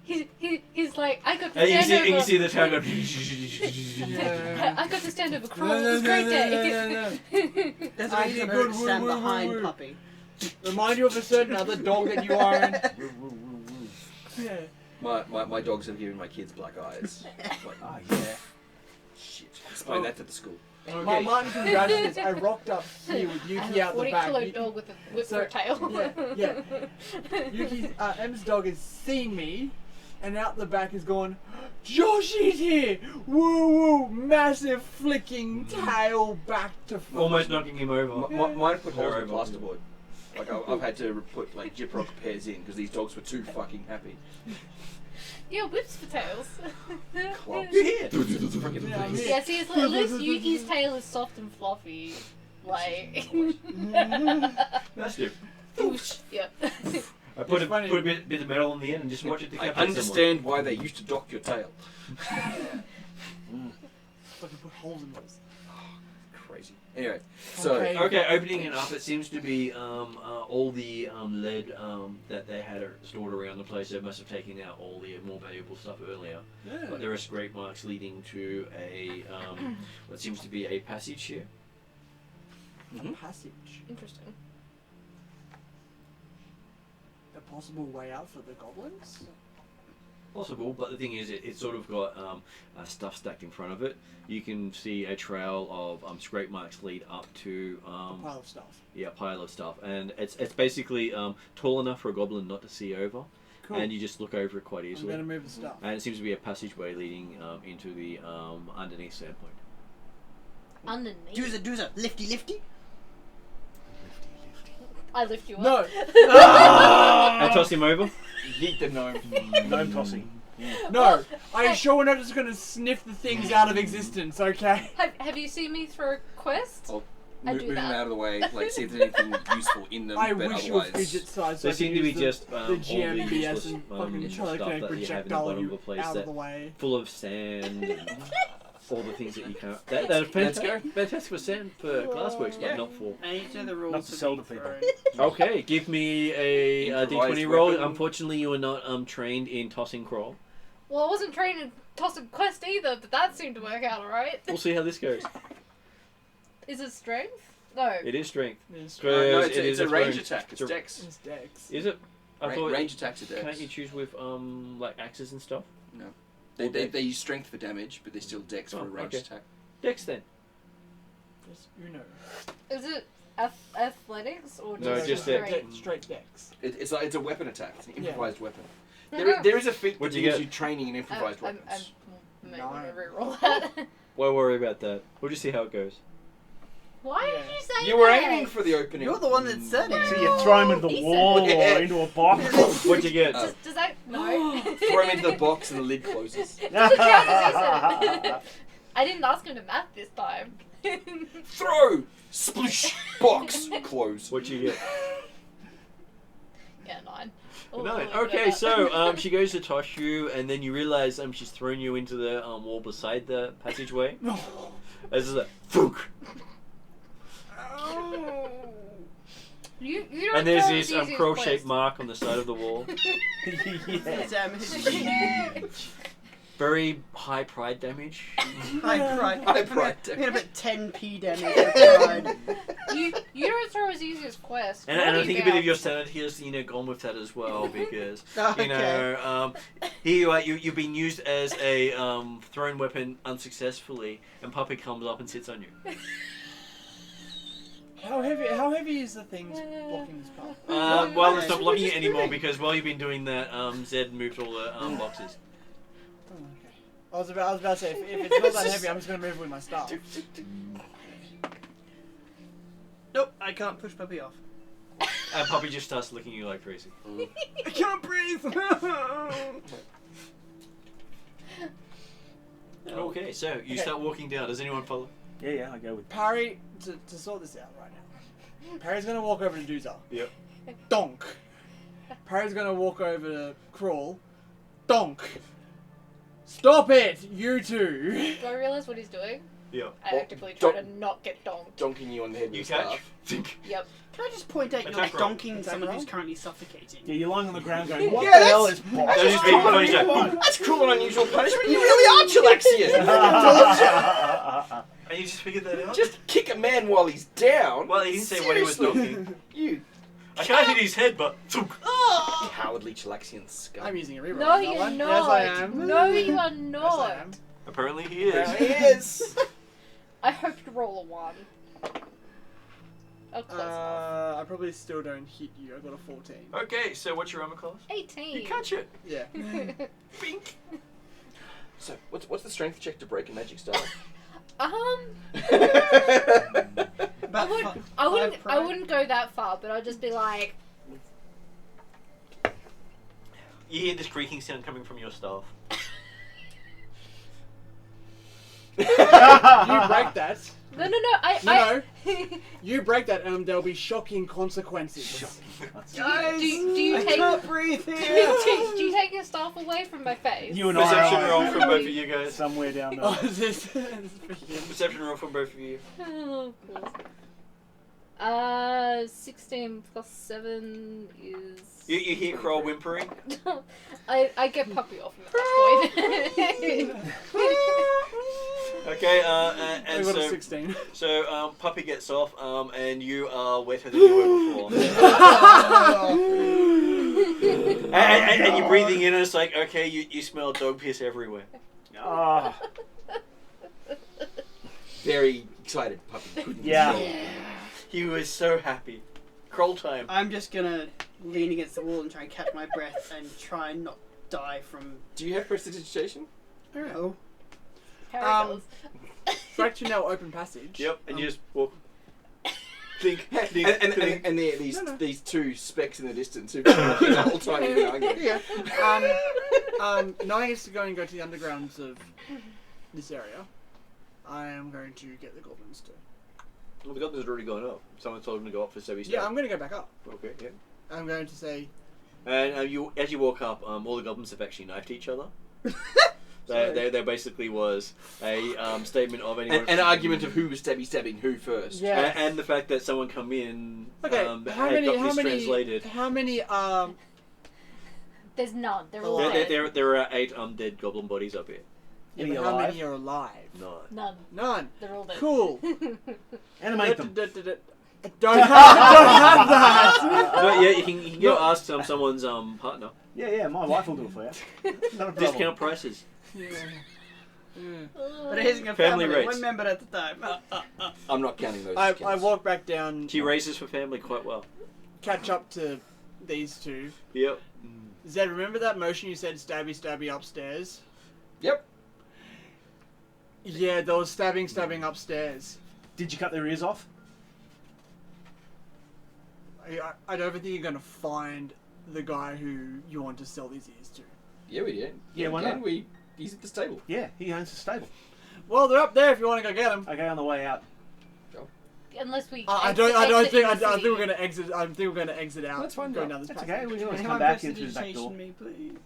He's like, I got to And stand over. you see the tag go. I got to stand over Crawl. It was a great day. There's I a reason did for good. to stand Woo, woo, behind woo. Puppy. Remind you of a certain other dog that you are in. Yeah. My dogs have given my kids black eyes. Like, oh yeah. shit. Explain that to the school. My Martin congratulations. I rocked up here with Yuki out the back. 40-kilo dog with a whip for a tail. Yeah. Yuki's M's dog has seen me, and out the back is going, Joshi's here! Woo woo! Massive flicking tail back to front. Almost knocking him over. Mine put holes in Over. plasterboard. Like I've had to put like gyprock pairs in because these dogs were too fucking happy. Yeah, whips for tails. Clubs. You're here. Freaking Yeah, I'm things. here. Yeah, see, at least Yuki's tail is soft and fluffy. Like. That's it. Whoosh. Yep. I put It's funny. a bit of metal on the end and just watch it I decapitate understand why they used to dock your tail. Fucking put holes in those. Crazy. Anyway, so Okay. someone. Okay, opening it up, it seems to be all the lead that they had stored around the place. They must have taken out all the more valuable stuff earlier. Yeah. But there are scrape marks leading to a what seems to be a passage here. A passage. Interesting. A possible way out for the goblins? Possible, but the thing is, it's sort of got stuff stacked in front of it. You can see a trail of scrape marks lead up to A pile of stuff. yeah, pile of stuff, and it's basically tall enough for a goblin not to see over, Cool. and you just look over it quite I'm easily. gonna move the stuff. And it seems to be a passageway leading into the underneath Sandpoint. Underneath. Doozer, lifty. I lift you up. No! And toss him over. yeet the gnome. Gnome tossing. No! I'm sure we're not just gonna sniff the things out of existence, okay? Have you seen me through a quest? I'll I move do them that. out of the way, like see if there's anything useful in them. I but wish you were otherwise, fidget sized. They seem to be just the all the GMBS useless and fucking stuff telekinetic that you have in the projectile bottom of you a place out that of the way. full of sand. And all the things that you can't. That's fantastic for sand for glassworks, but Yeah. not for. I need to know the rules. Not to sell to people. Okay, give me a Improvised d20 roll. weapon. Unfortunately, you are not trained in tossing crawl. Well, I wasn't trained in tossing quest either, but that seemed to work out alright. We'll see how this goes. Is it strength? No. It is strength. It's, No, Because it's a range attack. It's It's a- dex. it's Dex. Is it? I thought. Range attacks are dex. Can't you choose with like axes and stuff? No. Or They dex? use strength for damage, but they're still dex for Oh, a ranged okay. attack. Dex then. Just, you know. Is it athletics or No, just just strength? straight Dex. It's like it's a weapon attack. It's an Yeah. improvised weapon. No. There is a feat that What'd you gives get? you training in improvised I'm weapons. might No. want to reroll that. Won't worry about that. We'll just see how it goes. Why did Yeah. you say You were that? aiming for the opening. You're the one that said it. So you throw him into the He said- wall Yeah. or into a box. What'd you get? Does that no? Throw him into the box and the lid closes. I didn't ask him to math this time. Throw! Sploosh! Box! Close. What'd you get? Yeah, 9. Oh, No. oh, Okay, yeah. so she goes to toss you, and then you realise she's thrown you into the wall beside the passageway. As is a thunk. You don't And there's tell this us easy crow-shaped quest. mark on the side of the wall. Yeah. It's, Very high pride damage. High pride. High pride I'm gonna put 10p damage of pride. You don't throw as easy as quest. And I think a bit of your sanity has gone with that as well, because Okay. you've been used as a thrown weapon unsuccessfully, and Puppy comes up and sits on you. How heavy is the things blocking this path? Well, it's not blocking it anymore because while you've been doing that, Zed moved all the boxes. Oh, okay. I was about to say, if it's not that heavy, I'm just going to move with my staff. Nope, I can't push Puppy off. And Puppy just starts licking you like crazy. I can't breathe. Okay, so you start walking down. Does anyone follow? Yeah, I go with. Parry, to sort this out right now. Parry's going to walk over to Doozer. Yep. Donk. Parry's going to walk over to Crawl. Donk. Stop it, you two. Do I realise what he's doing? Yep. I actively try to not get donked. Donking you on the head with You the staff. catch. Yep. Can I just point out you're Attack roll. donking someone who's currently suffocating? Yeah, you're lying on the ground going, what Yeah, the hell that's- is boss? That is being funny, Jack. That's cruel and unusual punishment. You really are Chilaxian. And you just figured that out? Just kick a man while he's down. Well, he didn't say what he was Seriously. talking. You I can't hit his head, but... cowardly Chilaxian scum. I'm using a reroll. No, on that you're one. not. Yes, I am. No, you are Yes, not. I am. Apparently he is. There he is. I hope you roll a 1. Oh, close enough. I probably still don't hit you. I got a 14. Okay, so what's your armor class? 18. You catch it. Yeah. Bink. So, what's the strength check to break a magic spell? I wouldn't go that far, but I'd just be like, You hear this creaking sound coming from your staff. You break that. no, No. You break that, and there'll be shocking consequences. Guys, do you I take- can't breathe do here. you take your staff away from my face? You and Perception I roll are from both of you guys. somewhere down Oh, there. is this? Perception roll from both of you. Oh, of course. 16 plus 7 is... You hear Kroll whimpering. I get Puppy off at that point. Okay, I and got a so 16. Puppy gets off, and you are wetter than you were before. and you're breathing in, and it's like, okay, you smell dog piss everywhere. Ah, Very excited, puppy. Couldn't Yeah. control. He was so happy. Kroll time. I'm just gonna lean against the wall and try and catch my breath and try and not die from. Do you have prestidigitation? I don't know. Paracles. Back to now open passage. Yep, and you just walk. Think. And there are these two specks in the distance who've been walking the whole time you've been arguing. Yeah. Knowing it's going to go to the undergrounds of this area, I am going to get the goblins to. Well, the goblins had already gone up. Someone told them to go up for Sebi's Yeah, I'm going to go back up. Okay, yeah. I'm going to say. And as you walk up, all the goblins have actually knifed each other. There basically was a statement of anyone. An argument of who was stabbing who first. Yeah. And the fact that someone come in Okay. had got this translated. How many? There's none. They're all dead. There are 8 undead goblin bodies up here. Any how alive? many are alive? No. None. None. They're all dead. Cool. Animate them. Don't have that. No, yeah, you can go ask someone's partner. Yeah, my wife will do it for you. Not a problem. Discount prices. But it isn't a Family family. rates. One member at a time. I'm not counting those. I discounts. walk back down, She raises for family quite well. catch up to these two. Yep. Zed, remember that motion you said stabby upstairs? Yep. Yeah, there was stabbing upstairs. Did you cut their ears off? I don't think you're going to find the guy who you want to sell these ears to. Yeah, we did. Yeah, why not? He's at the stable. Yeah, he owns the stable. Well, they're up there if you want to go get them. Okay, on the way out. Unless we. I think we're going to exit. I think we're going to exit out. Let's find go out. down this That's passage. okay, we can always Anyone come back in through the back prestidigitation door. me, please.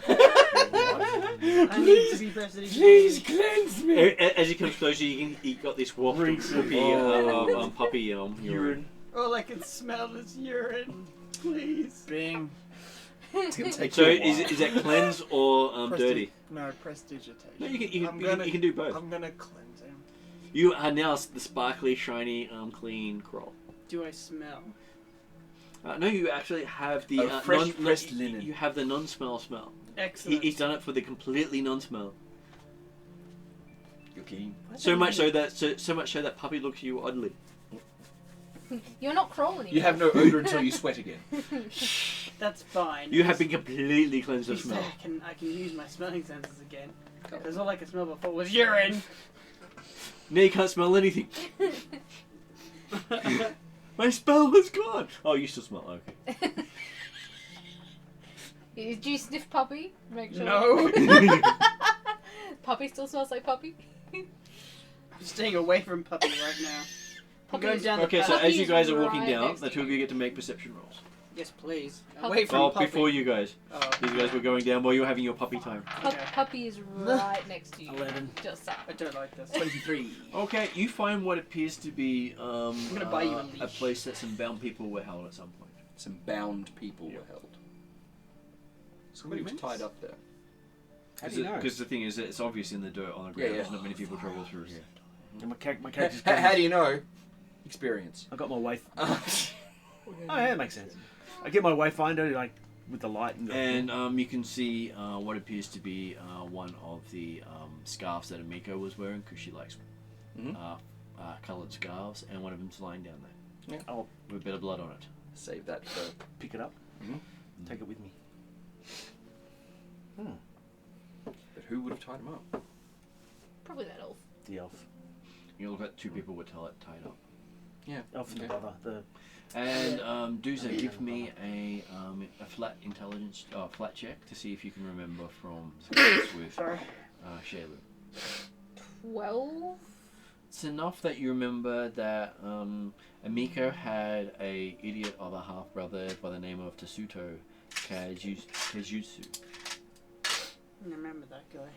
What? I need to be prestidigitation. Please cleanse me. As you come closer, you got this waft of Reeks of puppy urine. Urine. All I can smell is urine. Please. Bing. It's gonna take So you a while. is that cleanse or dirty? No, prestidigitation. No, you can I'm you gonna- can do both. I'm gonna cleanse him. You are now the sparkly, shiny, clean Kroll. Do I smell? No, you actually have the fresh pressed you- linen. You have the non-smell smell. Excellent. He's done it for the completely non-smell. You're kidding. So much so that puppy looks at you oddly. You're not crawling. You have no odor until you sweat again. That's fine. You have been completely cleansed of At least smell. I can use my smelling senses again. Because all I could smell before was urine. Now you can't smell anything. My spell was gone. Oh, you still smell. Okay. Do you sniff puppy? Make sure. No. Puppy still smells like puppy. I'm staying away from puppy right now. I'm going down Okay, the so path. as you Puppy's guys are walking right down, next the to two of you. you get to make perception rolls. Yes, please. Puppy. Away from Oh, puppy. before you guys. Oh, These guys were going down while you were having your puppy time. Okay. Puppy is right next to you. 11. Just saying. I don't like this. 23. Okay, you find what appears to be gonna buy you a a leash. place that some bound people were held at some point. Some bound people were held. Somebody was tied up there. How do you know? Because the thing is, that it's obvious in the dirt on the ground. There's not many people travel through here. And my character's How do you know? Experience. I got my way. Oh, Oh, yeah, that makes sense. I get my wayfinder like with the light and. And you can see what appears to be one of the scarves that Amiko was wearing, because she likes Mhm. coloured scarves, and one of them's lying down there. Yeah. I'll With a bit of blood on it. Save that for. pick it up. Mhm. Take it with me. But who would have tied him up? Probably that elf. The elf. You look at two people were tied up. Yeah. Elf and the Okay. brother. The And Doomsday, give me a flat intelligence, flat check to see if you can remember from success with Sorry. Shaylu. 12? It's enough that you remember that Amiko had a idiot of a half brother by the name of Tasuto Kajutsu. I remember that guy.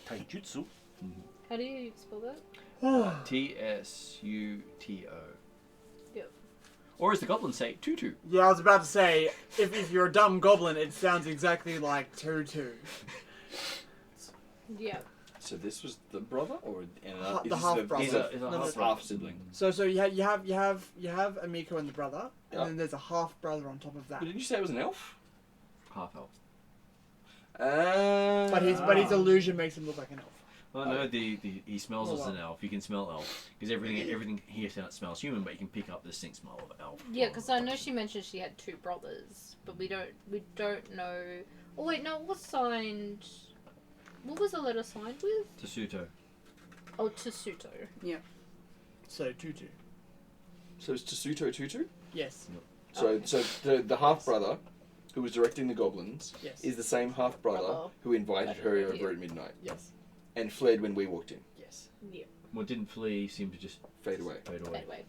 taijutsu. How do you spell that? Tsuto. Yep. Or as the goblins say, Tutu. Yeah, I was about to say, if you're a dumb goblin, it sounds exactly like Tutu. Yeah. So this was the brother, or The half-brother. He's a No, half half sibling. So you have Amiko and the brother, and Yep. then there's a half brother on top of that. But didn't you say it was an elf? half elf. But his illusion makes him look like an elf. Oh no, he smells Oh, as an wow. elf. You can smell elf because everything here smells human, but you can pick up the distinct smell of elf. Yeah, because I know she mentioned she had two brothers, but we don't know. Oh wait, no, it was signed. What was the letter signed with? Tasuto. Oh, Tasuto. So Tutu. So it's Tasuto Tutu? Yes. So the half brother who was directing the goblins Yes. is the same half brother Brother. who invited her Yeah. over at midnight Yes. and fled when we walked in. Yes. Yeah. What didn't flee, he seemed to just Fade away. fade away. Anyway.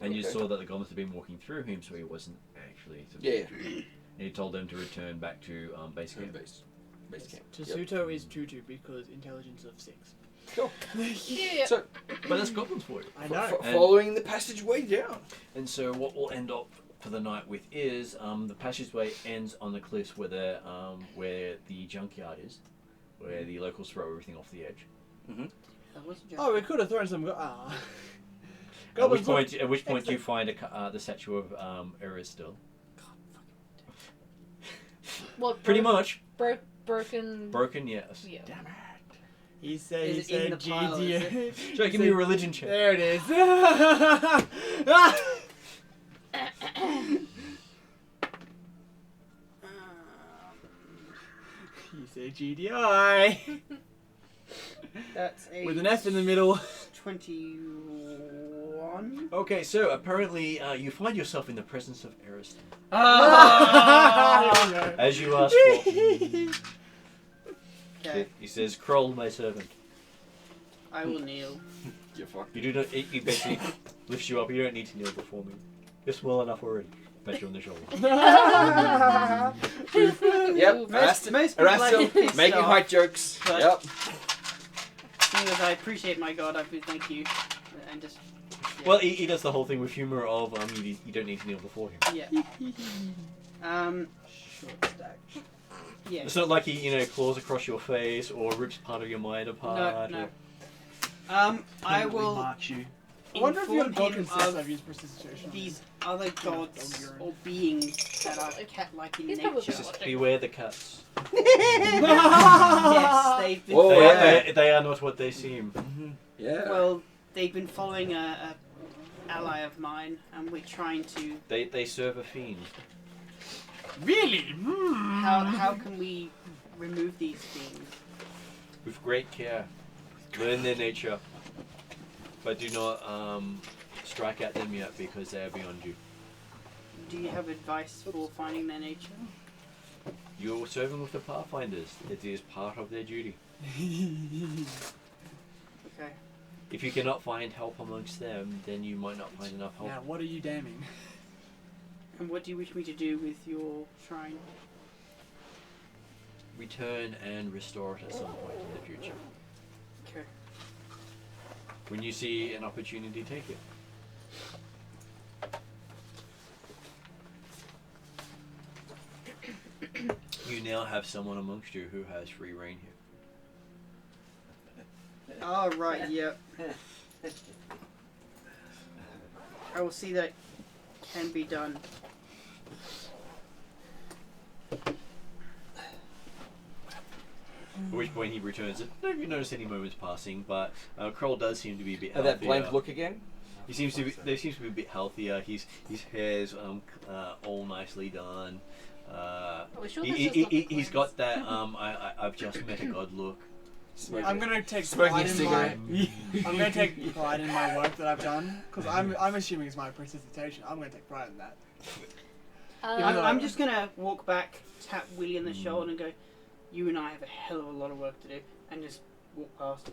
And you Okay. saw that the goblins had been walking through him, so he wasn't actually. Yeah. And he told them to return back to base Home camp. base. Base camp. Tasuto is Tutu because intelligence of 6. Cool. Yeah. So But that's goblins for you. I know. And- following the passageway down. And so what we'll end up for the night with is the passageway ends on the cliffs where the junkyard is, where the locals throw everything off the edge. That was a joke. Oh, we could have thrown some. At Goblins which point Excellent. you find the statue of Eris still. What? Pretty much Broken. broken, yes. Yeah. Damn it. He said, Is it in the pile, is GD. So give me a religion check. There it is. You say GDI. That's a With an F in the middle. 21. Okay, so apparently you find yourself in the presence of Eris, Ah! as you asked for. Okay, He says, "Kroll, my servant." I will kneel. You're fucked. You do not. He basically lifts you up. You don't need to kneel before me. You're small enough already. Pat you on the shoulder. Yep. Most people are Erastil pissed making off, height jokes. but- Yep. Seeing as I appreciate my god, I would thank you. And just. Yeah. Well, he does the whole thing with humor of you don't need to kneel before him. Yeah. short stack. Yeah. It's not like he, claws across your face or rips part of your mind apart. No. I Permanently will mark you. I wonder if your inform god him consists of of used prestidigitation. these other gods urine. or beings that are cat-like in He's probably nature. just- Beware the cats. Yes, they've been. Oh, yeah. They are not what they seem. Yeah. Well, they've been following a ally of mine, and we're trying to. They serve a fiend. Really? How can we remove these fiends? With great care. Learn their nature. But do not strike at them yet because they are beyond you. Do you have advice for finding their nature? You're serving with the Pathfinders. It is part of their duty. Okay. If you cannot find help amongst them, then you might not find enough help. Now, what are you damning? And what do you wish me to do with your shrine? Return and restore it at some point in the future. Okay. When you see an opportunity, take it. You now have someone amongst you who has free reign here. Oh, right, yep. I will see that it can be done. At which point he returns it. Don't you notice any moments passing, but Kroll does seem to be a bit And healthier. that blank look again? He seems to be. They seems to be a bit healthier. His hair's all nicely done. Are we sure this is not the He's cleanse? got that. I've just met a god look. I'm gonna take Smoking pride a in cigarette. I'm gonna take pride in my work that I've done because I'm assuming it's my prestidigitation. I'm gonna take pride in that. I'm just gonna walk back, tap Willie on the shoulder, and go, "You and I have a hell of a lot of work to do," and just walk past.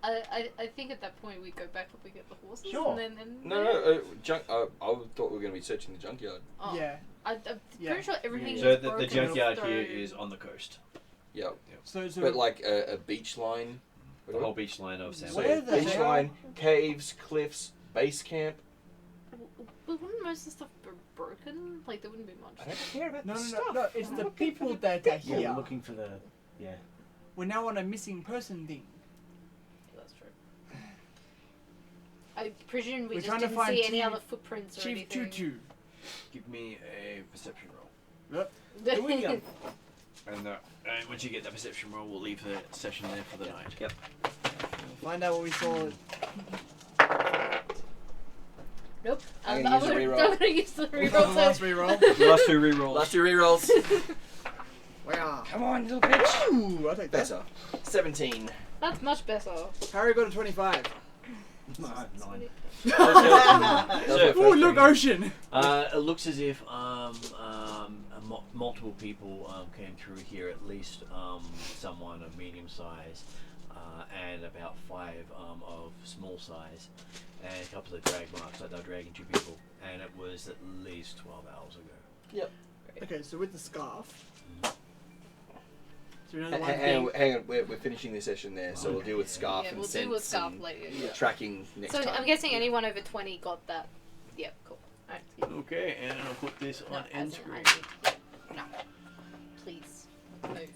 I think at that point we go back and we get the horses. Sure. And then No. I thought we were going to be searching the junkyard. Oh, Yeah. I'm Yeah. pretty sure everything So is the broken junkyard through. here is on the coast. Yeah. So But like a beach line. The whole beach line of So Where Sandpoint. the beach hell- line, caves, cliffs, base camp. But wouldn't most of the stuff be broken? Like there wouldn't be much. I don't care about No, the no, stuff. no, no. It's the people that are Yeah, here. we're looking for the. Yeah. We're now on a missing person thing. Yeah, that's true. I presume we We're just trying to didn't find see any Chief- other footprints or Chief anything. Tutu. Give me a perception roll. Yep. And once you get that perception roll, we'll leave the session there for the night. Yep. Find out what we saw. Nope. I'm I'm gonna use a gonna reroll. use the The reroll. last So reroll. Last two rerolls. Last two rerolls. Wow. Come on, little bitch. Ooh, I'll take that. Better. 17. that's much better. Harry got a 25. Nine. That was my Ooh, first look, one. ocean. It looks as if multiple people came through here. At least someone of medium size, and about 5 of small size, and a couple of drag marks like they're dragging 2 people. And it was at least 12 hours ago. Okay, so with the scarf. So we know the one Hang thing. on, we're finishing this session there, so we'll deal with scarf Yeah, and we'll sense deal with scarf and later. tracking next So time. I'm guessing anyone over 20 got that. Yep, cool. Alright. Okay, and I'll put this No, on end as in screen. no. Please move.